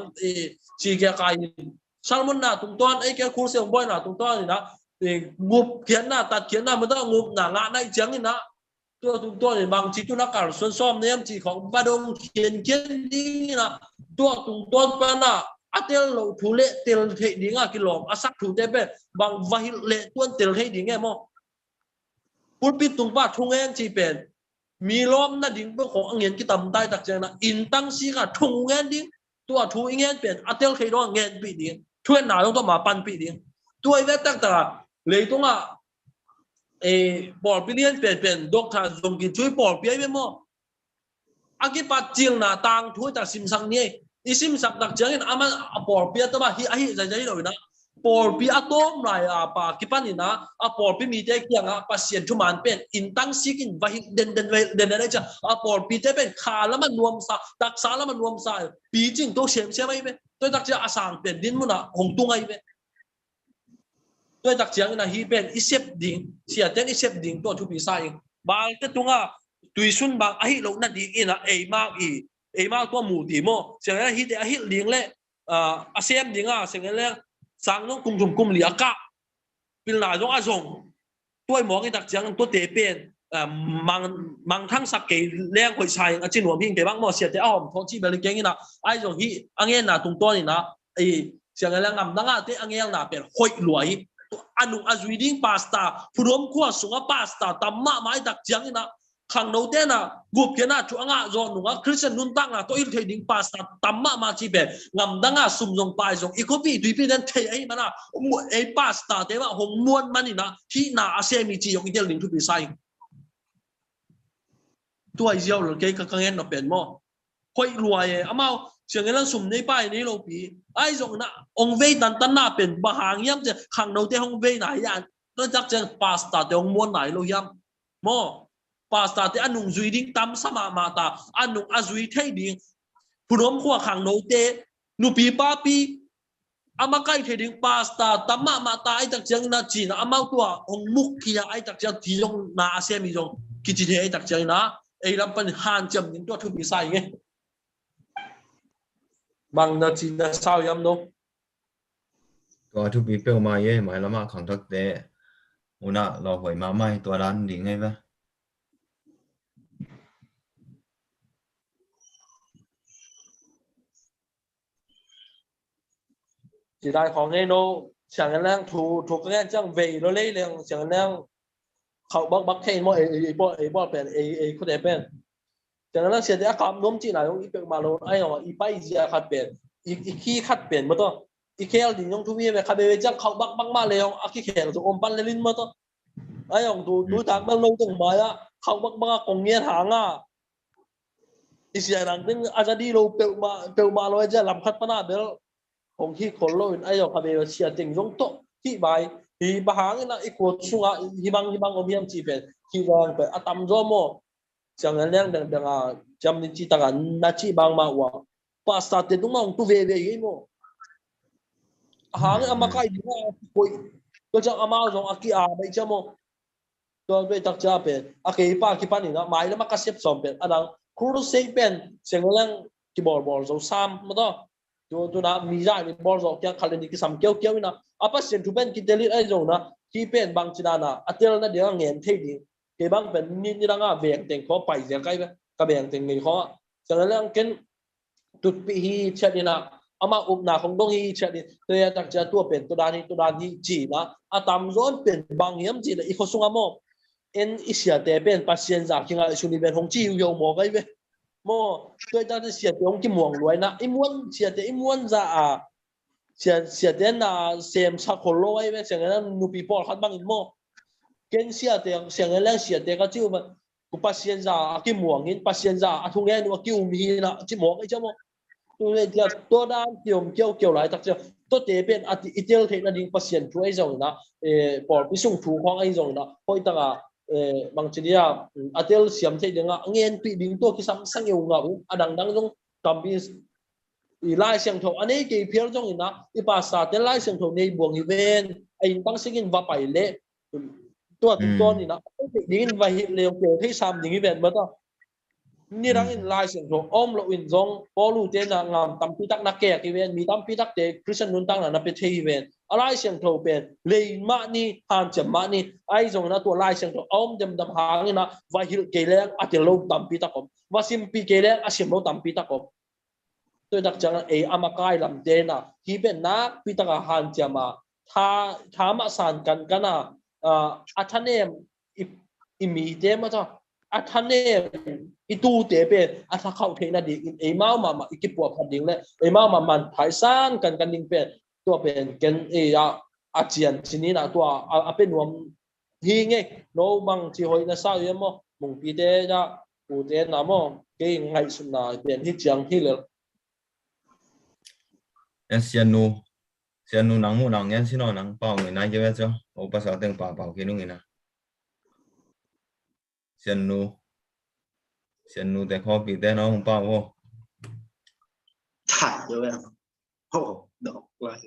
ชีเกียกายซาลมอนนะตุ้งตัวไอ้แกคูเซียงบอยนะตุ้งตัวนี่นะงูเขียนนะตัดเขียนนะมันต้องงูหนางะในเจียงนี่นะตัวตุ้งตัวนี่บางทีตุนักการส่วนซ้อมเนี่ยจีของบาดงเขียนนี่นะตัวตุ้งตัวเป็นนะอัตเลทุเล่เตลเทดิ้งอ่ะกิโลอาศักถูเตเป้บางวาฮิเล่ตัวเตลเทดิ้งไงมั้งพูดปิดตุ้งป้าทุ่งเงินจีเป็นมีล้อมนั่นดิ้งเป็นของเงินที่ต่ำได้ตักเจนะอินตั้งซีกะทุ่งเงินดิ้งตัวทุ่งเงินเป็นอัตเลเคยร้องเงินปีดิ้งช่วยหนาต้องตัวมาปันปีดิ้งตัวไอ้เวทตั้งแต่เลยตรงอ่ะบอลปีเลียนเป็นด็อกเตอร์จงกินช่วยบอลปีไอ้เว้ยมั้งอากิปัดจิงหน้าต่างช่วยตัดสิมสังเนี่ยisim sak dak jangin aman apor pia ta ba hi ahi jai lo na por pia atom rai apa kipani na apor pi mi te kyanga pasien thuman pen intang sikin vahi den na cha apor pi te pen khala man nuam sa dak sa la man nuam sa pi jing to sem se mai be to dak cha asang pen din mu na hong tungai be to dak jang na hi pen isep ding sia ten isep ding to thu pi sai bal te tunga tuisun bang ahi lo na di ina ei ma i mà tôi mù thì mò chẳng lẽ hít hít liền lệ xem liền chẳng lẽ sáng nó cùng liệt cả bên nào giống giống tôi mò cái đặc trưng tôi tế bên mang thăng sắc cái leng hội sai trên luồng phim cái bác mò xịt cái thằng chi bên cái nào ai giống hít anh em là tụng tôi này na chẳng lẽ ngầm đắng à thế anh em là bên hội lưỡi anh reading pasta phụ đốm qua xuống pasta tắm mạ mãi đặc trưng na khang đầu tiên là gục kia na chuang à rồi nung Christian nun tăng là tôi thấy đỉnh pasta tắm mà chỉ về ngầm đắng à sum dòng bài dòng economy tùy phiên thấy ấy mà na ấy pasta thế mà hồng muôn mà na khi na ASEAN chỉ dùng cái đỉnh thu bị sai tôi giờ là cái nghe nó bền mò quay lùi à mau chuyện cái là sum này bài này lâu bị ai dùng na ông vây tan na bền bà hàng yếm chứ khang đầu tiên ông vây này anh tôi chắc chắn pasta thì ông muôn này lâu yếm mò pasta te anung zui ding tam sama mata anung azui thei ding phunom khuwa khang no te nupi pa pi amakai thei ding pasta tamma mata ai tak chang na chi na amau tua ong muk kia ai tak chang thi long na ASEAN mi jong ki chi ai tak chang na ai ram pan han cham ning to thu bi sai nge bang na chi na sao yam no to thu bi pe ma ye mai lama khang thak te una lo hoi ma mai to dan ding ngai ba chỉ đạiของไงโนchẳng hạn là thuộc cái chẳng về nó lấy liền chẳng hạn làเขาบักเทนมั่วไอ้บอเป็นไอ้คนเดียเป็นchẳng hạn làเสียแต่ความน้มจีน่ะยงอีเป็กมาโลไอ้หรออีไปอีเสียขัดเป็นอีขี้ขัดเป็นมาตัวอีเคลดิยงทุกวี่ไปขัดไปจังเขาบักมาเลยอ่ะขี้เขลจะอมปั้นเล่นมาตัวไอ้หรอดูทางมันลงตรงมาอ่ะเขาบักกงเงี้ยหางอ่ะอีเสียหลังตึงอาจจะดีโลเปลมาโลจะลำคัดปนาเบลองที่คนโลนไอ้ยอขับไปเชียร์จริงยงโตที่ใบที่บางอย่างนะอีกคนช่วงที่บางอมยามจีเป็นที่บางเป็นอาตมโจโมจังเรื่องดังจำนิจิต่างนัดจีบางมาว่าภาษาเต็มมาองตุเวยี่โมหางอามาใครดีว่าคุยก็จะอามาจงอากีอาไปจโมตัวไปตักจ้าเป็นอากีป้ากีป้านี่นะหมายแล้วมาคัสเซปสอมเป็นอันนั้นครูเซเป็นเสียงเรื่องที่บอลจะซ้ำมาต่อตัวนะมีใจมีบอลจะยังขัดนี่กิสามเกี่ยวนะอาปัสเซนทูเป็นกิเดลิไอ้จงนะที่เป็นบางจีน่ะอัตเตอร์นั่นเดี๋ยวเงินเท่ดีเก็บบางเป็นนี่ร่างอ่ะเบียงเต็งเขาไปเสียงใกล้ไหมกับเบียงเต็งนี่เขาฉะนั้นเรื่องกินตุดปีฮีเช่นนี้นะอามาอุปนาของดงฮีเช่นนี้ตัวอยากจะตัวเป็นตัวดานฮีจีนะอาตามโซนเป็นบางยามจีนะอีกคนส่งอ่ะโมเอ็นอิเสียแต่เป็นปัสเซียนจากที่งานชุนีเป็นของจีอยู่โมไกลไหมโมตัวจะเสียแต่องค์ที่ม่วงรวยนะไอ้ม้วนเสียแต่ไอ้ม้วนจะเสียแต่น่ะเซมสักคนรวยไหมเสียงนั้นนูปีบอลขัดบางอีโมเกินเสียแต่เสียงนั้นเสียแต่ก็จิ้วมันกูปัสเซียนจะกี่ม่วงเห็นปัสเซียนจะทุ่งเงินว่ากิ้วมีนะจิ้มม่วงไอ้เจ้าโมตัวเนี่ยตัวด้านเกี่ยวหลายตักเจ้าตัวเตะเป็นอีเทลเทคนิคปัสเซียนช่วยส่งนะบอลไปส่งถูกของไอ้ส่งนะเพราะอีต่างบางทีเนี่ยอาเทลเสียมเทคนิคเงินปีดิ้งตัวที่ซ้ำสั่งอยู่เงาดังจงทำบิส อีไล่เสียงโถอันนี้กี่เพียงตรงนี้นะอีภาษาแต่ไล่เสียงโถในบวงอีเวนไอ้ตั้งสิ่งว่าไปเละตัวนี่นะดิ้งว่าเร็วเกี่ยวที่ซ้ำดิ้งอีเวนมาต่อนี่รังอินไล่เสียงโถอ้อมเราอินจงพอรู้เจนงามตั้มพิทักษ์นักเก็ตอีเวนมีตั้มพิทักษ์เด็กคริสเตียนนุ่นตั้งนั้นเป็นที่อีเวนอะไรเสียงโถเป็นเลยมานี่หันจะมานี่ไอ้จงนะตัวไล่เสียงโถอ้อมดำหางนี่นะว่าฮิลเกลียงอาจจะลงตั้มพิทักษ์ผมว่าซิมปีเกลียงอาจจะลงตั้มพิทักษ์ผมตัวดักจังอามาไกลำเจนะที่เป็นนักพิทักษ์หันจะมาถ้ามาสานกันนะอัธเนมอิมีเดมาจ้ะอัธเนมอีตูเตเปอัธเข้าเทนะดีเมามาอีกิปัวพันดิงเลยเมามามันไทยสานกันดิงเป็นตัวเป็นกันอาเจียนทีนี้นะตัวเป็นวมฮีไงโนบังที่หอยนะสาวยังมั้งมุงปีเดจะปูเดนะมั้งเก่งไงสุดนะเป็นที่จังที่เลยเสียนูหนังมูหนังยันสิโนหนังเป่าเงินนายเยอะจ้ะโอ้ภาษาเต็งเป่ากินนู่นนะเสียนูแต่ข้อปีแต่น้องเป่าโอ้ถ่ายเยอะโอ้ดอกไม้เส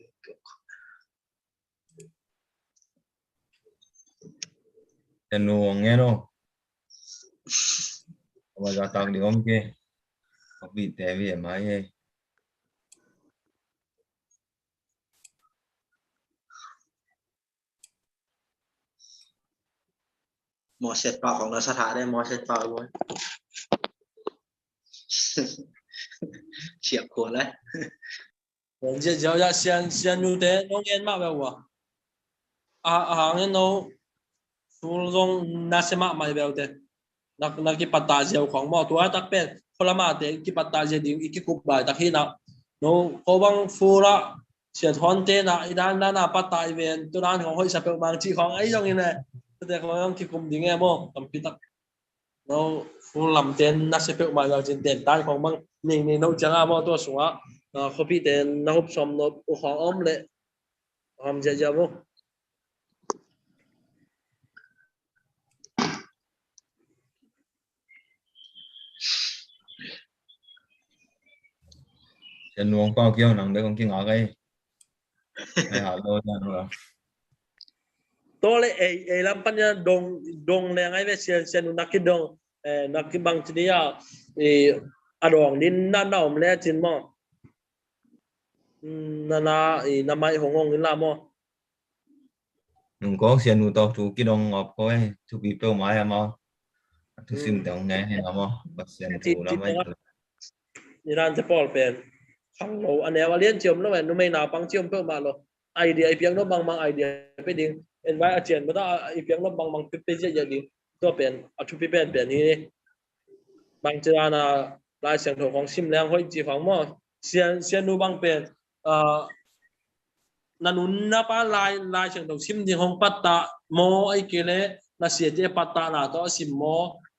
ียนูงเงี้ยโน่ว่าจะตักดีอมเกข้อปีแต่วิ่งมาเย่หมอเสร็จปากของนักสถาได้หมอเสร็จปากไว้เฉียบขวดเลย人家就要先有的农业嘛呗我行业农苏中那些嘛嘛呗的那个ปัตตาเจียวของหม้อตัวตักเป็นคนละมาแต่กี่ปัตตาเจียวอีกกี่กุบบายตักที่นะโน้เขาบังฟูระเสียทอนเตนะอีด้านน่ะปัตตาอีเวนตัวนั้นของเขาจะเป็นบางที่ของไอ้ยังไงแต่เขาต้องคิดคุมดิ่งไงมั้งทำพิทักษ์เราฟูลำเต็นนักเสพมาเราจริงเต็นตายของบางนี่เราจะเอาตัวสัวเขาพี่เต็นนักชมนักของอ้อมเลยทำจะมั้งเสียนูเป่าเกี่ยวหนังเด็กของกินอะไรไม่หาโลจังหรอตัวเลยลำปัญญาดงเลยไงเว้ยเสียนุนักกิดงนักกิบางทีอ่ะอารมณ์นี่น่าหนาวมาแล้วจริงมั้งน่าไม่หงงนี่ละมั้งหนุ่มก็เสียนูต่อถูกกิดงออกก็ให้ถูกบีบเป้าหมายอะมั้งทุกสิ่งแต่งไงให้ละมั้งบัดเสียนถูกแล้วไม่นี่ร้านจะปอลเป็นขังเราอันนี้ว่าเลี้ยนเจียมแล้วแม่นุ่มไม่หนาปังเจียมเพิ่มมาเลยไอเดียไอเพียงน้องบางไอเดียไปดิ่งเอ็นไว้อาเจียนไม่ต้องไอเพียงน้องบางเป็นเยอะๆดิ่งตัวเป็นอัชุพิเป็นนี่บางเจ้าน่ะลายเสียงโถของซิมแรงห้อยจีของมั่วเสียนูบางเป็นนันุนนับลายเสียงโถซิมที่ของปัตตาโมไอเกลน่ะเสียเจปัตตาน่ะตัวซิมโม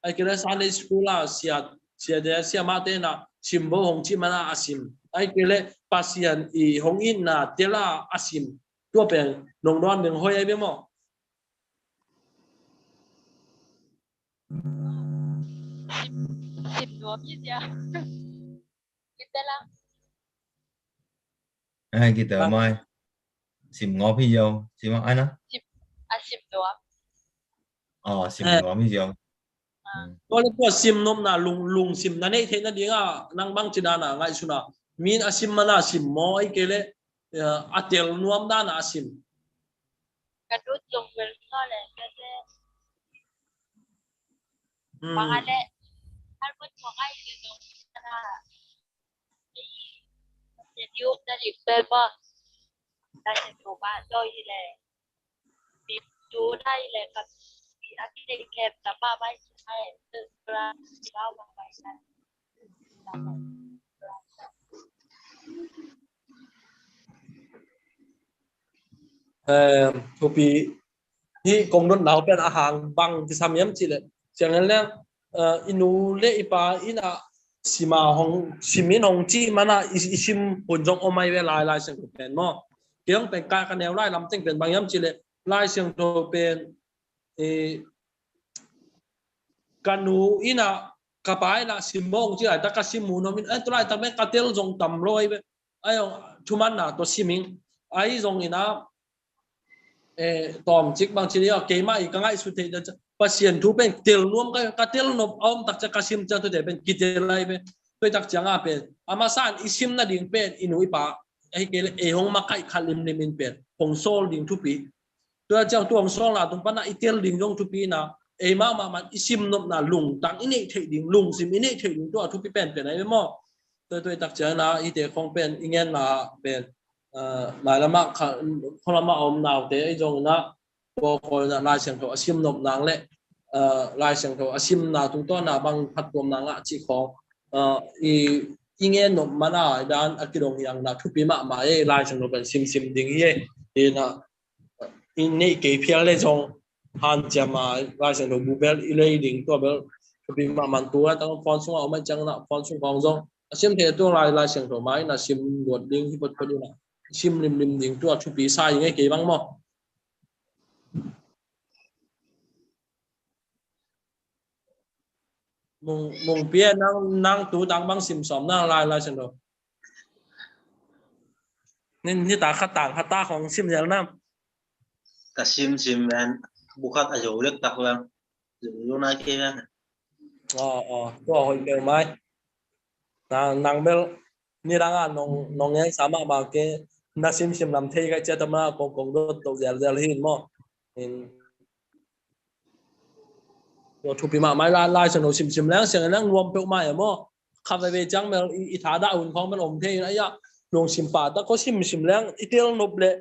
ไอเกลสานในสกุลล่ะเสียเดเสียมาเตน่ะซิมโบของจิมันน่ะอาซิมไอเกลปัสยันอีของอินน่ะเตล่าอาซิมตัวเป็นนงดอนหนึ่งห้อยไอเบี้ยมั้ง10 đốm chứ sao kita lang ให้กี่ตัวไม่สิบงอพี่เดียวสิบว่าไอ้นะ10 đốm อ๋อสิบงอพี่เดียวก็เลยพอซิมนมน่ะลุงซิมนั่นเองเท่นั้นดีอ่ะนั่งบังจีน่ะง่ายสุดนะมีนอาซิมมันอาซิมโมไอเกลอาเตลนวมด้านอาซิมกระดุดลงไปก็เลยก็จะบางอันเลยถ้าพูดถึงไอ้เรื่องนะจะยุบจะหยิบเป็นป่ะได้จะถูกป่ะโดยเลยมีดูได้เลยกับมีอาชีพเก็บแต่ป้าไม่ใช่ตึกร้านเล่ามาไปกันทุกปีที่กงดนหนาวเป็นอาหารบางที่ทำย้ำจีเลยจากนั้นแล้วอินูเล่อีปาอินะสิมาของสิมินของจีมันนะอิชิมปุ่นจงอไม่เวลาเสียงเป็นมั้งเกี่ยงเป็นการคะแนนไล่ลำตึงเป็นบางย้ำจีเลยไล่เสียงตัวเป็นกันูอินะ cả bài là sim mong chứ ai ta cái sim muốn nó mình tôi lại ta mấy cái tel dùng tầm rồi vậy ai ông chú man là tôi sim mình ai dùng gì nào tòm chiếc bằng chỉ là cái máy cái ngay suy thế đó pasien thu bên tel nuông cái tel nộp ông tắc cái sim cho tôi để bên kia lại bên tôi tắc chẳng à bên amasan isim na ding bên inui pa ai cái hong makai khalim ni min bên hong sol ding thu pi tôi chẳng tuang sol là tung pan na itel ding dong thu pi na mà isim nộp na lùng tăng ini thấy ding lùng sim ini thấy ding tôi thu pi bên này với mo tôi tắc chẳng là ite không bên ingen là bên mà lama không lama om nào thế ấy giống na coi là lai sang thầu asim nộp nang lệ lai sang thầu asim na tung to na bang phát gom nang a chỉ khó ingen nộp mà na dan akidong yang na thu pi mà lai sang thầu sim sim ding ye thì na in nei cái phial le giống han chama lai sang thầu bu bel ilei ding to bel thu pi mà man tu tang phone sung au man chang na phone sung kong giống asim thế tu lai sang thầu mai na sim luat ding hi bot na sim lim ding tu thu pi sai ngay cái bang mo mong pia nang tu tang bang sim som na lai sen doนี่ตาขัดต่างขัดตาของซิมแล้วนะ cả sim ven bukat ajo lek tak langอยู่ในkia ven ตัวหอยเกลไม้นางเบลนี่ร่างอ่ะน้องยังสามารถมาเกน่าซิมนำเทก็จะทำมากงรถตกเจลหินมั้งตัวทุบปีมาไม้ลายสนุกซิมแล้วเสียงนั่งรวมเปลวไม้อะมั้งขับไปจังเบลอีถาดาอุ่นของมันอมเทนะยะลงซิมป่าแต่ก็ซิมแล้วอีเตียลนบเละ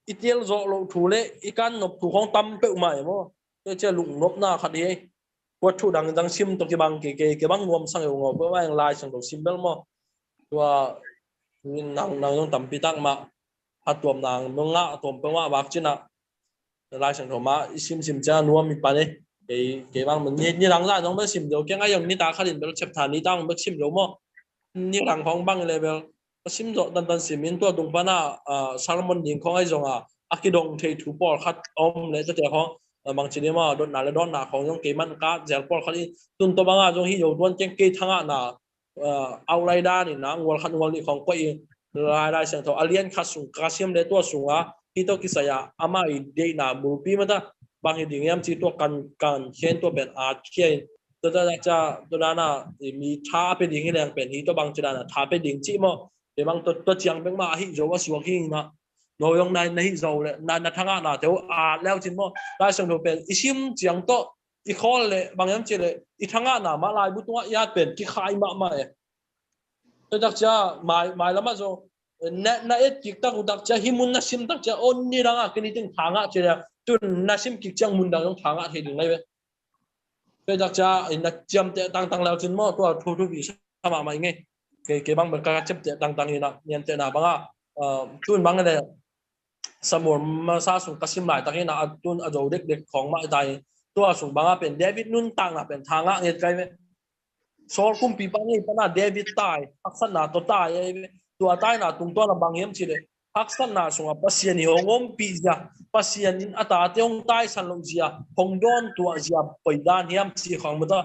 อีเตียลโจลถูเละอีการนบถูของตั้มเปลวไม้อะมั้งก็จะลุงนบหน้าขัดเองวัตถุดังซิมตัวกี่บางเกี่บางรวมสังเกตงบว่าอย่างลายสนุกซิมเบลมั้งตัวนางต้องตั้มปีตั้งมาหัดตัวนางน้องงะตัวเป็นว่าบักจินะลายสนุกมาซิมจะนัวมีปานcái bang mình như đằng ra giống với sim dầu cái ngay giống như ta khai điện chụp thản đi tăng với sim dầu mò như đằng phong bang level sim dầu tan sim in tua dung bana salmon điện không ai giống akidong thấy thủ bò khát lấy cho trẻ không bằng chỉ để mà đốt nà không giống cái man cá dẻo bò khát đi tuần to bang giống hi dầu tuần trên cây thang nà ao đa thì nà ngol khát ngol đi không quay lại sang thầu alien khát sung cá sim để tua sung khi to cái saya ama ide nà bù pi mà ta bang hình em chỉตัวกันเช่นตัวเป็นอาเขียนตัวนั้นมีท่าเป็นดิ่งแรงเป็นที่ตัวบางจุดนั้นท่าเป็นดิ่งจีมั้งเดี๋ยวบางตัวเจียงเป็นมาหิโจว่าสวงหินะโนยงในหิโจเลยนั่นทั้งนั้นเดี๋ยวแล้วจริงมั้งได้ส่งตัวเป็นอิชิมเจียงโตอีกข้อเลยบางอย่างจีเลยอีทั้งนั้นมาลายบุตรญาติเป็นที่ขายมาตัวจักจะหมายแล้วมาโจนั่นจิกตักอุตักจะหิมุนนัชิมตักจะโอนนี่รังกันนี่ถึงทางจีเลยจนนัชิมกิจจังมุนดังต้องทางอะไรถึงไงเว้ยก็จะนักจำเตะต่างๆแล้วจนมั่วตัวทุกวิชามาไงเก็บบางเป็นการจำเตะต่างๆนี่นะเนี่ยเตะหนาบางจุนบางอะไรสมุนมาซาสุกัสิมหลายต่างๆนะจุนอโจเด็กๆของมาใจตัวสุบางเป็นเดวิดนุ่นต่างนะเป็นทางอะไรไงเว้ยโซลคุมปีปังนี่เป็นเดวิดตายอักษรนาตัวตายไอ้ตัวตายนะตรงตัวนะบางเยี่ยมชีเลยอักษรนาส่งpasien ni hongom pizza pasien in ata teong tai san long zia hongdon tua zia poidan hiam chi khong mata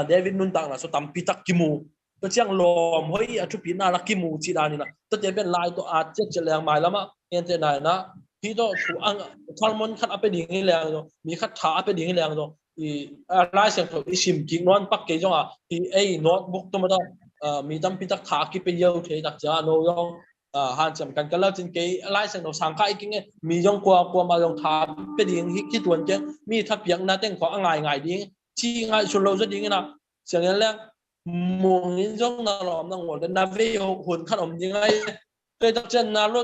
David nun tang na so tam pitak kimu to chiang lom hoi athu pina la kimu chi dani na to te ben lai to at che chelang mai lama en te nai na hi to thu ang salmon khat ape ding hi lang do mi khat tha ape ding hi lang do i lai sang to isim ki non pak ke jong i ei notebook to mata mi tam pitak tha ki pe yeu the tak ja no yong han cham kan kala chin ke lai sang no sang kai king mi jong kwa ma jong tha pe ding hi ki tuan che mi tha piang na teng kho ngai ding chi ngai chu lo za ding na sang yan lang mong in jong na rom na ngol na ve hun khan om ding ai ke tak chen na lo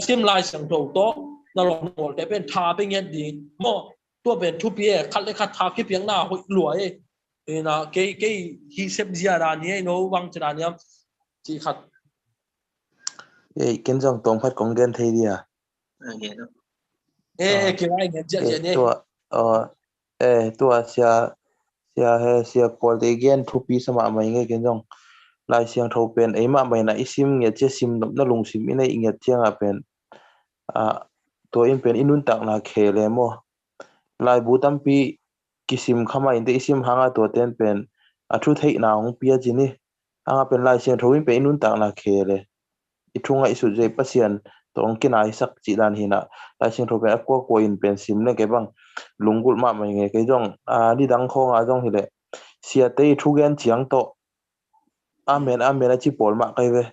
sim lai sang tho to na rom ngol te pen tha pe ngen ding mo tua pen thu pie khat le khat tha ki piang na hoi luai na ke hi sep zia da ni no wang cha ni am chi khat kiến dòng tổng phát công gen thấy đi à cái này nghe chuyện gì tua xia call de gen thu pi sama mai nghe kiến dòng lai siang thâu pen ấy mà mày na isim nghe che sim nó lùng sim in này nghe chiang à pen tua in pen inun tak na khele mo lai bu tam pi kisim khama in de isim hanga to ten pen thu thei na hong pia chini anga pen lai siang thoin pe inun tak na khele ithunga isu je pasian tong kinai sak chi dan hina lai siang tho pe akwa ko in pen sim le ke bang lungul ma mai nge ke jong ni dang khong a jong hile sia te thu gen chiang to amen a chi pol ma kai ve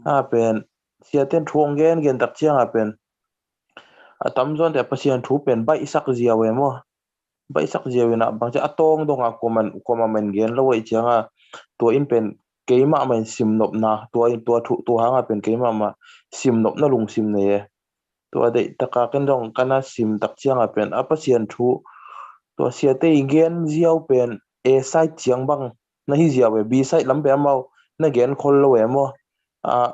a pen sia ten thuang gen tak chiang a pen tam zon te pasian thu pen bai sak zia we mo bai sak zia we na bang cha atong donga koma men gen lo wei chianga to in pen keima men sim nop na to thu to hanga pen keima ma sim nop na lung sim ne to de taka ken dong kana sim tak chianga pen a pasian thu to sia te gen ziau pen a side chiang bang na hi zia we b side lam pe mau na gen khol lo we mo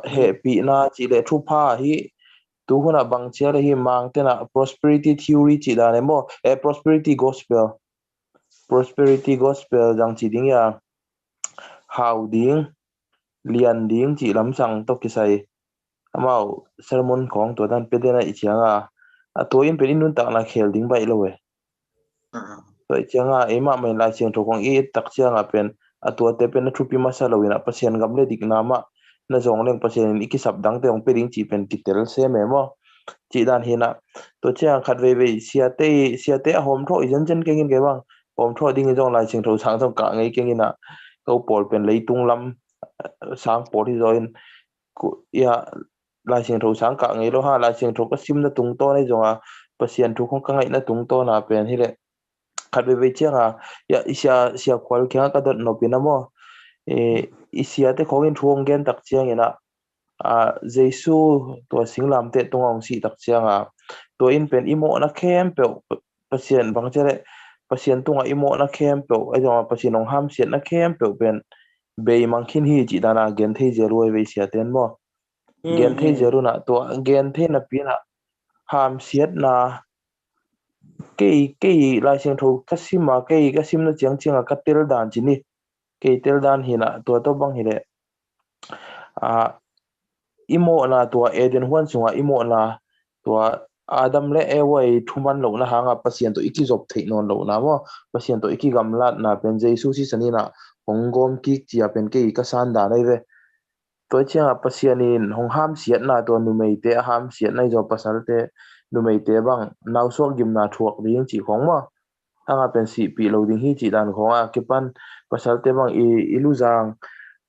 he pi na chi le thu pha hi tu huna bang chia le hi mang te na prosperity theory chi da ne mo prosperity gospel jang chi ding ya how ding lian ding chi lam sang to ki sai amao sermon khong to dan pe de na ichianga to in pe in ta na khel ding bai lo we to ichianga ema mai la chen to khong e tak chianga pen to te pen thu pi ma sa lo ina pasien gam le dik na ma na jong leng pasien iki sap dang te ong pe ding chi pen ki tel se me mo chi dan hina to chiang khat ve sia te hom tho ijan chen ke ngin ke bang hom tho ding jong lai chen tho sang jong ka ngai ke ngina ko pol pen lei tung lam sang por hi join ya lai chen tho sang ka ngai lo ha lai chen tho ka sim na tung to nei jonga pasien thu khong ka ngai na tung to na pen hi le khat ve chianga ya sia kwal kya ka dot no pinamo isia te khogin thuong gen tak chiang ina jesu to singlam te tungong si tak chianga to in pen imo na khem pe pasien bang chere pasien tunga imo na khem pe ai jong pasien ong ham siat na khem pe pen be mang khin hi chi dana gen thei jeroi ve sia ten mo gen thei jeru na to gen thei na pi na ham siat na ke lai siang tho kasima ke kasim na chiang chianga ka tel dan chini ke tel dan hina to bang hile imo na to eden huan chunga imo na to adam le ewai thuman lo na hanga pasien to iki job thei non lo na mo pasien to iki gamlat na pen jesu si sanina hongom ki chia pen ke ka san da nei ve to chianga pasien in hong ham siat na to nu mei te ham siat nai jo pasal te nu mei te bang naw so gim na thuak ding chi khong mo hanga pen si pi lo ding hi chi dan khonga ke pan pasal te bang ilu jang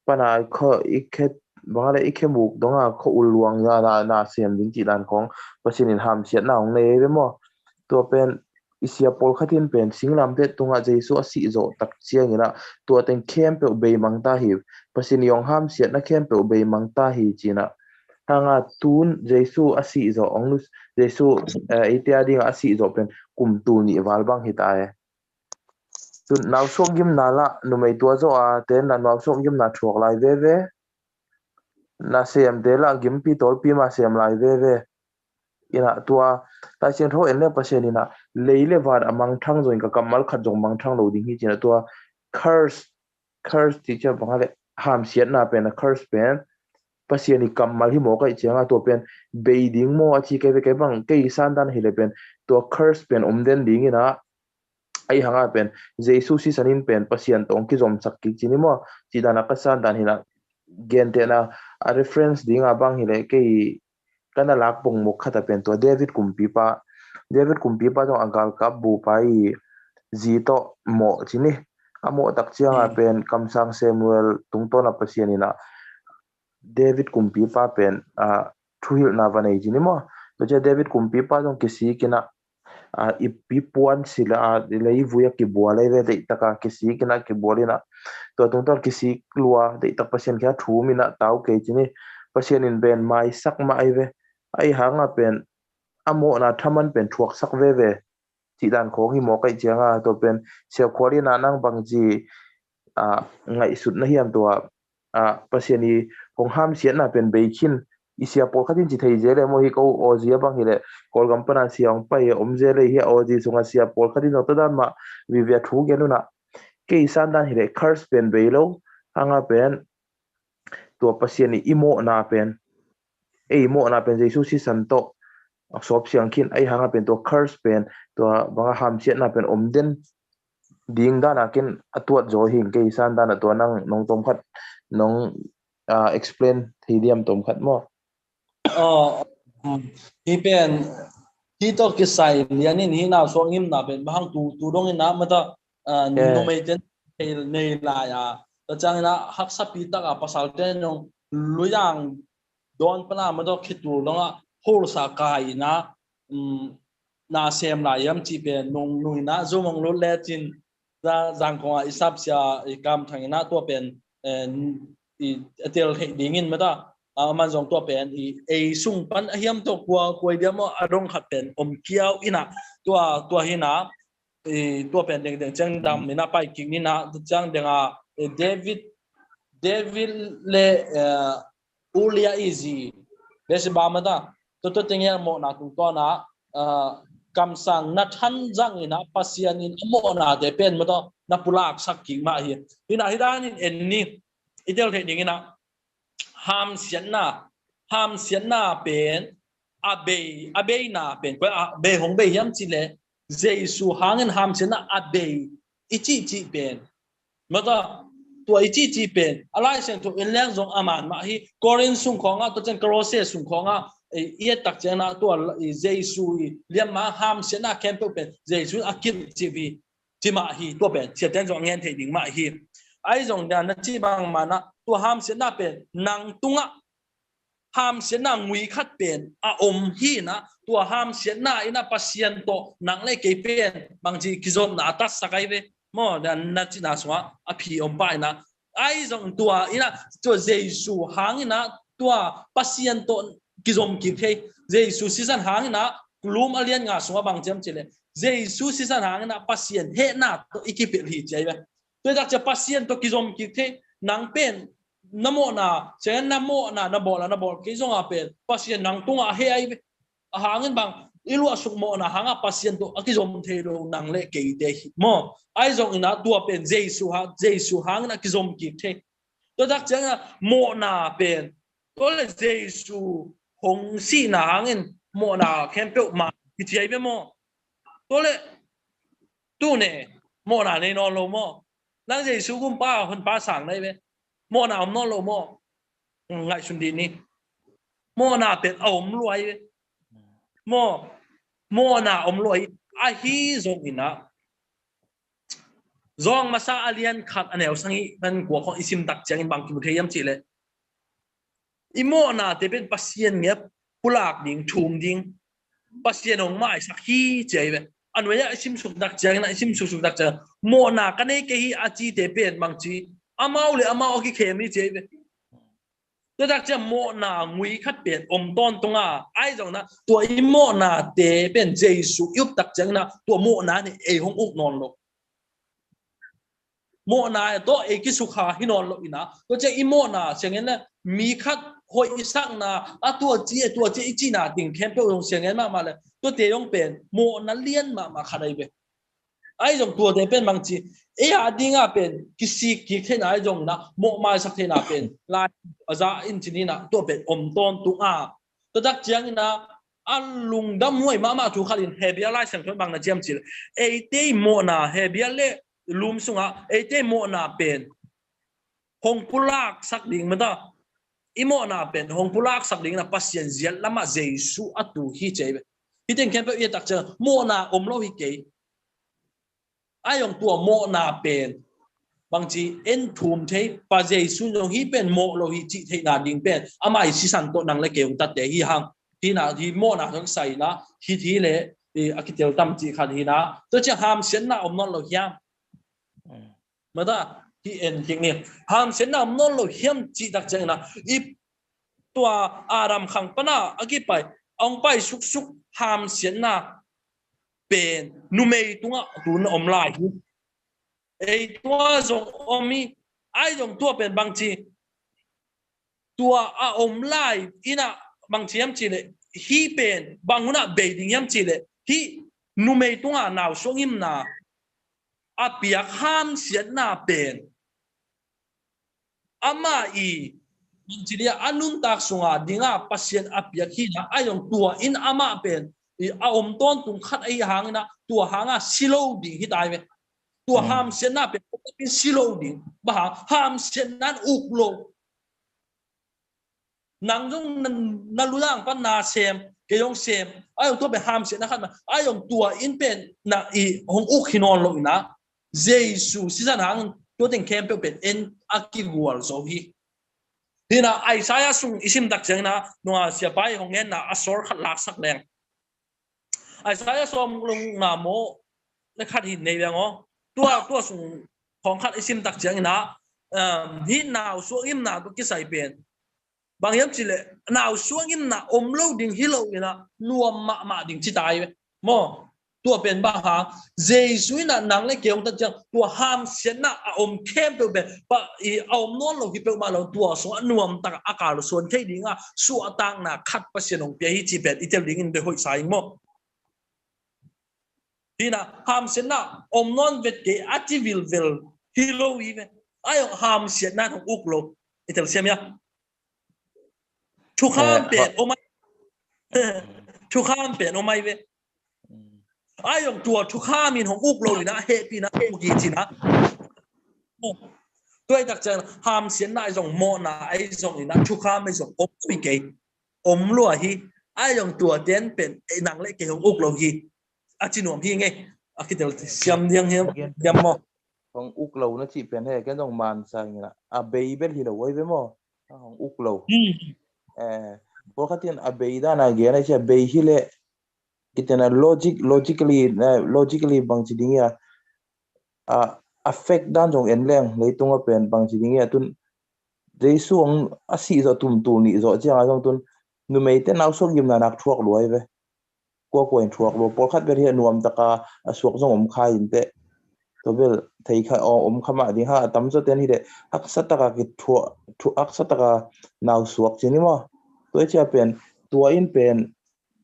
pana kho ikhet bangale ikhemuk donga kho ulwang ya na sem ding chi dan khong pasinin ham siat na ong nei ve mo to pen isia pol khatin pen singlam te tunga jesu asi zo tak chiang ina to ten khem pe be mangta hi pasin yong ham siat na khem pe be mangta hi china hanga tun jesu asi zo onglus jesu itia ding asi zo pen kum tu ni wal bang hitae tun naw som gim nala numei tua zo a ten na naw som gim na thuak lai ve na sem de la gim pi tol pi ma sem lai ve ina tua ta chen tho en le pasen ina leile war amang thang join ka kamal khat jong mang thang lo ding hi china tua curse teacher bangale ham siat na pen curse pen pasen ni kamal hi mo kai chenga to pen beiding mo achi ke bang ke san dan hi le pen to curse pen den ding ina ai hanga pen jesu si sanin pen pasien tong ki jom sak ki chini mo chi dana ka san dan hina gen te na a reference ding a bang hi le ke kana lak pong mo khata pen to david kumpi pa jong angal kap bu pai ji to mo chini amo tak chianga pen kamsang samuel tungto na pasianina david kumpi pa pen thuhil na vanei chini mo to je david kumpi pa jong kisi kina ipi puan sila lei vuya ki buale ve de taka kisi kina ki bolina to tungto kisi lua de tak pasien kha thu mina tau ke chini pasien in ben mai sak ma ai ve ai hanga pen amo na thaman pen thuak sak ve chi dan khong hi mo kai chianga to pen se khori na nang bang ji ngai sut na hiam to pasiani hong ham sian na pen beikhin isia pol khatin chi thei jele mo hi ko ozia bang hile kol gampana siang pai omjele hi oji sunga sia pol khatin no tadan ma vi ve thu genuna ke isan dan hile curse pen beilo hanga pen to pasiani imo na pen imo na pen jesu si santo sop siang khin ai hanga pen to curse pen to banga ham siat na pen omden ding da na kin atuat zo hing ke san da na to nong tom khat nong explain thidiam tom khat mo hi pen hi to ki sai lianin hi na so ngim na pen bang tu dong ina mata no mai ten nei la ya ta chang na hak sa pi ta ka pasal ten nong luyang don pana ma do khitu longa hol sa kai na na sem la yam chi pen nong nuina zomong lo le chin ra jang ko isap sia ikam thangina to pen tel he dingin mata man jong to pen e sung pan hiam to kwa diam arong khat pen kiao ina to hina to pen deng chang dam mina pai king ni na chang denga David le ulia easy besi ba mata to tengya mo na tu to na kam sang na than jang ina pasian in mo na de pen mata na pulak sak king ma hi ina hidan in enni idel the ding ina ham sian na pen abe na pen kwa be hong be yam chi le jesu hangin ham sian na abe ichi pen mata tua ichi pen alai sen to in lang zong aman ma hi korin sung khonga to chen krose sung khonga ye tak chena to jesu liam ma ham sian na kem pen jesu akil chi bi chi ma hi to pen che ten zong ngen the ding ma hi ai zong dan na chi bang ma na to ham sian na pen nang tunga ham sian na ngui khat pen hi na to ham sian na ina pasien to nang le ke pen bang chi kizom na ta sakai ve mo dan na chi na swa phi pai na ai zong tua ina to jesu hang ina tua pasien to kizom ki the jesu season hang ina lum alian nga swa bang chem chile jesu season hang ina pasien he na to ikipil hi chai ba to dak cha pasien to kizom ki the nang pen namo na chen namo na bol ki zong a pen pasien nang tunga he ai hangin bang ilu asuk mo na hanga pasien to akizom thelo nang le ke de mo ai zong ina tua pen jesu hang na kizom ki the to dak chang mo na pen to le jesu hong si na hangin mo na kempe ma ki chai be mo to le tu ne mo na ne no lo mo nang jesu kum pa hon pa sang nei be mo na om no lo mo ngai sun di ni mo na pen om luai mo na om loi a hi zong ina zong masa alian khat anel sangi ban ko ko isim dak chang in bang ki thayam chi le imo na te pen pasien nge pulak ding thum ding pasien ong mai sak hi cheibe anwaya isim suk dak chang na isim suk dak chang mo na ka nei ke hi a chi te pen bang chi amau le amau ki khem ni cheibe to dak cha mo na ngui khat pen om ton tonga ai jong na to i mo na te pen jesu yup tak chang na to mo na ni e hong uk non lo mo na to e ki sukha hi non lo ina to cha i mo na chengen na mi khat hoi isak na a to chi chi na ting khem pe ong chengen ma le to te yong pen mo na lian ma khadai be ai jong tua te pen mang chi e a dinga pen kisi ki the na ai jong na mo mai sak the na pen la aza in chini na to pen om ton tu a to dak chiang na alung dam muai ma thu khalin hebia lai sang thon bang na jam chil e te mo na hebia le lum sunga e te mo na pen hong pulak sak ding ma da imo na pen hong pulak sak ding na pasien zial lama jesu atu hi chebe hi ten ken pe ye tak cha mo na om lo hi ke ai ông tua mo na pen bang chi en thum the pa jesu no hi pen mo lo hi chi the na ding pen amai si san to nang le ke ung ta te hi hang hi na hi mo na thang sai na hi thi le akitel tam chi khan hi na to cha ham sen na om non lo hiam ma da hi en ting ni ham sen na om non lo hiam chi dak chang na i tua aram khang pana agi pai ong pai suk ham sen na pen numei tunga tun om lai ei tua zong omi ai zong tua pen bang chi tua a om lai ina bang chi yam chi le hi pen bang huna be ding yam chi le hi numei tunga naw songim na a piak ham sian na pen ama i chi dia anun tak sunga dinga pasien a piak hi na ai zong tua in ama pen a om ton tung khat ai hang na tua hanga silo ding hi dai ve ตัวห้ามเส้นหน้าเป็นซิโลดิ่งบ้าห้ามเส้นนั้นอุกโลนังจงนั่นรู้ร่างปัญนาเซมเกยงเซมไอ้ตัวเป็นห้ามเส้นนะครับไอ้ยังตัวอินเป็นน่ะอีของอุกหินอนลงนะเจสุสิจันหังตัวเต็งเข้มเป็นเอ็นอากิกัวโซฮีนี่นะไอ้สายสุ่งอิสิมดักเจงนะนัวเสียไปของเงี้ยนะอัศรขัดลักสักแรงไอ้สายสุ่งลงนาโมในขัดหินในเรื่องอ๋อตัวสุ่งของขัดอิสิมดักเจงนะหินนาวส่วนอิมนาตัวกิใส่เป็นบางอย่างสิเลยนาวส่วนอิมนาอมโลดิ่งฮิโลกินะนัวมาดิ่งจิตายโมตัวเป็นบ้าหาเจสุยนะนังเล็กเกี่ยวกับจังตัวห้ามเสียนะอมเข้มเป็นปะอีอมนวลเราที่เป็นมาเราตัวส่วนนวมตักอากาศส่วนที่ดิ่งส่วนต่างนะขัดประเสริฐของเปียฮิจิเป็นอีเทลดิ่งเดือดหอยสายโมที่นะห้ามเสียนะอมนวลเวทเกอจิวิลฮิโลวีเวไอ้ห้ามเสียนะของอุกโลอีเทลเสียมั้ยทุกข้ามเป็นโอไม่ทุกข้ามเป็นโอไม่เวไอ้ยังตัวทุกข้ามินของอุกโลนะเฮปีนะอุกีจีนะด้วยจากเจอห้ามเสียนได้ส่งโมนาไอ้ส่งนี่นะทุกข้าไม่ส่งอมปีเกยอมลัวฮีไอ้ยังตัวเด่นเป็นหนังเล็กเกี่ยวกับอุกโลฮีอาจินวมฮีไงอาคิดเดี๋ยวเสียมเลี้ยงเฮียยำมอของอุกโลนะจีเป็นให้แกต้องมันใส่เงี้ยอาเบย์เป็นที่เราไว้ไปมั้งของอุกโลเพราะเขาที่อาเบย์ด้านไหนเงี้ยนะใช่เบย์ที่เล่kita na logically bang chidingia affect dan jong enleng leitunga pen bang chidingia tun deisuang asi zo tum tu ni zo cha jong tun nu mei te naw sok yim na nak thuak loi ve ko in thuak lo por khat ber hi nuam taka asuak jong om khai in te to bel thei kha om khama ding ha tam zo ten hi de ak sataka ki thu ak sataka naw suak chini mo to cha pen tua in pen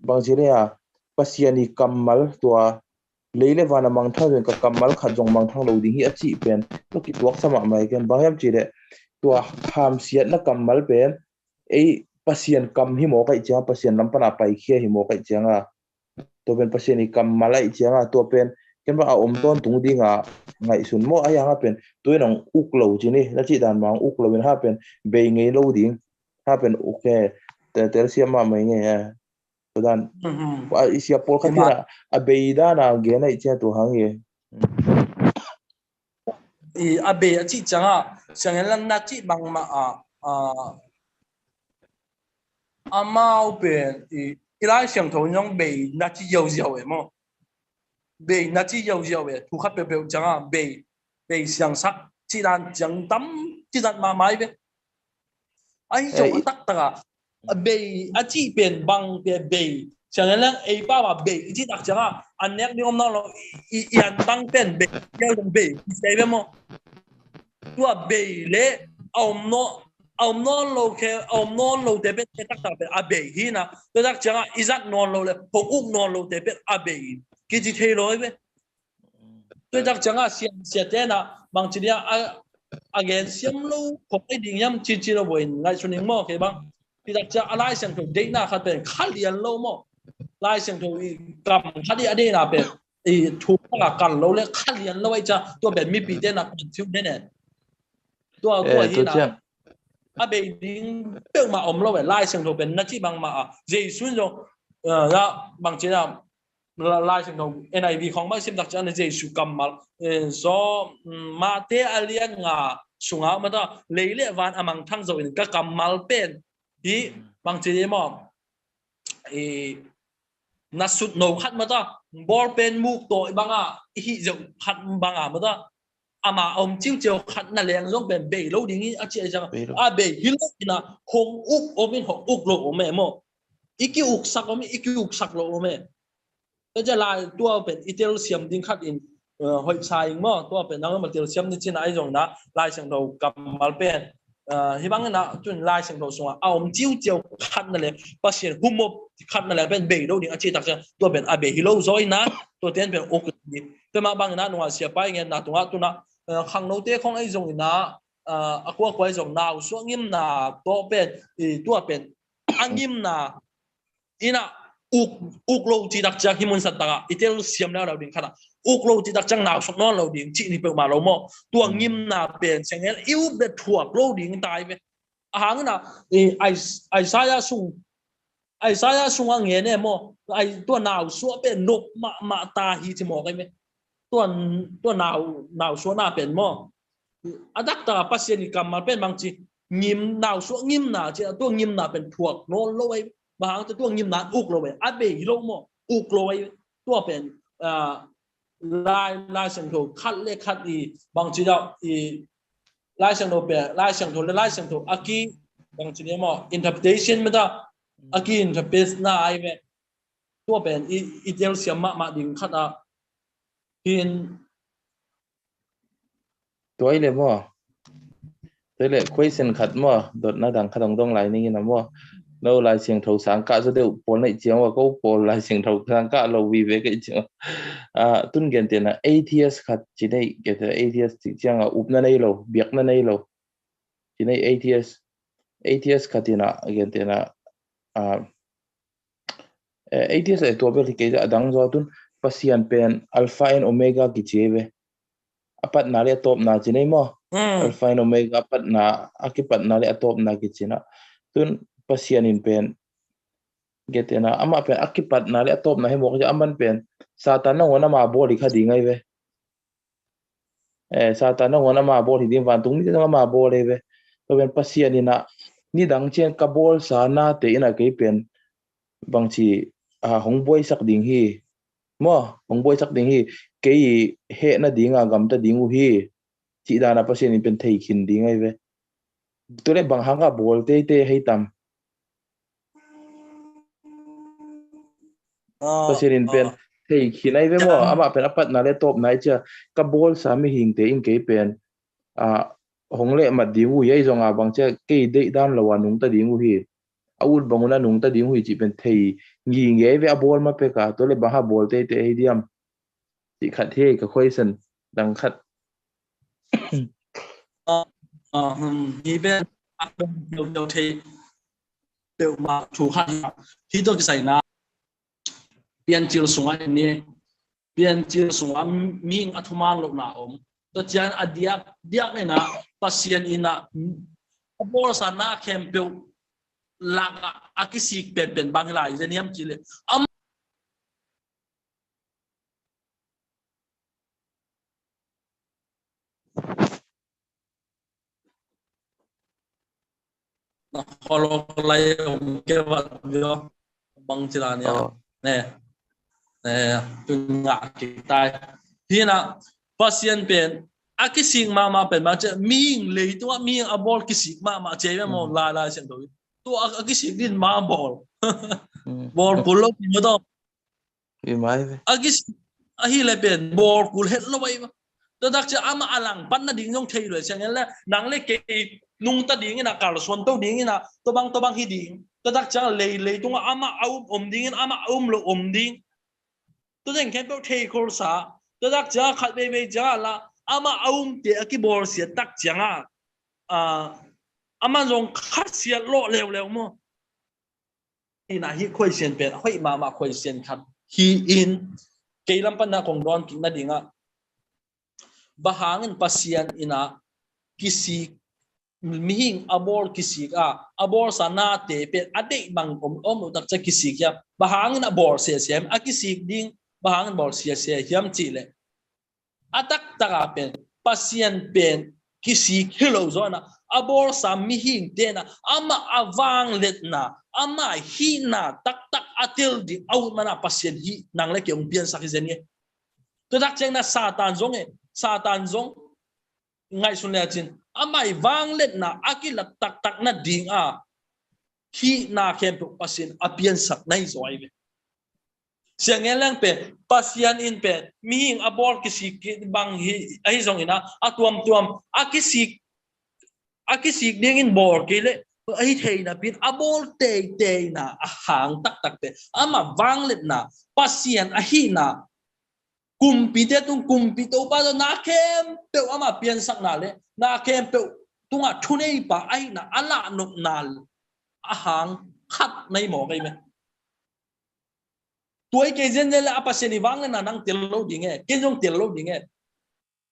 bang chiria pasiani kamal tua leile wana mangthang ren ka kamal khajong mangthang lo ding hi achi pen to ki tuak sama mai ken bangyam chi de tua ham siat na kamal pen ei pasian kam hi mo kai cha pasian lampana pai khia hi mo kai changa to pen pasiani kamal ai changa to pen ken ba om ton tung dinga ngai sun mo aya pen toinong uk lo chi ni na chi dan mang uk lo ben ha pen be ngei lo ding ha pen uke tel siama mai nge dan isia pol khatina abeida na ge na icha to hangi i abe achi changa sangelan na chi bang ma amao pen i ilai xiang thou nyong be na chi yau yau e mo be na chi yau yau e thu khat pe pe changa be xiang sak chi dan chang tam chi dan ma mai be ai jo tak taka be achi pen bang pe be chẳng lẽ ấy ba bà bể chỉ đặc chẳng à anh nhắc đi hôm nào là yên tăng tiền bể theo đồng bể sẽ biết không tua bể lẽ ông nó lâu khe ông nó lâu để biết tất cả bể à bể hi na tôi đặc chẳng à izat non lâu lẽ phong úc non lâu để biết à bể cái gì thế rồi biết tôi đặc chẳng à xiên thế na bằng chỉ là again xiêm lâu không ai định nhắm chỉ là vậy ngay số những mò cái bằng thì đặc chẳng ai xem thuộc đấy na khát bể khát liền lâu mò laiเสียงถูกรรมคดีอดีตนะเป็นถูกกันเราเลยขัดเรียนเราไว้จ้ะตัวแบบมีปีเดนะเป็นชิวเนี่ยตัวที่นะอาเบดิ้งเปิ่งมาอมเราไว้ไล่เสียงถูกเป็นนักที่บางมาเจสุนจงแล้วบางทีนะไล่เสียงถูก NIV ของไม่สิบดักจันเจสุกรรมมามาเตอเลียนงาสุงามาต่อเลยเลี้ยวันอมังทั้งโจนก็กรรมมาเป็นที่บางทีมองนัดสุดโนขัดมาต่อบอลเป็นมุกโตบางฮิจขัดบางมาต่ออามาอมจิ้วเจียวขัดนั่นแหละต้องเป็นเบย์โลดิ้งอาเจียจังเบย์ฮิโลนะหงอุกอมินหงอุกโลโอเมโมอีกิอุกสักอมิอีกิอุกสักโลโอเมก็จะลายตัวเป็นอิตาลีเซียมดิ้งขัดอินหอยชายมั่วตัวเป็นนักมาเตลเซียมนี่ที่ไหนจงนะลายเสียงเรากำมาเป็นที่บางนะจนลายเสียงเราส่งเอาอมจิ้วเจียวขัดนั่นแหละภาษาหุ่มขัดนั่นแหละเป็นเบย์โลดิ้งอาเจียตักตัวเป็นอาเบย์ฮิโลซอยนะตัวเต้นเป็นโอกดีแต่มาบางนะหนูว่าเสียไปเงี้ยนะตัวนะขังโนเต้ของไอ้จงนะกว่าไอ้จงนะส่วนยิ้มนะตัวเป็นตัวเป็นอันยิ้มนะอีน่ะอุกโลจีดักจากฮิมุนสัตตะอิตาลีเซียมแล้วเราดิ้งขนาด uk lo ti tak chang naw sok non lo ding chi ni pe ma lo mo tua ngim na pen sengel iu be thuak lo ding tai ve hang na ai saya sung ang nge ne mo ai tua naw so pe nok ma ta hi ti mo kai me tua naw so na pen mo adak ta pasien ni kam ma pen bang chi ngim naw so ngim na chi tua ngim na pen thuak no lo ai ba hang tua ngim na uk lo ai a be lo mo uk lo ai tua pen lai sang thổ khát lệ khát đi bằng chỉ đạo thì lai sang thổ bè lai sang thổ aki bằng chỉ đạo mà interpretation mà ta aki interpret na ai về tua bè ideal xem mà đình khát à hiện tuổi lệ mò tuổi lệ question khát mò đợt nó đang khát đông lại nên là mò lâu lại xiềng thầu sáng cả rồi đều bốn lại chiếu và câu bốn lại xiềng thầu sáng cả lâu vì về cái chuyện tuân kiện tiền là ATS khát chỉ đây cái thứ ATS chỉ chẳng là úp này lâu việc này lâu chỉ đây ATS khát tiền là kiện tiền là ATS làตัวเป็นcái gì đang do tuân pasien pen alpha and omega cái gì vậy apat nari top na chỉ này mò alpha and omega apat na akipat nari top na cái gì na tuân pasien in pen get na ama pen akipat na le top na he mo ja aman pen satan na wona ma boli khadi ngai ve satan na wona ma boli din van tung ni na ma boli ve to pen pasien ina ni dang chen ka bol sa na te ina ke pen bang chi hong boy sak ding hi mo hong boy sak ding hi ke he na dinga gam ta dingu hi chi da na pasien in pen thei khin ding ngai ve to le bang hanga bol te hei tam pasien pen thei khinai ve mo ama pen apat na le top nai cha ka bol sa mi hing te in ke pen hong le ma dingu ye zonga bang cha ke de dan lawa nung ta dingu hi aul banguna nung ta dingu hi chi pen thei ngi nge ve a bol ma pe ka to le ba ha bol te he diam ti khat the ka question dang khat hi ben đều thì đều mà chủ khăn khi tôi cái na biên chiêu sung anh nè biên chiêu sung anh mình ở thùng mang lúc nào tôi chỉ anh diak này na pasien ina bol sana kem biểu là cái gì bên bang lại cái niệm chỉ là kalau lại cái vật đó bằng chỉ là nè tôi ngã cái tai thì là pasien bên cái gì mà bên mà chứ mình lấy tôi mình abol cái gì mà chế mà lại xem tôi cái gì đi mà bol culo như đó vì mai hi lại bên bol cul hết lo vậy tôi đặc chứ ama alang pan na ding yong thầy rồi xem là nang lấy cái nung ta ding na kal son to ding na to bang hi ding tôi đặc chứ lấy tung ama ding ama lo ding tôi đang khen tôi thầy cô sa tôi đặc chứ khát bê cha là ama thì cái bol xiết đặc chẳng ama dùng khát xiết lo leo mo thì là hi khơi xiên bên hơi mà khơi xiên khát hi in cái làm pan na kong don king na ding bahangin pasien ina kisi mihing abor kisi abor sana te pe ade bang tak cha kisi kya bahangin abor se sem akisi ding bahangin bor se hiam chile atak taka pen pasien pen kisi kilo zona abor sa mihing te na ama awang let na ama hi na tak atil di out mana pasien hi nang le ke pian sakizen ye to tak cheng na satan zong ngai sun le chin amai wang let na akila tak na ding hi na kem pasien apian sak nai zoi ve siang elang pe pasien in pe mihing abor kisi bang hi ai zong ina atuam akisik ding in bor kile ai thei na pin abol te na hang tak pe ama wang let na pasien hi na kumpite tung kumpito pa na kem pe ama pian sak na le na kem pe tunga thunei pa ai na ala nok nal ahang khat mai mo kai me tuổi cái dân này là apa seni vang là năng tiền lâu đi nghe cái giống tiền lâu đi nghe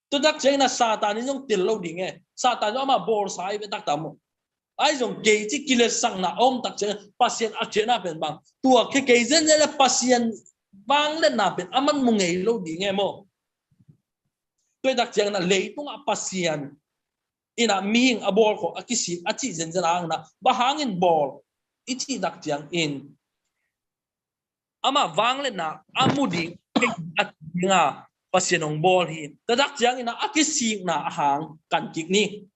tôi đắc chơi là Satan cái giống tiền lâu đi nghe Satan nó mà bor sai với đắc tamo ai giống cái chỉ kia sang na ông đắc chơi pasien ác chơi na bên bang tua cái dân này là pasien vang lên na bên aman mung ngày lâu đi nghe mo tôi đắc chơi là lấy tung pasien ina ming abol ko akisi achi dân dân ang na bahangin bol ichi đắc chơi in ama vang lên na amudi at nga pasienong ball hi tadak jang ina akisi na hang kan kik ni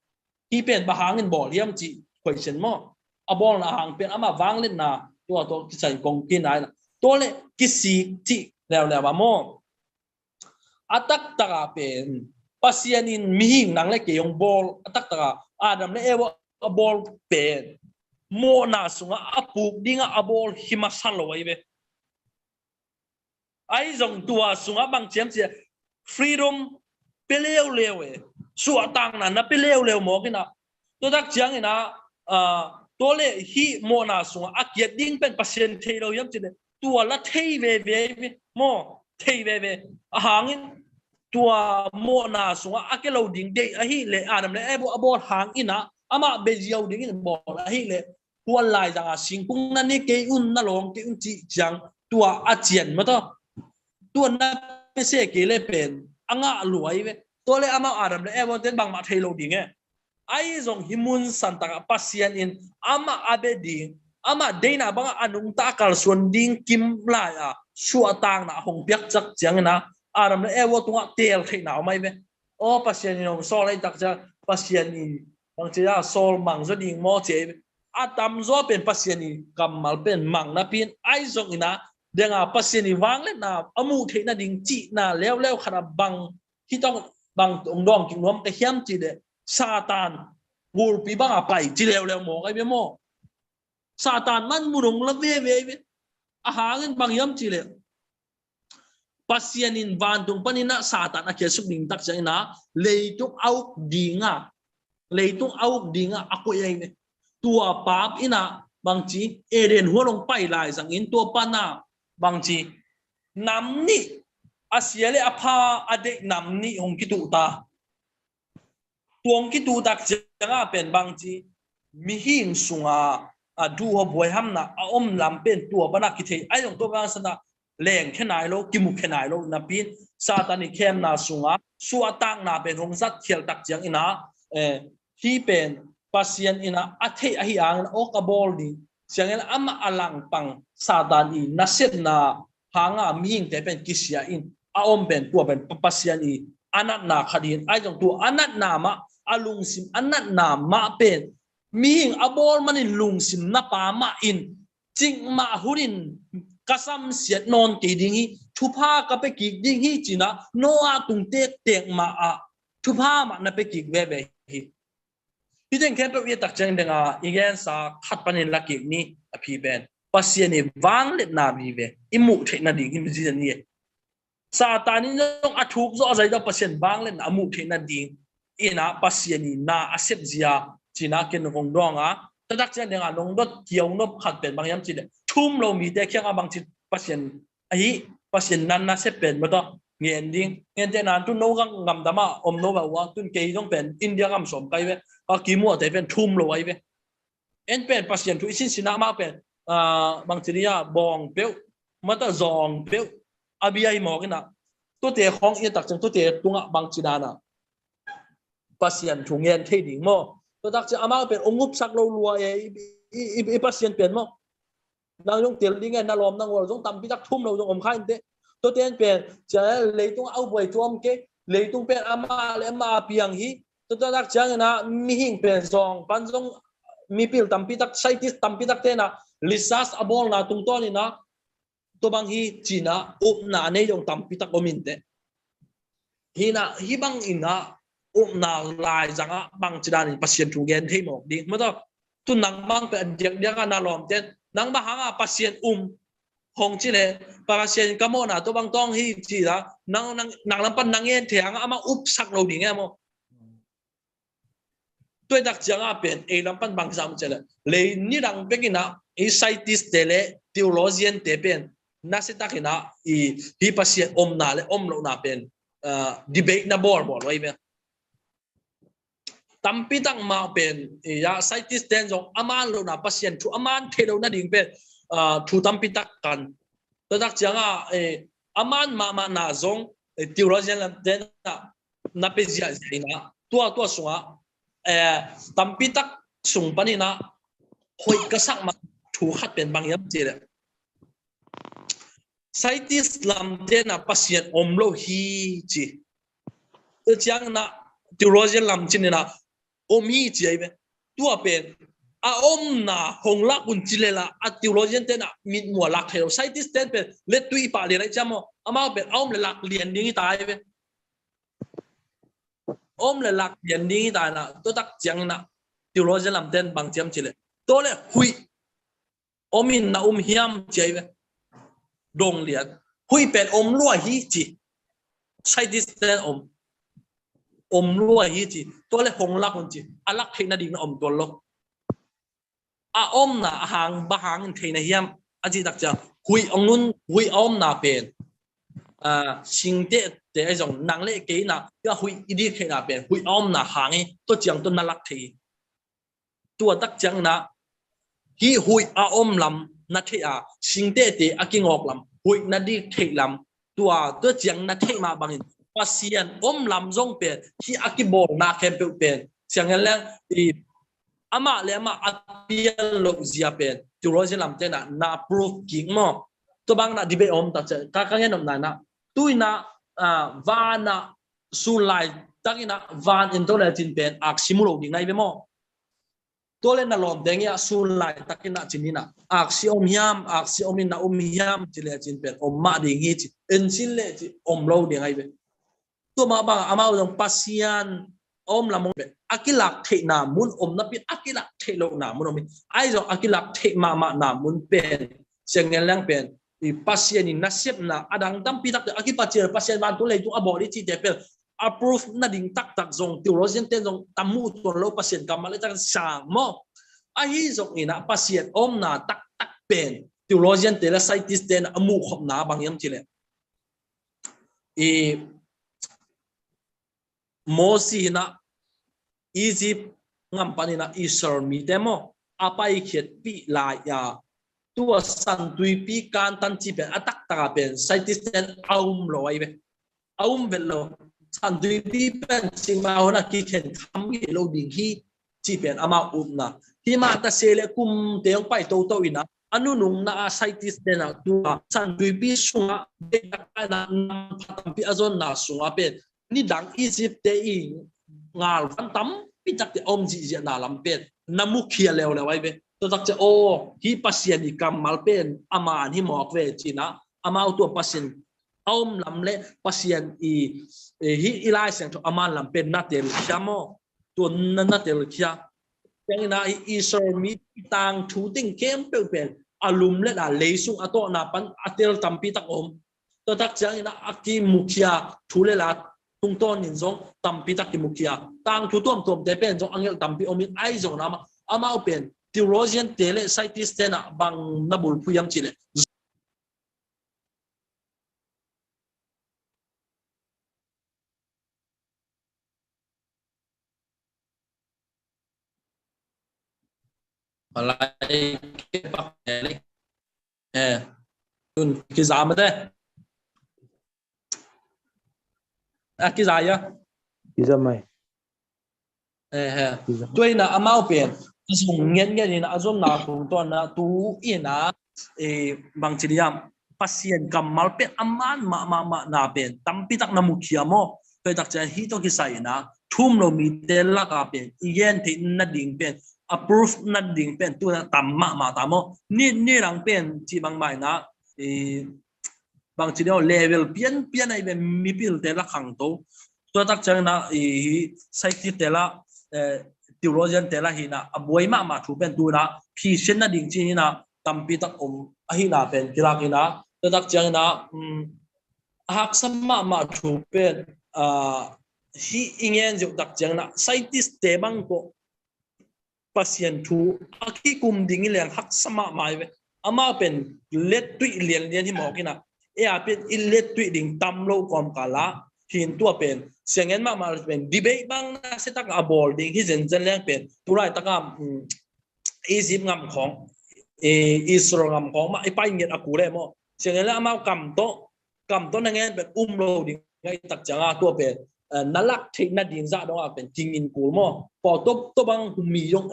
hi pen bahangin ball hiam chi question mo a ball na hang pen ama vang lên na to kisai kong kin ai to le kisi chi lew lew mo atak taka pen pasienin mihing nang le ke yung ball atak taka adam le ewo a ball pen mo na sunga apu dinga a ball himasaloi be ai dòng tua sunga bang chiếm chia freedom peleu lewe su atang na peleu lew mo kina to dak chiang ina to le hi mo na sunga akiat ding pen pasien thelo yam chine tua la thei ve mo thei ve hangin tua mo na sunga akelo ding de a hi le adam le ebo abor hang ina ama bejiao ding in bol a hi le tua lai janga singkung na ni ke un na long ke un chi chang tua a chien ma to tua na pese ke le pen anga luai ve to le ama adam le evo ten bang ma thelo ding e ai zong himun santa pasien in ama abedi ama deina bang anung ta kal suan ding kim la ya shu atang na hong piak chak chang na adam le evo tunga tel khai na mai ve o pasien in so lai tak cha pasien in bang cha sol mang zo ding mo che atam zo pen pasien in kamal pen mang na pin ai zong ina denga pasien wang le na amu the na ding chi na lew khana bang hi tong bang ong dong ki nom ka hiam chi de Satan gul pi bang apai chi lew mo kai be mo Satan man murung la ve a hangin bang yam chi le pasien in van tung panina Satan a ke suk ding tak chang na leitung au dinga ako yai me tua pap ina bang chi eren hualong pai lai sang in tua pana bang chi nam ni asiale apa ade nam ni hong ki tu ta tuong ki tu tak changa pen bang chi mi hing sunga adu ho boy ham na om lam pen tua bana ki thei ai long to bang sana leng khenai lo ki mu khenai lo na pin satani khem na sunga su atang na pen hong sat khial tak chang ina hi pen pasien ina athe a hi ang o ka bol ni changel ama alang pang Satan i naset na hanga ming te pen kisia in aom pen tua pen pasien i anat na khadin ai jong tu anat na ma alung sim anat na ma pen ming abol manin lung sim na pa ma in ching ma hurin kasam siat non ke ding hi thupa ka pe ki ding hi china noa tung tek ma a thupa ma na pe ki ve hiพี่เจงแค่ตัวเอตักเจงเดงอีกอย่างสักขัดปัญหาลักนี้พี่เป็นภาษาเนี่ยวางเล็ดนาบีเวอิมุเทนาดิ่งอิมจีนนี่ซาตานี่ต้องอัดทุกข์อะไรตัวภาษาวางเล็ดนามุเทนาดิ่งอีน่ะภาษานี่น่าอาศัยจีอาจีน่าเกินของดวงแต่ตักเจงเดงน้องดดเกี่ยวนบขัดเป็นบางอย่างจีเดทุ่มเรามีแต่แค่บางจีภาษาไอ้ภาษานั้นน่าเสพเป็นมาต่อเงียนดิ่งเงียนแต่นั้นตุนโน้กังงำดามาอมโน้แบบว่าตุนเกย์ต้องเป็นอินเดียกำสมไปเว้ก็กี่มัวแต่เป็นทุ่มเลยเว้ยเอ็นเป็นปัสยานทุกสิ่งสินะมาเป็นบางทีนี่บองเปี้ยวมาแต่จองเปี้ยวอาบีไอหมอกันนะตัวเตะของเอียตักจังตัวเตะตรงบางจีนานะปัสยานถุงเงินเที่ดิ่งมั้งตัวตักจะอามาเป็นองค์งบสักโลลัวไอ้ปัสยานเปลี่ยนมั้งนางยงเตียนดิ่งไงน่าล้อมนางวัวต้องตำพิทักษ์ทุ่มเราต้องอมข้าวอินเตตัวเตะเป็นจะเลยต้องเอาไปท่วมเกเลยต้องเป็นอามาเลยมาเพียงฮีตัวตักจังนะมีหิ่งเป็นซองปันซองมีพิลตัมพิทักไซติสตัมพิทักเตนะลิซัสอบอลนะตรงต้นนี่นะตัวบางฮีจีน่าอุปนาเนี่ยยงตัมพิทักอมินเตฮีน่ะฮีบางอินะอุปนาลายจังอ่ะบางจีน่านี่ปัสเซียนถูกเงินที่หมกดีมาต่อตุนนังบางเป็นเดียกันน่าล้อมเต้นนังบางหางอ่ะปัสเซียนหงจีเลยปัสเซียนก็โมนะตัวบางต้องฮีจีนะนังลำปันนังเงินเถียงอ่ะมาอุปสักเราดีไงมั้งตัวดักจังอาเป็นเอลัมปันบางสามเจเลยเลยนี่ดังเป็นกินะไอไซติสเตเลทีโอโลเจียนเตเป็น na se takina hi pasien na le lo na pen debate na bor loi me tampi tang ma pen ya scientist den jong aman lo na pasien thu aman thelo na ding pen thu tampi tak kan to tak changa aman ma na zong theologian lam den na pe zia ina tua sunga tampi tak sung panina hoi ka sak ma thu khat pen bang yam che scientist lam den na pasien lo hi chi to chang na theologian lam chin na hi chi ai be tua pen na hong la kun chilela a theologian ten mit mo lak helo scientist ten pe let tui pa le chamo ama pe le lak lian ding tai be le lak lian ding tai na to tak chang na theologian lam ten bang cham chile to le hui omin na hiam chai be dong lian hui pen lo hi chi scientist ten lo hi chi to le hong la kun chi alak theina ding na to lo na hang bahang theina hiam aji tak cha hui nun hui na pen singte te jong nang le ke na ya hui idi khena pen hui na hangi to chiang to nalak thi tua tak chang na hi hui lam na the singte te akingok lam hui na di thei lam tua to chiang na thei ma bangin pasien lam jong pen hi akibol na khem pe pen chiang lang ama le ama apial lo zia pen theologian lam te na proof king mo to bang na dibe ta cha ka ngen na tuina vana sulai takina van intole tin pen ak simulo ding nai be mo tole na lom dengya sulai takina chinina ak si hiam ak si omin na hiam chile chin pen ma ding hi chi en sin le chi lo ding ai be to ma bang ama dong pasian lamong be akilak the na mun na pin akilak the lo na mun mi ai jo akilak the ma na mun pen sengel lang pen pasien in nasib na adang tampi tak akipatir pasien ban tu le tu abori chi depel approve na ding tak zong theologian ten zong tamu to lo pasien kamale tak sang mo ahi zong ina pasien na tak pen theologian te la scientist ten amu khop na bang yam chile mosi na Egypt ngam panina isor mi demo apai khet pi la ya tua san tui pi kan tan chi pen atak taka pen scientist ten lo ai be lo san tui pi pen sing ma hona ki khen kham gi lo ding hi chi pen ama na hi ma ta sele kum teong pai to ina anu nung na scientist ten tua san tui pi sunga de na patam pi azon na sunga pen ni dang Egypt te ngal van tam pi tak te ji na lam pen namu khia lew ai be to tak che hi pasien i kam mal pen aman hi mok ve china amau to pasien lam le pasien hi ilai sang to aman lam pen na tel chamo to na tel kya yang na i sor mi tang thu ting kem pe pen alum le la leisung ato na pan atel tampi tak to tak chang na aki mukhia thu le la tung ton in zong tampi tak ki mukhia tang thu tom te pen zong angel tampi omin ai zong na amau pen theologian tele scientist tena bang nabul puyam chile malai ke pak ele tun ki zamade ki zaya izamai tuina amau pen sung ngen na azon na to na tu ina bang chiliam pasien kamal pe aman ma na pen tampi tak na mukhia mo pe tak cha hi to ki sai na thum lo mi te la ka pen yen thi na ding pen approve na ding pen tu na tam ma ta mo ni rang pen chi bang mai na bang chilio level pian ai be mi pil te la khang to tak chang na sai te la theologian tela hina aboi ma thu pen tu na phi sen na ding chi na tampi tak ahina pen kilakina to tak chang na hak sama ma thu pen hi ingen ju tak chang na scientist te bang ko pasien thu aki kum ding leng hak sama mai อามาเป็นเล็ดตุยเลียนที่หมอกินนะเป็นเล็ดตุยดิ่งตำโลกอมกาละหินตัวเป็นเสียงเงินมาเป็นดีเบตบ้างนะเสตักอาบอลดิ่งที่เจนแรงเป็นตัวไรตะกามอียิปต์งำของอิสราเอลงำของมาไอไปเงียดอากูเลยมั้งเสียงเงินแล้วมากำโตนั่งเงินเป็นโลดิ่งไงตักจังอาตัวเป็นนั่นลักเทคนัดดิ่งซะดองเป็นจริงอินกูมั้งพอตัวบางมียง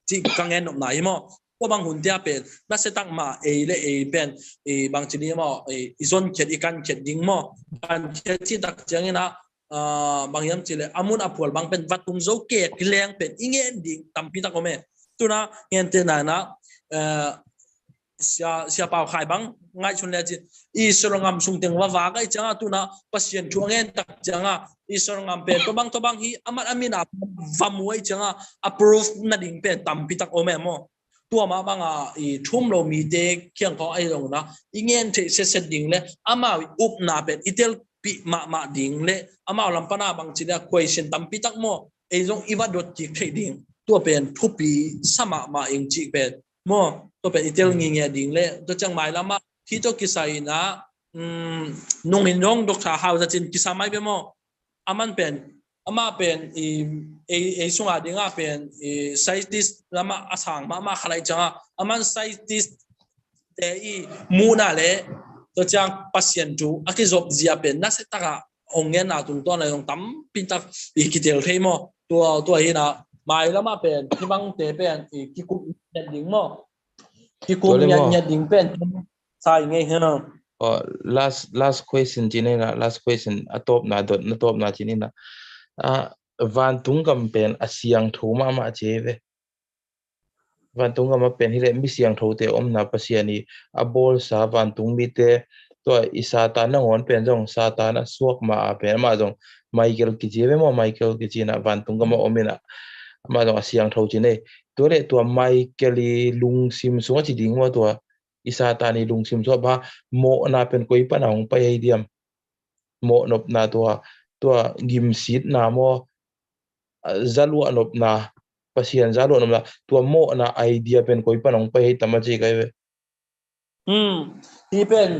จีกังเงินออกไหนมั้งตัวบางหุ่นเดียเป็นน่าเสตักมาเป็นบางชนิดมั้งอีส่วนเขียดอีกันเขียดดิ่งมั้งการเขียดที่ตักจังเงินนะบางยามจีเลยอามุนอาพวลบางเป็นวัดตุงโจเกตกิเลงเป็นอิงเงินดิ่งตั้มพิทักษ์ก็ไม่ตัวน่ะเงินเท่านั้นนะเสียเปล่าขายบังง่ายชนเลยจีอิสระงามสุ่งเตียงว่าก็จังอ่ะตัวน่ะพัศยันช่วงเงินตักจังอ่ะอิสระงามเป็นตัวบางฮีอามัดอามินาฟามัวจังอ่ะ approve นั่นดิ่งเป็นตั้มพิทักษ์โอเมมั้งตัวมาบางทุ่มเรามีเด็กเคียงของไอ้ตรงนะอิงเงินเสร็จดิ่งเลยอามาอุบนาเป็นอิเทลปีมาดิ่งเลยอามาลำปนาบางทีเนี่ย question ตั้มพิทักษ์มั้งไอ้ตรงอีวัดดดจิกดิ่งตัวเป็นทุปีสมาเองจีเป็นมั้งตัวเป็นอิตาลีเงี้ยดิ่งเลยตัวจังหมายแล้วมาที่ตัวกิสัยนะนุ่งหินยงดอกชาฮาวจะจินกิสาไม่เป็นมั้งอามันเป็นส่วนดิ่งเป็นไซติสแล้วมาอาสังมาขลายจังอามันไซติสแต่มูน่าเลยตัวจังพัศยันจูอากิจบเสียเป็นน่าเสียตากองเงินน่ะตัวในตรงตั้มพิทักษ์กิเทลเทมั้งตัวเห็นนะมาแล้วมาเป็นที่บางเตเป็นที่กุมยันดิ่งมั้งที่กุมยันดิ่งเป็นใช่ไงฮะlast question จีนี่นะ last question ตบนาดนตบนาจีนี่นะวันตุงกันเป็นเสียงทูมาเจเววันตุงกันมาเป็นที่เรียกมีเสียงทูเตอมนาปัสยานีบอลสาวันตุงมีเตตัวอิสาตานงอนเป็นจงซาตานสวกมาเป็นมาจงไมเคิลกิจีเวมั้งไมเคิลกิจีนะวันตุงกันมาอมินะมาจงเสียงทูจีนี่ตัวไมเคิลลุงซิมสวงจีดิ่งว่าตัวอิสาตานีลุงซิมสวกบ้าโมนาเป็นกุยปนาของไปเดียมโมนบนาตัวกิมซีดนาโมจัลวนบนาปัศยันจัลวนบนาตัวโมนาไอเดียเป็นกุยปนาของไปทำมาจีกันเวที่เป็น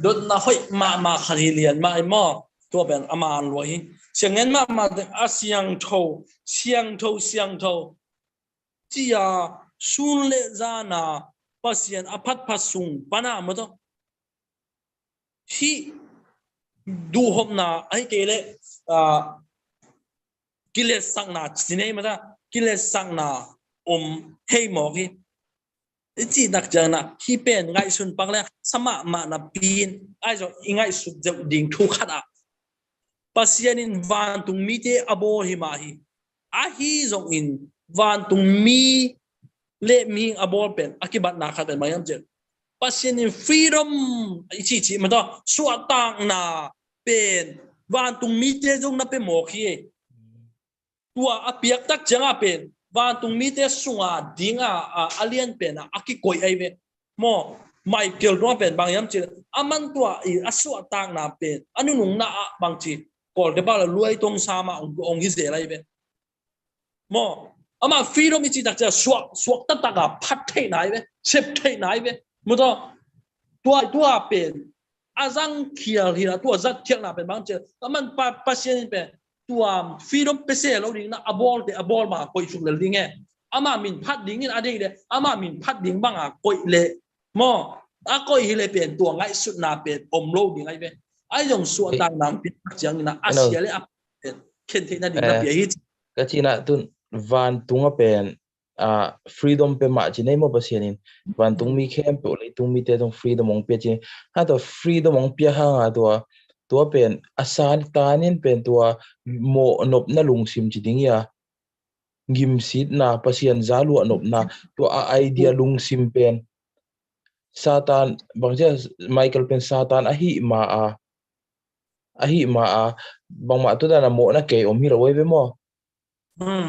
ดดนาห้อยมาคดีเรียนมาไอ้หม้อตัวเป็นอามานรวยเสียงเงินมาถึงเสียงโทที่สุนเลจานาปัศยันอภัทพัสุงปนาหมดที่ดูหบนาไอ้เกลกิเลสสังนาสิเนมาตากิเลสสังนาให้หมอกี้จีนักจังนะที่เป็นไงสุนปังแล้วสมามานาปีนไอ้จ่อไงสุดจะดิ่งทุกขัดปัศยันินวันตุงมีเตอโบหิมาฮีฮีจงอินวันตุงมีเล่มีอโบเป็นอากิบัตนาขัดเป็นมายังเจปัศยันินฟรีดอมจีมันต้องสวดตังนาเป็นวันตุงมีเตจงนับเป็นหมอขี้ตัวอภิยักตักจังเป็นวันตุงมีเตสุงดิ่งอาเลียนเป็นอากิโกยไอเวโมไมเคิลด้วยเป็นบางยามจีอามันตัวสวดตังนาเป็นอันนู้นน่ะบางจีก่อนเดี๋ยวบ้านเรารวยตรงสามาองค์ที่เสียอะไรเวโมอามาฟรีดอมจีตักจะสวดตักพัดเทไหนเวเชฟเทไหนเวมุดตัวเป็นอาจังเขียลที่ละตัวจัดเขียลน่ะเป็นบางจีอามันปัศยันเป็นตัวฟรีดอมเปเซ่เราดิ่งนะอบอลมาคอยชุกเลยดิ่งไงอามามินพัดดิ่งนี่อะไรเลยอามามินพัดดิ่งบ้างคอยเลยโมคอยเลยเป็นตัวไงสุดน่ะเป็นโลดิ่งไงเป็นไอ้ยังสวดต่างน้ำเป็นจังนะอาเซียเลยเป็นเข็นที่นั่นดิ่งนะเปียฮิตก็จีน่ะตุนวันตุงเป็นfreedom เป็นมาจีนี่โมปัศยันินวันตุงมีเข้มเปล่าตุงมีเตตรง freedom มองเปียจีถ้าตัว freedom มองเปียห่างตัวเป็นอาสาตานินเป็นตัวโมนบนาลุงซิมจีดิ่งยากิมซีดนาปัศยันจาลวนบนาตัวไอเดียลุงซิมเป็นซาตานบางทีไมเคิลเป็นซาตานอหิมาบางมาตัวนั้นโมนะเกยฮิเราไว้เวม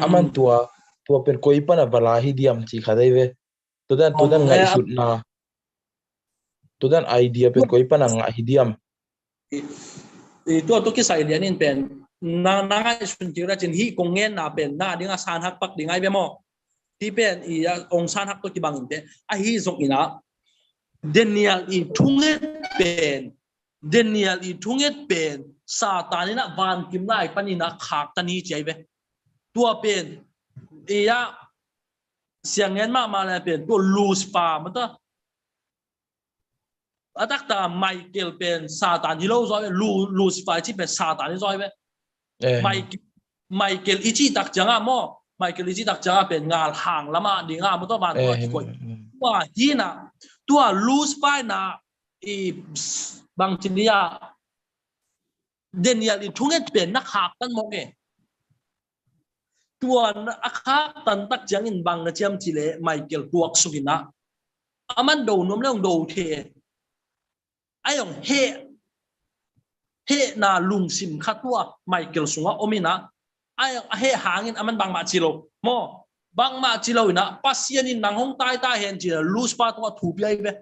อามันตัวเป็นกุยปนะบลาฮิเดียมจีขาได้เวตัวนั้นไงสุดนาตัวนั้นไอเดียเป็นกุยปนะไงฮิเดียมตัวกิสัยเดียนี่เป็นนางสุนทรจินฮีกงเงินน่ะเป็นน่าดิ่งสานฮักปักดิ่งไงเวมที่เป็นองค์สานฮักตัวที่บางอินเตฮีส่งอินะ Daniel i thunget pen Daniel i thunget pen Satanina van kim lai panina khak tani chaibe tua pen iya siangen ma la pen to lose pa mata atak ta Michael pen Satan hi lo zoi lose pa chi pen Satan hi zoi be Michael ichi tak janga mo Michael ichi tak janga pen ngal hang lama di nga mo to ban to koi wa hi na tua lose pa na i bang chinia Daniel i thunget pen nak hak tan mo nge tua akha tan tak jang in bang na chiam chile Michael tuak sugina aman do nom leong do the ayong he na lung sim khatua Michael sunga omina ayong he hangin aman bang ma chilo mo bang ma chilo ina pasian in nang hong tai ta hen chi lose pa tua thu pi ai be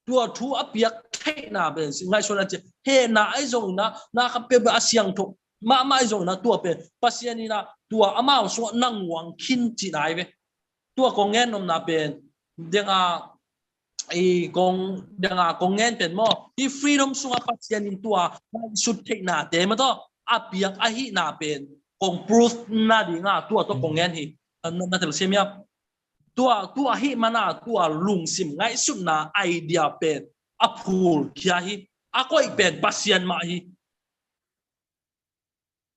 tua thu apiak the na be ngai so na che he na ai zong na ka pe ba asyang tho ma ai zong na tua pe pasian ina tua ama so nang wang khin chi nai be tua ko ngen nom na pen denga ai kong ngen pen mo i freedom sunga pasian in tua should take na te ma to apiak a hi na pen kong proof na di nga tua to kong ngen hi na tel semia tua hi mana tua lung sim ngai sut na idea pen apul kya hi akoi pen pasian ma hi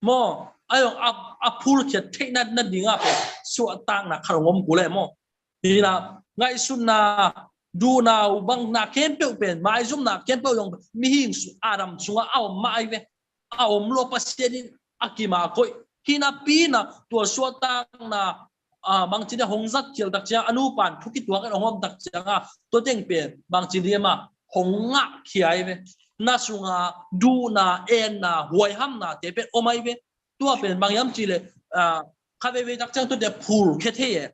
mo ayong apul kya take na di nga pen su atang na kharongom kule mo hi na ngai sut na du na bang na kempe pen mai zum na kempe yong mi hing su adam sunga aw mai ve aw lo pasian akima koi hina pina tua suatang na bang chini hongzat kiel tak cha anu pan thuki tua ka hom tak changa to teng pen bang chini ma honga khiai ve na sunga du na en na huai ham na te pe omai ve tua pen bang yam chile kha ve tak chang to de phul khe the ye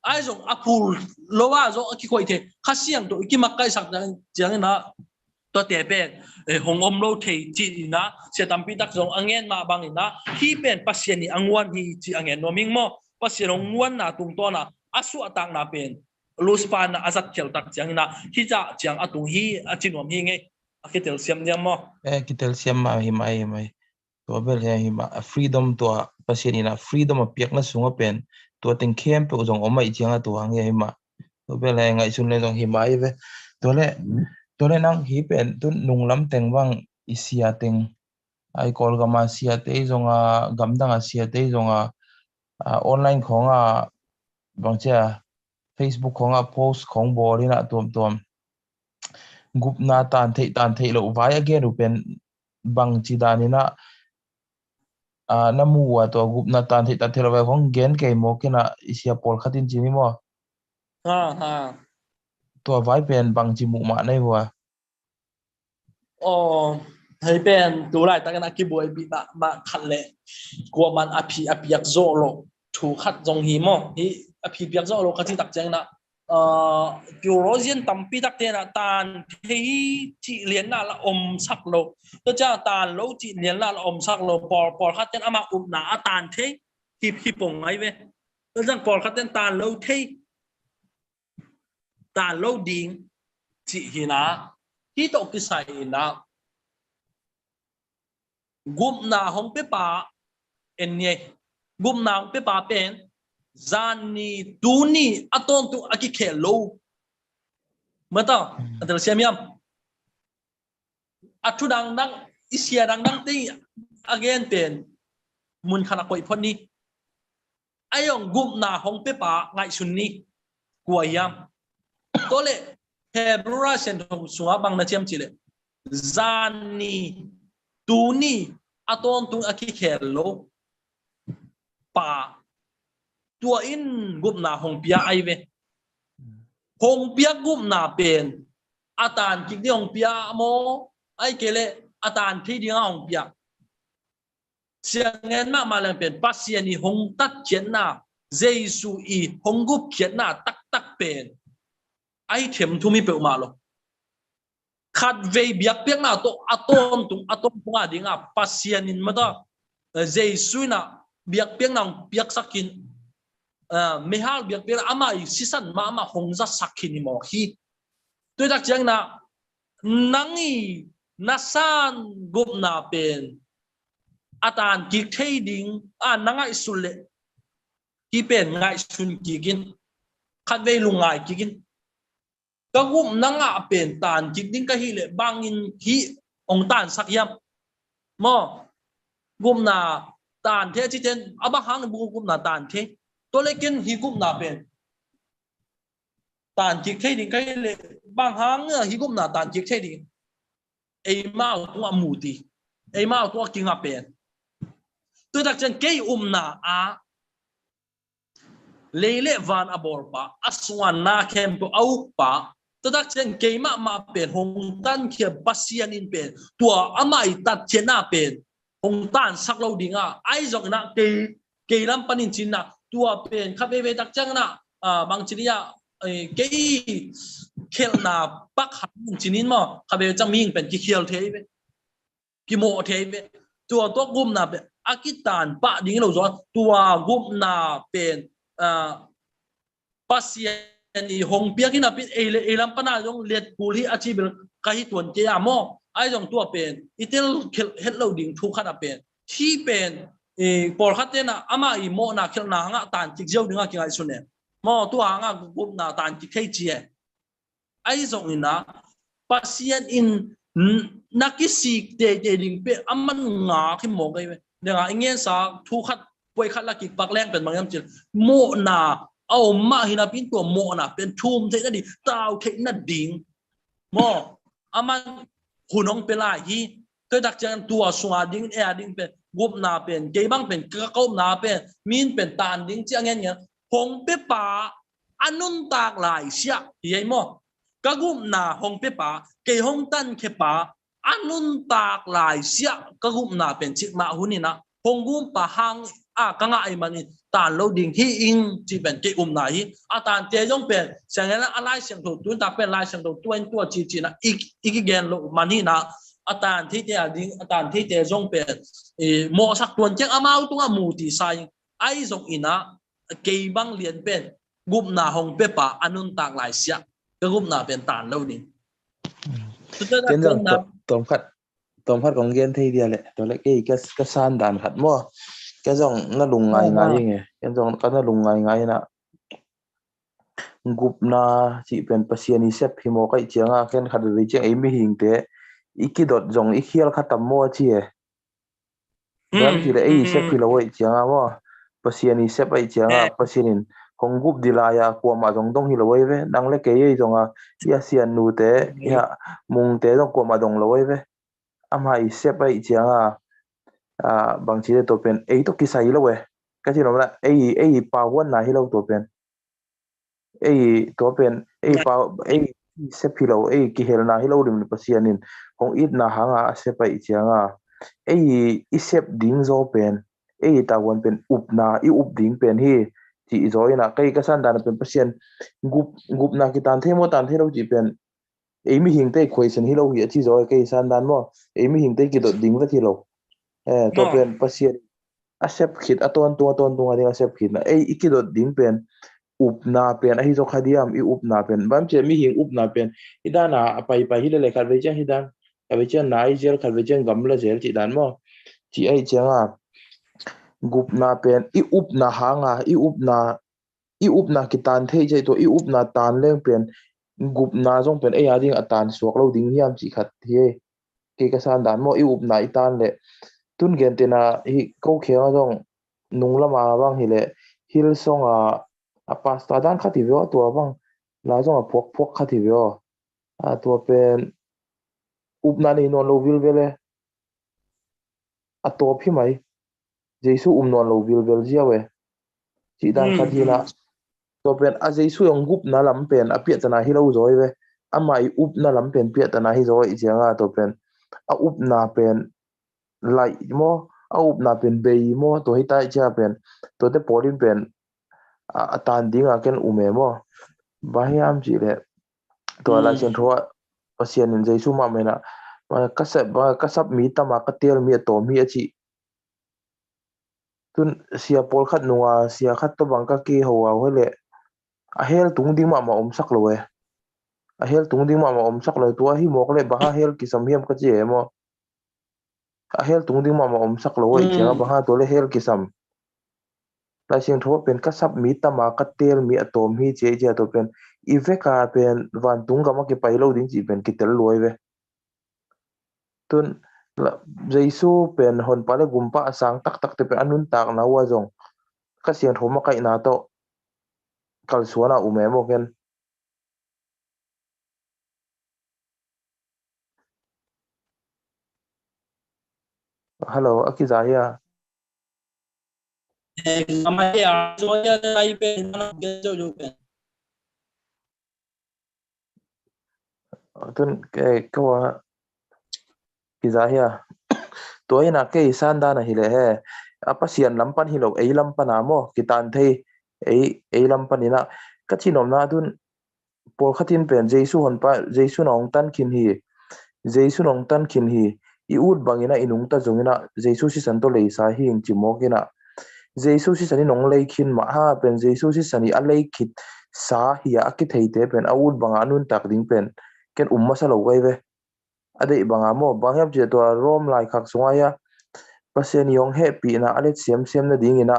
ai zong apul lowa zo ki khoi the khasiang to ki makai sak jang na to te pen hongom lo thei chi na se tampi tak zong angen ma bang na hi pen pasien ni angwan hi chi angen no ming mo pasien ngwan na tung to na asu atang na pen luspan na azat khel tak jang na hi cha jang atung hi achinom hi nge akitel siam niam mo kitel siam ma hi mai to bel hi ma freedom to pasien ina freedom a piak na sunga pen to teng khem pe zong omai changa to hang hi ma to bel ngai sun le zong hi mai ve to le nang hi pen tu nung lam teng wang isia teng ai kol ga ma sia te zonga gamdang a sia te zonga online khonga bangcha Facebook khonga post khong borina tom group na tan thei lo vai again rupen bang chidanina namu wa to group na tan thei ta thela vai khong gen ke mo kina isia pol khatin chini mo ha to vai pen bang chi mu ma nei wa hay pen tu lai ta kana ki boy bi ma khat le ko man apiak zo lo thu khat jong hi mo hi apiak zo lo khati tak jeng na Eurasian tampi tak te na tan thei chi lian na la om sak lo to cha tan lo chi lian la om sak lo por khat ten ama na tan thei hi pong ai ve to jang por khat ten tan lo thei tan lo ding chi hi na hi to ki sai na gum na hong pe pa en ye gum na hong pe pa pen zani tuni aton tu aki khelo mata atal siamiam atu dang isia dang te again pen mun khana koi phoni ayong gum na hong pe pa ngai sunni kuayam tole hebra sen hong sunga bang na chiam chile zani tuni aton tu aki khelo pa tua in gup na hong pia ai ve hong pia gup na pen atan kik di hong pia mo ai kele atan thi di hong pia siangen ma lang pen pasien ni hong tat chen na jesu i hong gup khiat na tak pen ai them thu mi pe ma lo khat ve biak piak na to atom nga dinga pasien in ma da jesu na biak piak na piak sakin mehal biak biak ama sisan ma hongza sakini mo hi tôi đặc chẳng na nangi nasan gup na pen atan ki thading nangai sulle ki pen ngai sun kigin khat ve lungai kigin ka gup nanga pen tan ki ding ka hi le bangin hi ong tan sak yam mo gup na tan the chi ten aba hang bu gup na tan the to lekin hi gup na pen tan ki thading ka hi le bang hang hi gup na tan ki thading ei mau tua muti ei mau tua kinga pen tôi đặc chân cây na lele van abor pa aswan na kem to au pa tôi đặc chân cây ma pen hong tan kia basian in pen tua amai tat chena pen hong tan sak lo dinga ai jong na cây lam panin chin na tua pen kha ve đặc chân na bang chinia cây khel na pak han chinin mo kha ve chang ming pen ki khel the ve ki mo the ve tua to gum na pen akitan pa ding lo zo tua gum na pen pasian i hong pia kina pin elam pana jong let puli achi bil kai tuan ke amo ai jong tua pen itel het lo ding thu khat a pen thi pen por khatena ama i mo na khel na nga tan tik jau dinga ki ai sune mo tua nga gum na tan ki khai chi ai jong ina pasian in nakisi te ding pe aman nga ki mo kai nga ingen sa thu khat poi khat la ki pak leng pen mangyam chil mo na au ma hina pin to mo na pen thum the na di tao the na ding mo aman hunong pelai hi tôi đặc chân tua xóa ding ding pen gup na pen ke bang pen ka ko na pen min pen tan ding chiang ngen hong pe pa anun tak lai sia ye mo ka gup na hong pe pa ke hong tan ke pa anun tak lai sia ka gup na pen chik ma hunina hong gum pa hang ka nga ai mani tan lo ding hi in chi ben ke na hi tan te jong pen sang na alai sang to tun ta pen lai sang to tuen tua chi na ik gen lo mani na tan thi te ding tan thi te jong pen mo sak tuan chang amau tunga mu ti sai ai jong ina ke bang lian pen gup na hong pe pa anun tak lai sia ka gup na pen tan lo ding kiến rằng tóm phát còn gen thay dia lệ đó là cái san đàn khát mua cái dòng nó lùng ngày nghe cái dòng nó lùng ngày nè gup na chỉ bên pasien isep hi mo kai chianga ken khát rồi chứ ấy mi hình thế iki dot dòng ikial khát tầm mua chi dan chỉ là ấy isep hi lo ấy chianga mo pasien isep ấy chianga pasienin hong gup dilaya kwa ma dong dong hi lo ấy ve dang le ke ye dong ya sian nu te ya mung te dong kwa ma dong lo ấy ve ama isep ấy chianga bang chi to pen ei to ki sai lo we ka chi no la ei pa won na hi lo to pen ei to pen ei pa ei se philo ei ki hel na hi lo rim pasianin hong it na hanga se pai chianga ei isep ding zo pen ei ta won pen up na I up ding pen hi chi zo ina kai ka san dan pen pasian gup na ki tan themo tan thero chi pen ei mi hing te question hi lo hi chi zo kai san dan mo ei mi hing te ki do ding va thi lo to pen pasien asep khit aton tu asep khit na ei ikidot ding pen up na pen ahi zo khadiam I up na pen bam che mi hing up na pen idana pai hi le khat ve chen hidan ka ve chen nai zel khat ve chen gamla zel chi dan mo chi ai changa gup na pen I up na hanga I up na kitan thei jai to I up na tan leng pen gup na jong pen ei ading atan suak lo ding hiam chi khat hi ke ka san dan mo I up na itan le tun gen tena hi ko kheng jong nunglama bang hi le hil song a pasta dan khati veo to bang la jong a phok khati veo to pen upna ni non lo vil vele a top hi mai jesu non lo vil vel jiawe chi dan khati na to pen a jesu yong gup na lam pen a pia tana hi lo zoi ve ama I up na lam pen pia tana hi zoi jianga to pen a up na pen lại mo au na pen bei mo to hitai cha pen to te polin pen atan dinga ken ume mo bahiam chi le to la chen thua pasien in jesu ma mena kasap mi tama katel mi to mi achi tun sia pol khat nuwa sia khat to bangka ki howa hole a hel tung ding ma om sak lowe a hel tung ding ma om sak lo tua hi mok le ba ha hel ki sam hiam ka che mo a hel tung ding ma om sak lo i chenga ba ha to le hel ki sam la sing tho pen ka sap mi tama ka tel mi atom hi che che to pen i ve ka pen van tung ga ma ki pai lo ding chi pen ki tel loi ve tun jaisu pen hon pale gumpa asang tak tak te pen anun tak na wa jong ka siang tho ma kai na to kal suana ume mo ken hello akizaya Gamai ya so ya ai pe na ge jo pe. tun ke ko kizaya toy na ke sanda na hile he apa sian lampan hilo ei lampan amo kitan thei ei lampan ina kachinom na dun por khatin pen jesu hon pa jesu nong tan kin hi jesu nong tan kin hi I ut bangina inung ta jongina jesu si santo lei sa hi ing chimo kina jesu si sani nong lei khin ma ha pen jesu si sani a lei khit sa hi a ki thei te pen a ut banga nun tak ding pen ken umma sa lo wai ve ade banga mo bangyam je to rom lai khak sungaya pasen yong he pi na alet siam siam na ding ina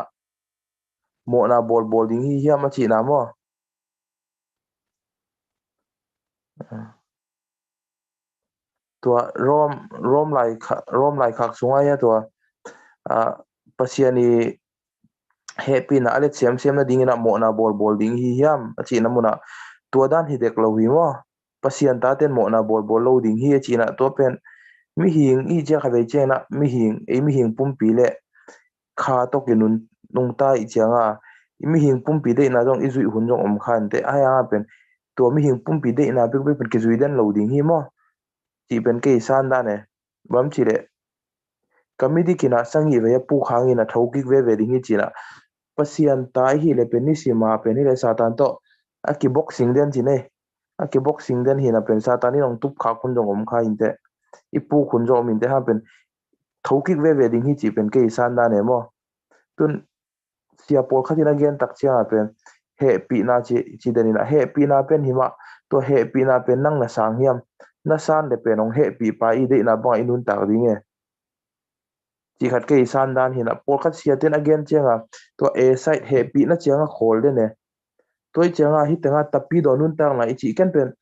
mo na bol ding hi hiam a chi na mo tua rom lai khak sungaya tua pasiani happy na alet siam siam na ding na mo na bol ding hi hiam achi na muna tua dan hi dek lo hi mo pasian ta ten mo na bol lo ding hi achi na to pen mi hing I je kha ve che na mi hing pum pi le kha to kinun nung ta I changa mi hing pum pi de na jong I zui hun jong om khan te aya pen to mi hing pum pi de na big pen ki zui den lo ding hi mo chi pen ke san da ne bam chi le kamidi kina sangi ve pu khangi na thoki ve ding hi china pasian tai hi le pen ni sima pen ni le satan to aki boxing den chi ne aki boxing den hi na pen satan ni ong tup kha khun jong om kha inte ipu khun jo min te ha pen thoki ve ding hi chi pen ke san da ne mo tun sia por khatina gen tak chia pen he pi na chi denina he pi na pen hima to he pi na pen nang na sang hiam na san de pen ong he pi pa I de na ba inun tak ding e chi khat ke san dan hina por khat sia ten again chenga to a side he pi na chenga khol de ne toy chenga hi tenga tapi do nun tak na chi ken pen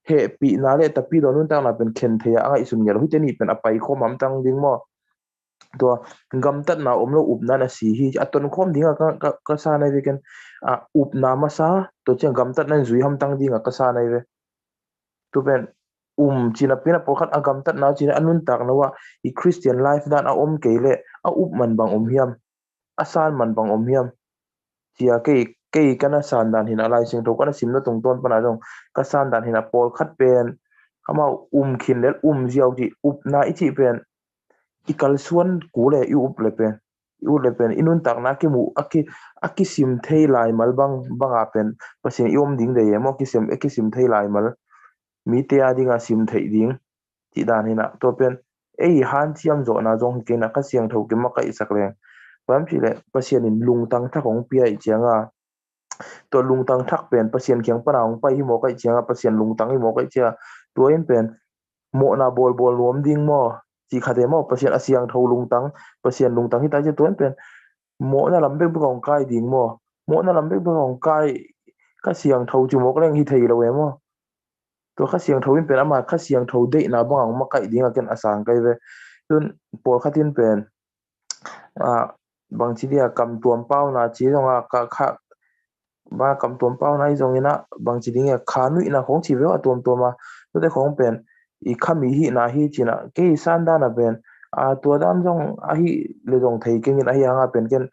he pi na le tapi do nun tak na pen khen the anga isun ngel hu te ni pen apai khom am tang ding mo to gam tat na omlo up na na si hi aton khom dinga ka sa nai we ken up na ma sa to chen gam tat na zui ham tang dinga ka sa nai we to pen china pina pokhat agam tat na china anun tak na wa I Christian life dan a om keile a up man bang om hiam asan man bang om hiam chia ke kana san dan hina lai sing to kana sim na tung ton pana jong ka san dan hina pol khat pen kama khin le jiao ji up na I pen ikal suan kule I up le pen inun tak na ki mu aki sim thei lai mal banga pen pasin iom ding de mo ki sim thei lai mal mi te adinga sim thei ding ti dan hina to pen ei han chiam zo na jong ke na ka siang tho ke ma kai sakle pam chi le pasien in lung tang tha kong pia I chianga to lung tang thak pen pasien kyang panang pa hi mo kai chianga pasien lung tang hi mo kai chia to in pen mo na bol lom ding mo chi khade mo pasien asiang tho lung tang pasien lung tang hi ta je to in pen mo na lam be bong kai ding mo na lam be bong kai ka siang tho chu mo kleng hi thei lo we mo to kha siang tho in pen ama kha siang tho de na bang ma kai dinga ken asang kai ve tun por khatin pen bang chi dia kam tuam pau na chi longa ka kha ba kam tuam pau na I jong ina bang chi dinga kha nu ina khong chi ve tuam ma to de khong pen I khami hi na hi china ke san da na pen to dam jong a hi le jong thei ke ngin a hi anga pen ken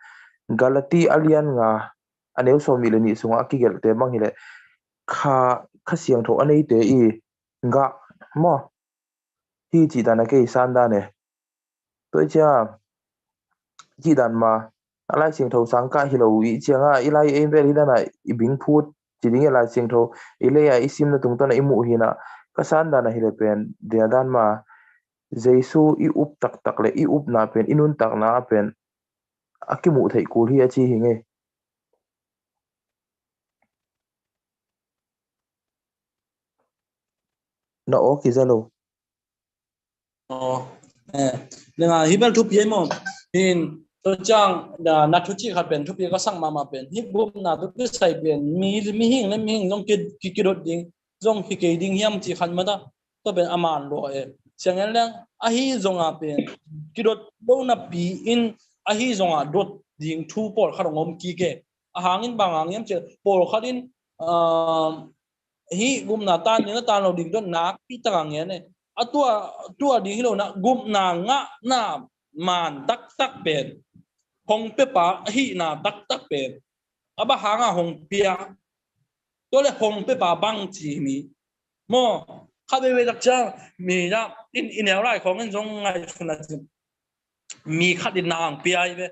galati alian nga aneu so mi le ni sunga ki gel te mang hi le kha siang tho anei te I nga mo hi chi da na ke san da ne to cha chi dan ma alai siang tho sang ka hi lo I changa ilai e be ri da na I bing phut chi ding lai siang tho ile ya isim na tung ta na imu hi na ka san da na hi le pen dia dan ma jesu I up tak le I up na pen inun tak na pen akimu thei kul hi a chi hi nge na o ki zalo nên là hibel thu pie mo hin to chang da na thu chi khat pen thu pie ka sang ma pen hi bum na to ki sai pen mi hing long ki dot ding zong hi ke ding hiam chi khan ma da to pen aman lo siang en lang a hi zong a pen ki dot do na pi in a hi zong a dot ding thu por kha ngom ki ke a hangin bang ang che por kharin hi bum na tan ni na tan lo ding don na pi ta ang ne tua di hilo na gum na nga na man tak pen hong pe pa hi na tak pen aba hanga hong pia to le hong pe pa bang chi mi mo kha be tak cha mi na in el lai khong en jong ngai khuna mi khat din na ang pia i be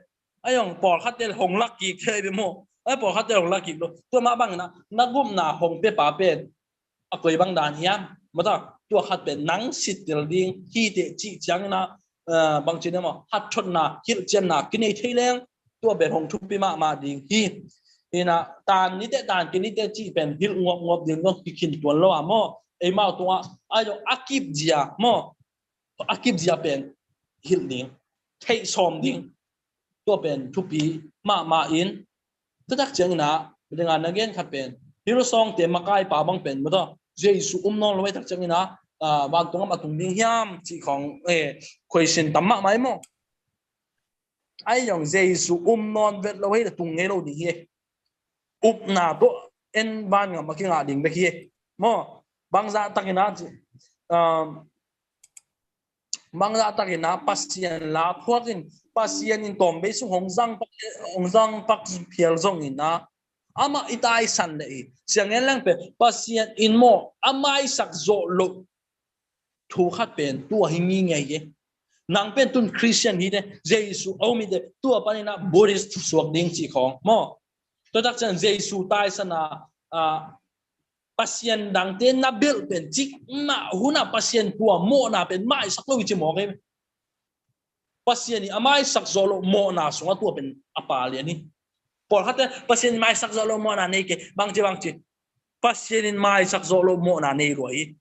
ayong por khat tel hong lak ki khe be mo ai por khat tel hong lak ki lo to ma bang na gum na hong pe pa pen a koi bang dan hiam ma taตัวขัดเป็นนังสิทธิ์เดียงที่เดจิจังนะบางทีเนี่ยมั้งหัดชนนะคิดเจนนะกินในที่แรงตัวเป็นหงทุบปีมาดิ่งที่นี่นะตานนี้แต่ตานกินนี้แต่จีเป็นหิลงบดิ่งก็กินตัวล้อมั้งไอ้มาตัวไอ้อากิบเจียมั้งอากิบเจียเป็นหิลดิ่งเทสอมดิ่งตัวเป็นทุบปีมาอินถ้าตักจังนะเป็นงานนักเรียนขัดเป็นฮิโรซองเตมาใกล้ป่าบางเป็นมั้งเจสุนอนลงไปทักจังนะบางตรงมาตรงนี้ยามที่ของคุยสินตั้มมาไหมมั้งไอ้อย่างเจสุนอนเวทเราให้ตรงนี้เราดีอุบหน้าตัวเอ็นบ้านกับมาคิงอาดิ่งไปขี้มั้งบางจากตักนะบางจากตักนะปัสเซียนลาพวกนี้ปัสเซียนอินตอมเบสุหงซังปักเพียรซงอินนะama itai san le siang en lang pe pasien in mo amai sak zo lo thu khat pen tu hingi ngai ye nang pen tun christian hi de jesu omi de tu pani na buddhist suak ding chi khong mo to tak chan jesu tai sana pasien dang ten na bil pen chik ma huna pasien tua mo na pen mai sak lo chi mo ke pasien ni amai sak zo lo mo na sunga tu pen apali ni por khate pasien mai sak zo lo mo na nei ke bang chi pasien mai sak zo lo mo na nei roi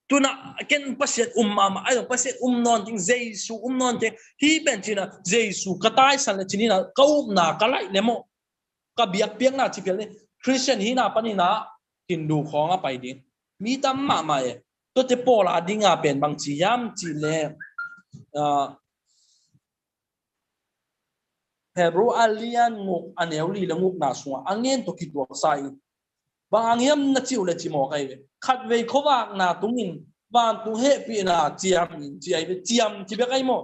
tuna ken pasien mama ai pasien non ting jesu non te hi ben china jesu katai san le chini na kau na kalai le mo ka biak piang na chi pel ni christian hi na pani na hindu khong a pai ding mi tam ma e to te pola dinga pen bang chi yam chi le Hebrew alian nguk anewli la nguk na sunga angen to kitwa sai bang angiam na chiu le chimo kai khat ve khowak na tungin ban tu he pi na chiam chi ai be chiam chi be kai mo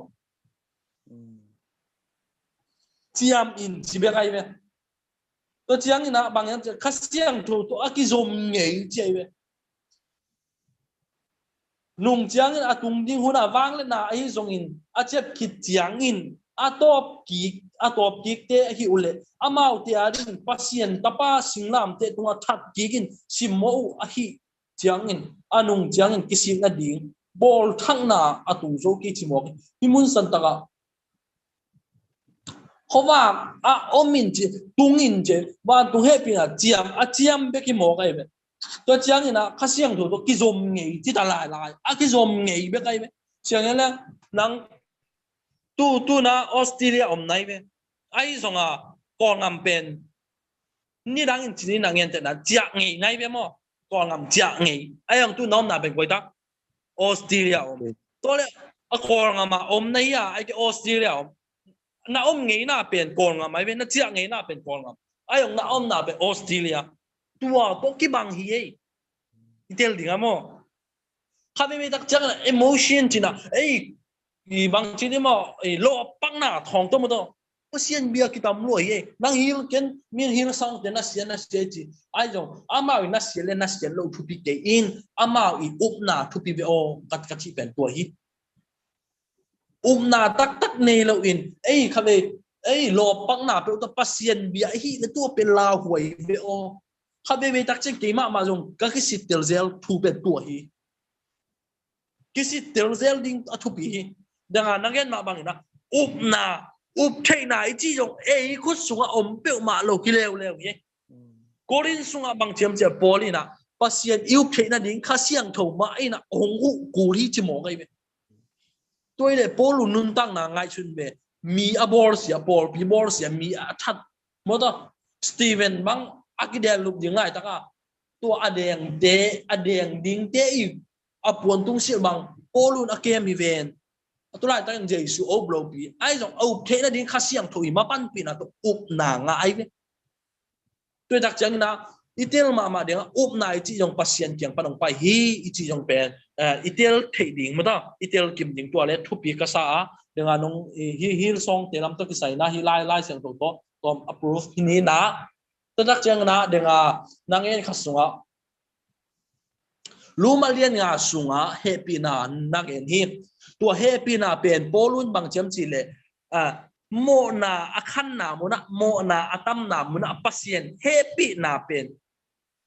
chiam in chi be kai be to chiang ina bang yang khasiang to akizom ngei chi ai be nung chiang in atung ding huna wang le na ai zong in a chep kit chiang in atop ki te hi ule amau te arin pasien tapa singlam te tunga that kigin simmo a hi chiangin anung chiangin kisim na ding bol thang na atung zo ki chimo himun santaka khowa a omin chi tungin je ba tu happy na chiam be ki mo kai be to chiangin na khasiang tho to kizom ngei ti ta lai a kizom ngei be kai be chiangin la nang tu na Australia nai be ai zonga ko ngam pen ni dang in chini nang yen te na chia ngai nai be mo ko ngam chia ngai ai ang tu nom na be koi ta Australia to le a ko ngam ma nai ya ai ke Australia na ngai na pen ko ngam ai be na chia ngai na pen ko ngam ai ang na na be Australia tua to ki bang hi ei itel dinga mo khabe me tak chang emotion china ei i bang chini mo i lo pang na thong to mo to pasien bia kitam lo ye nang hil ken min hil sang te na sian na stage ai jong ama na sian na sian lo thu pi te in ama i up na thu pi o kat kat chi pen to hi na tak nei lo in ei khave ei lo pang na pe to pasien bia hi na to pe la huai be o khave be tak chen ke ma jong ka ki sit tel zel thu pe to hi ki sit tel zel ding a thu pi hi dengan nangen ma bang na up thei na chi jong ei khu sunga om pe ma lo ki lew ye korin sunga bang chem che polina pasien yêu thế na ding khá siang thầu mà ai na hong hu cú li chỉ mong cái về tôi để polu nun tăng na ngay xuân về mi abor sia pol pi bor sia mi athat mo to Steven bang akidel luk ding ngai taka tua adeng ding te i apuan tung sil bang polun akem event atulai ta yang jesu oblo pi ai jong au the na ding khasiang thoi ma pan pi na to up na nga ai ve tôi đặc chẳng na itel ma de up na chi jong pasien kyang panong pai hi chi jong pen itel thei ding ma ta itel kim ding tua le thupi ka sa dengan nong hi song te lam to ki sai na hi lai sang to tom approve ni na tôi đặc chẳng na dengan nang en khasunga lumalian nga sunga happy na nang en hi tua happy na pen polun bang chem chi le mo na akhan na mo na atam na mo na pasien happy na pen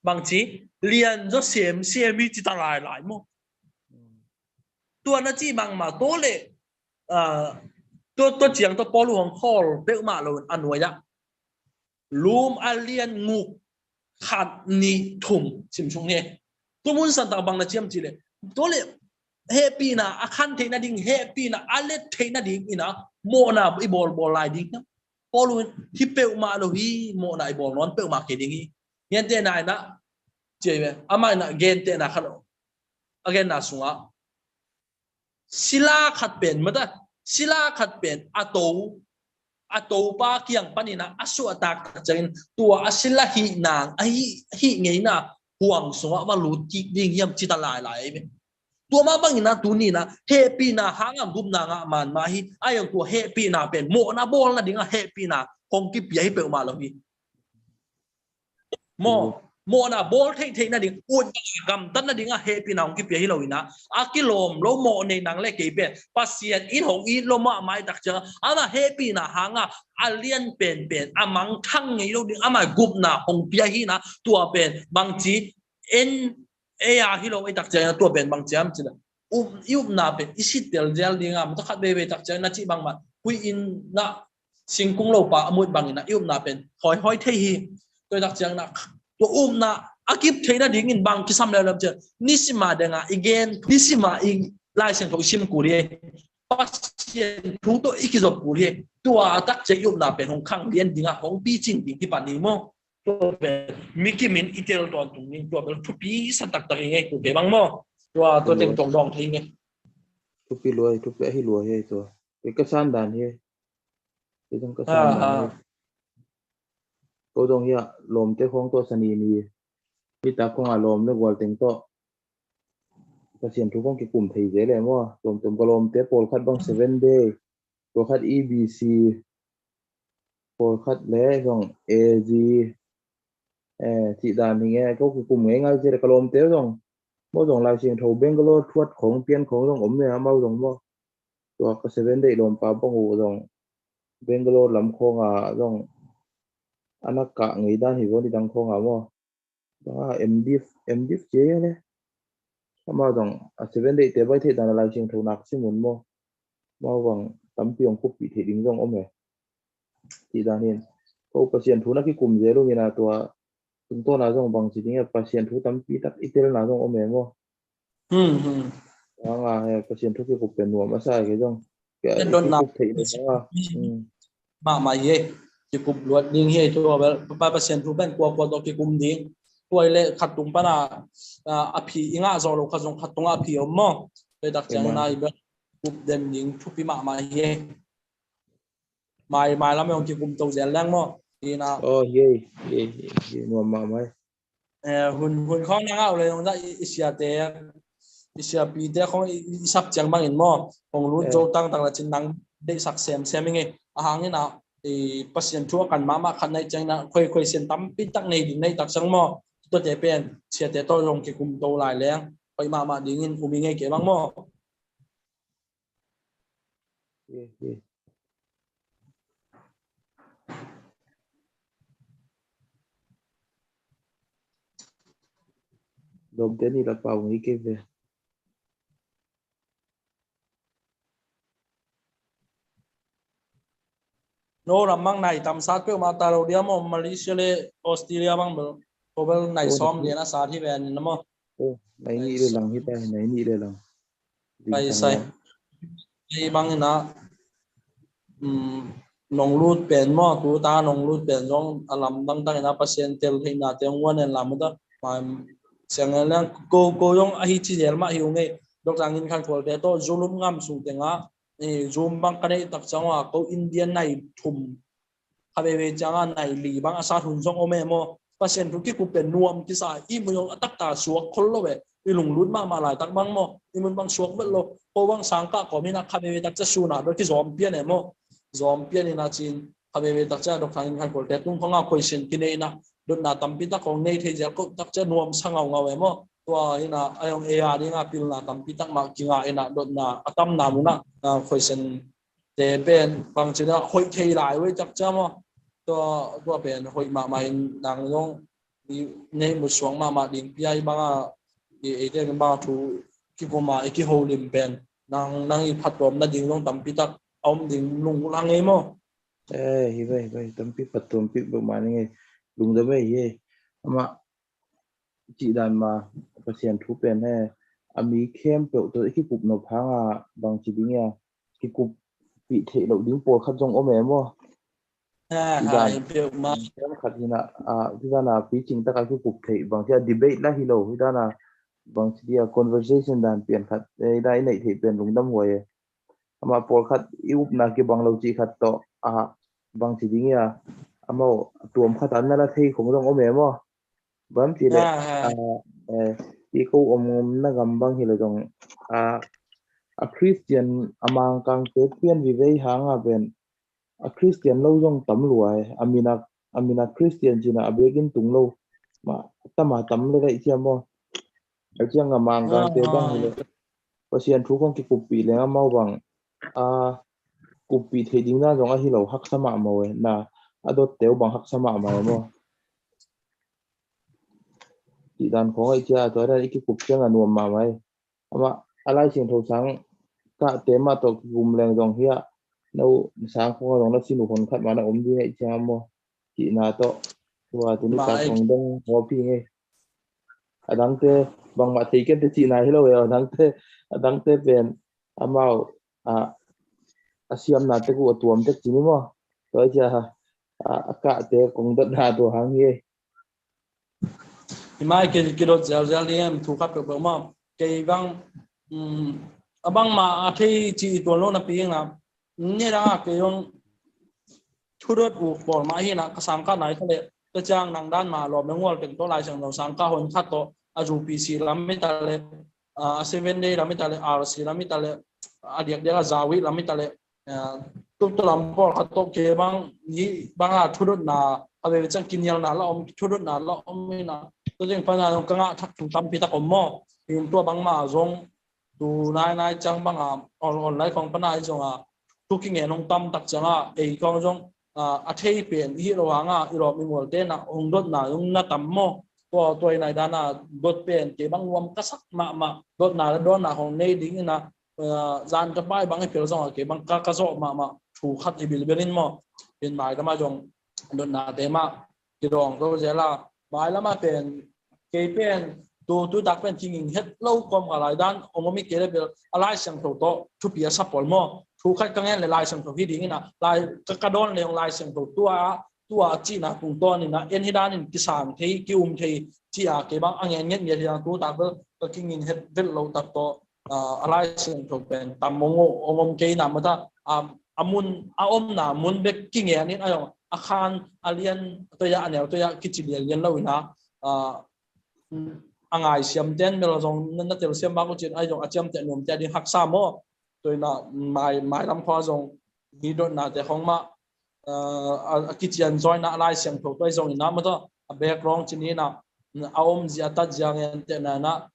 bang chi lian jo sem mi chi ta lai mo tua na chi bang ma to le to chiang to polu hong khol pe ma lo anoi ya lum alian ngu khat ni thum chim chung ne tu mun san ta bang na chem chi le to le happy na akhan the na ding happy na alet the na ding ina mo na i bol lai ding na polu hi pe ma lo hi mo na i bol non pe ma ke ding hi yen te na na che ve ama na gen te na khan again na sunga sila khat pen mata sila khat pen ato pa kyang panina asu atak chain tua asila hi nang hi ngei na huang sunga ma lu ti ding yam chi ta lai tua ma bang ina tu ni na happy na hangam gup na nga man ma hi ayang tua happy na pen mo na bol na dinga happy na kong ki pi hi pe ma lo hi mo na bol thei na ding un gam tan na dinga happy na kong ki pi hi lo ina akilom lo mo ne nang le ke pe pasien in hong i lo ma mai tak cha ama happy na hanga alien pen amang thang ngei lo ding ama gup na hong pi hi na tua pen bang chi en hi lo ai tak cha tua pen bang cham chi na pen isit tel gel dinga ma khat be tak cha na chi bang ma hui in na singkung lo pa amut bang ina na pen hoi thei hi tôi đặc chẳng na tôi na akip thei na ding in bang ki sam la lam cha nisima denga again nisima in lai sen thoi sim ku ri pasien thu to ikizop ku ri tua tak che na pen hong khang lian dinga hong pi ching ding ki pan ni mo to be mikimin itel ton tung ni to be thu pi san tak tak nge ku be bang mo to teng tong dong thei nge thu pi hi luai he to cái san dan he cái dong ka san dan cô dong ya lom te khong to sani ni mi ta khong a lom ne gol teng to pasien thu khong ki kum thei je le mo tom ko lom te pol khat bang 7 day to khat EBC pol khat le dong AG thị đàn thì nghe có cùng nghe ngay trên cái lom té rồi mỗi dòng lại chuyện thầu Bangalore thuất khổng tiên khổng dòng ốm này mau dòng mo rồi cái sẽ vấn đề lom pa bông hồ dòng Bangalore làm khô à dòng anh cả người đàn thì vẫn đi đăng khô à mo đó MDF chế đấy mau dòng sẽ vấn đề té bay thị đàn lại chuyện thầu nặng xin muốn mo mau bằng tấm tiền cúp bị thị đính dòng ốm này thị đàn hiện câu pasien thu nó cái cùng dễ luôn như là tua chúng tôi là dòng bằng chỉ tiếng pasien thu tấm pi tắc ít là dòng ôm em không đó là pasien thu cái cục tiền nuông mà sai cái dòng cái cục thị đó mà ye cái cục luật điên he cho ba pasien thu bên qua đó cái cục điên tôi lại khát tung pa na api inga rồi lo khát tung api om mo tôi đặt chẳng này bên cục đen điên thu pi mà ye mai lắm ông cái cục tàu dẻo lăng mo thì na ye nuông mà mai hun khong na ngau le na isia pi te khong sap chang bang in mo ong lu jo tang la chin nang de sak sem nge ahang ina pasien thu kan ma khan nai chang na khoi sen tam pi tak nei din nei tak sang mo to te pen chia te to rong ki kum to lai leng khoi ma ding in umi nge ke bang mo lom te ni là pau nghĩ cái về no ramang nai tam sát pe ma ta ro dia mo Malaysia le Australia bang bel cô bên này xóm liền nó xa thì về nó mà này nghĩ được lòng hết đây này nghĩ được lòng vậy sai thì bằng nó nông lúa bền mà tụ ta nông lúa bền trong làm đăng tăng nó pasien tel thì nó tiếng quan nên làm đó mà sáng nay cô yung ahi chi zel ma hiu nge dok jang in khan khol te to zulum ngam su te nga zoom bang kane tak changwa ko Indian này thum habe ve changa này li bang asa thun jong ome mo pasien ru ki ku pen nuam ki sa i mu yung atak ta suak khol lo we i lung lut ma lai tak bang mo i mun bang suak vet lo ko bang sangka ko mina khabe ve tak cha su na do ki zom pian e mo zom pian ina chin khabe ve tak cha dok jang in khan khol te tung khonga question ki nei na đôi na tampi ta kong nei thei zel ko tak cha nuam sangau ngau emo tua ina ayong ea di nga pil na tampi tak ma kinga ina dot na atam na muna question te ben bang china hoi thei lai we tak cha mo tua ben hoi ma mai nang yong nei mu suang ma ding pi banga e te ba thu ki ko ma ki ho lim ben nang i phatom na ding long tampi tak om ding lung lang emo hi vậy tampi phatom pi bu ma ni lung da vậy ye ama chị đàn mà pasien thu pen he ami khem pe to ki kup no phanga bang chi ding ya ki kup pi the lo ding por khat jong ome mo hai pe ma khem khat hina ti dana pi ching ta ka ki kup the bang cha debate la hi lo hi dana bang chi dia conversation dan pian khat dai nei the pen lung dam hoye ama por khat iup na ki bang lo chi khat to bang chi ding ya amo tuom khat an na la thei khong jong ome mo bám chỉ lệ đi câu na gam bang hi lo dong Christian amang kang te pian vi vei hanga ben Christian lo dong tam luai amina Christian jina abegin tung lo ma tama tam le dai chiamo chiang amang kang te bang hi lo pasien thu kong ki kupi le mau bang kupi the ding na dong a hi lo hak sama mo na adot teu bang hak sama ma mo chị đàn có ai chia cho đây cái cục chân là nuông mà mày ama alai chuyện thầu sáng cả tế mà tổ gồm lên dòng hia đâu sáng không dòng nó xin một phần khách mà nó ốm đi hay chia mua chị nào to và tụi nó cả phòng đông có phi nghe đáng thế bằng mặt thì cái chị này hello rồi đáng thế bên amao asiam nào thế của tuồng thế chị mà tới chia cả tế cũng đất hà tổ hàng nghe mai cái đốt zel đi em thu khắp được mà cái bang bang mà khi chỉ tuần lâu là pieng là như là cái ông thu đốt u bỏ mà hi là cái sáng cả này thôi cái trang năng đan mà lọp những ngôi tỉnh to lại sang đầu sáng cả hồn khát to AJPC làm mấy ta lệ 7 day làm mấy ta lệ RC làm mấy ta lệ adiak dia zawi làm mấy ta lệ tôi làm bỏ khát to cái bang như bang là thu đốt là về trang kinh nghiệm là ông thu đốt là ông na tôi riêng phần là cái ngã thắc trung tâm pi ta có mò thì tôi bằng mà dùng tu nai chẳng bằng online không phần này dùng tu kinh nghiệm nông tâm đặc chẳng ấy con dùng thấy biển hi rồi hàng rồi mình muốn tên là ông đốt là ông na tắm mò tôi này đã là đốt biển cái bằng luồng cắt sắc mà đốt là hồng này đính là dàn cái bài bằng cái kiểu dùng cái bằng các rõ mà chủ khách thì bị bên mò bên bài cái mà dùng đốt là thế mà cái đồng tôi sẽ là bài là mà biển cái bên tôi đặt bên kinh nghiệm hết lâu còn lại đan ông mới kể được lại sang thủ to thu bia sắp bỏ mò thu khách các em lại sang thủ cái gì nữa lại các đòn lại sang thủ tua chỉ là cùng to này là em hiện đang cái sản thì cái thì chỉ cái bằng anh em nhất thì tôi đặt cái kinh nghiệm hết rất lâu tập to lại sang thủ bên tầm ông cái nào mà ta amun na mun be kinh nghiệm này ayo akhan alien tôi anh em tôi cái chỉ liền lâu na angai siam ten mel jong na tel siam ba ko chin ai jong acham te nom te di hak sa mo tôi na mai lam kho jong ni do na te hong ma kitchen join na lai siam tho tôi jong na ma to background chin ni na aom zia ta jang en te na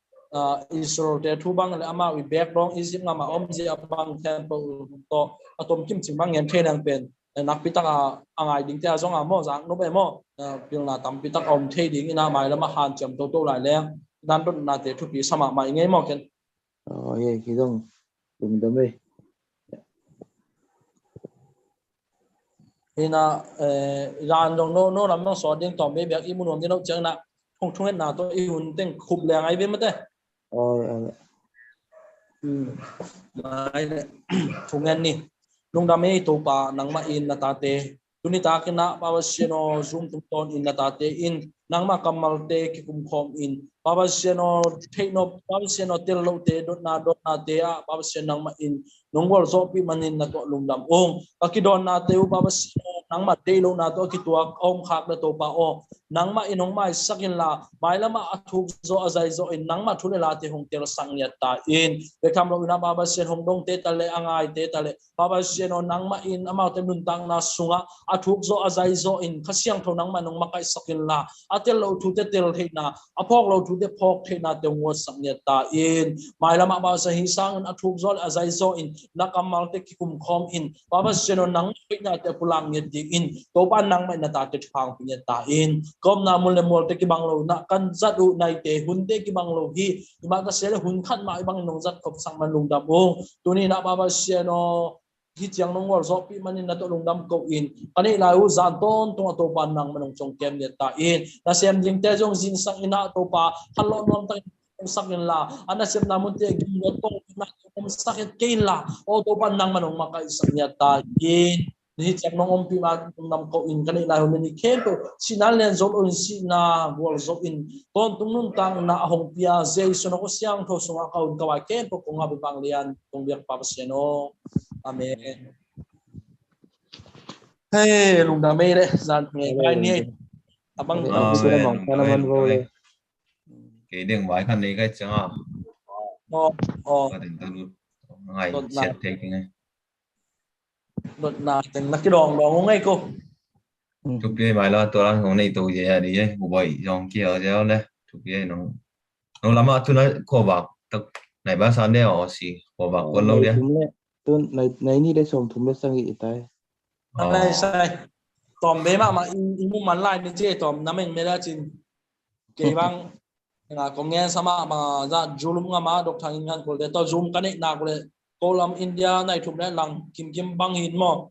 isro te thu bang le ama wi background is nga ma om zia bang temple to atom kim ching bang en the nang pen nak pitaka angai ding te jong mo jang no be mo pil na tam pitak om the ding na mai lama han cham to lại leng dan don na te thu pi sama mai ngai mo ken ye ki dong dum da me ina ran dong no lam no so ding tom be byak imun om ding no chang na thong thong na to i hun teng khup le ngai ve mate oi mai thong en ni lung da me to pa nang ma in na ta te tuni ta kina pa siano zoom tum ton in na ta te in nang ma kamal te ki kum khom in pa siano theino pa siano tel lo te dot na te a pa siano nang ma in nong wol zo pi manin na to lung dam ong ka ki don na te u pa siano nang ma te lo na to ki tua om khak na to pa o nang ma inong mai sakin la mai lama athuk zo azai zo in nang ma thule la te hong tel sang ya ta in be kam lo na ba sian hong dong te tale angai te tale ba siano nang ma in ama te nun tang na sunga athuk zo azai zo in khasiang tho nang ma nong makai sakin la atel lo thu te tel the na aphok lo thu te phok the na te ngo sang ya ta in mai lama ba sa hi sang athuk zo azai zo in nakamal te ki kum khom in ba siano nang na te pulang ya di in to pa nang mai na ta te phang pi ta in kom na mul le mol te ki bang lo na kan zat u nai te hun te ki bang lo hi ma ka se le hun khan ma bang nong zat kop sang man lung da bo tu ni na ba siano hi chiang nong wor zo pi manin na to lung dam ko in ani la u zan ton to to ban nang manong chong kem le ta in na sem ding te jong jin sang ina to pa halo nom ta sakin la ana sem na mun te gi no to na om sakit kein la o to ban nang manong makai sang ya ta in ni chak nong om pi ma nam ko in kan la hu ni khen to sinal len zol on si na wol zo in ton tum nun tang na hong pia zai so no ko siang tho sunga ka un ka wa ken to ko nga bi bang lian tong biak pa siano amen hey lung da me le zan me kai ni abang sila mang panaman vole cái điện thoại khăn này cái chẳng à o đến từ ngày xét thế cái này đột na từng na cái đòn đòn ngay cô chụp cái bài là tôi đang hôm nay tôi về đi ấy bộ bảy dòng kia ở đó đấy chụp cái nó lắm à tôi nói khó bạc tập này ba sáng đấy ở xí khó bạc còn lâu đấy tôi này ni đây xong thùng đất sang nghị tay này sai tòm bé mà imu man lại nên chơi tòm nắm mình mới ra chín cái bang là có nghe sao mà ra zoom ngắm mà độc thằng ngăn của để tao zoom cái này nào của cô làm India này chụp đấy lằng kim kim băng hin mò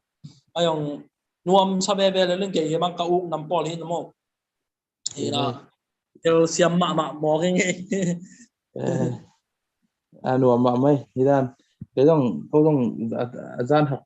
ai ông nuông sao bé bé lên cái băng cao uk nằm bò hin mò thì là theo xem mạ mò cái nghe nuông mạ mấy thì đàn cái dòng câu dòng gian học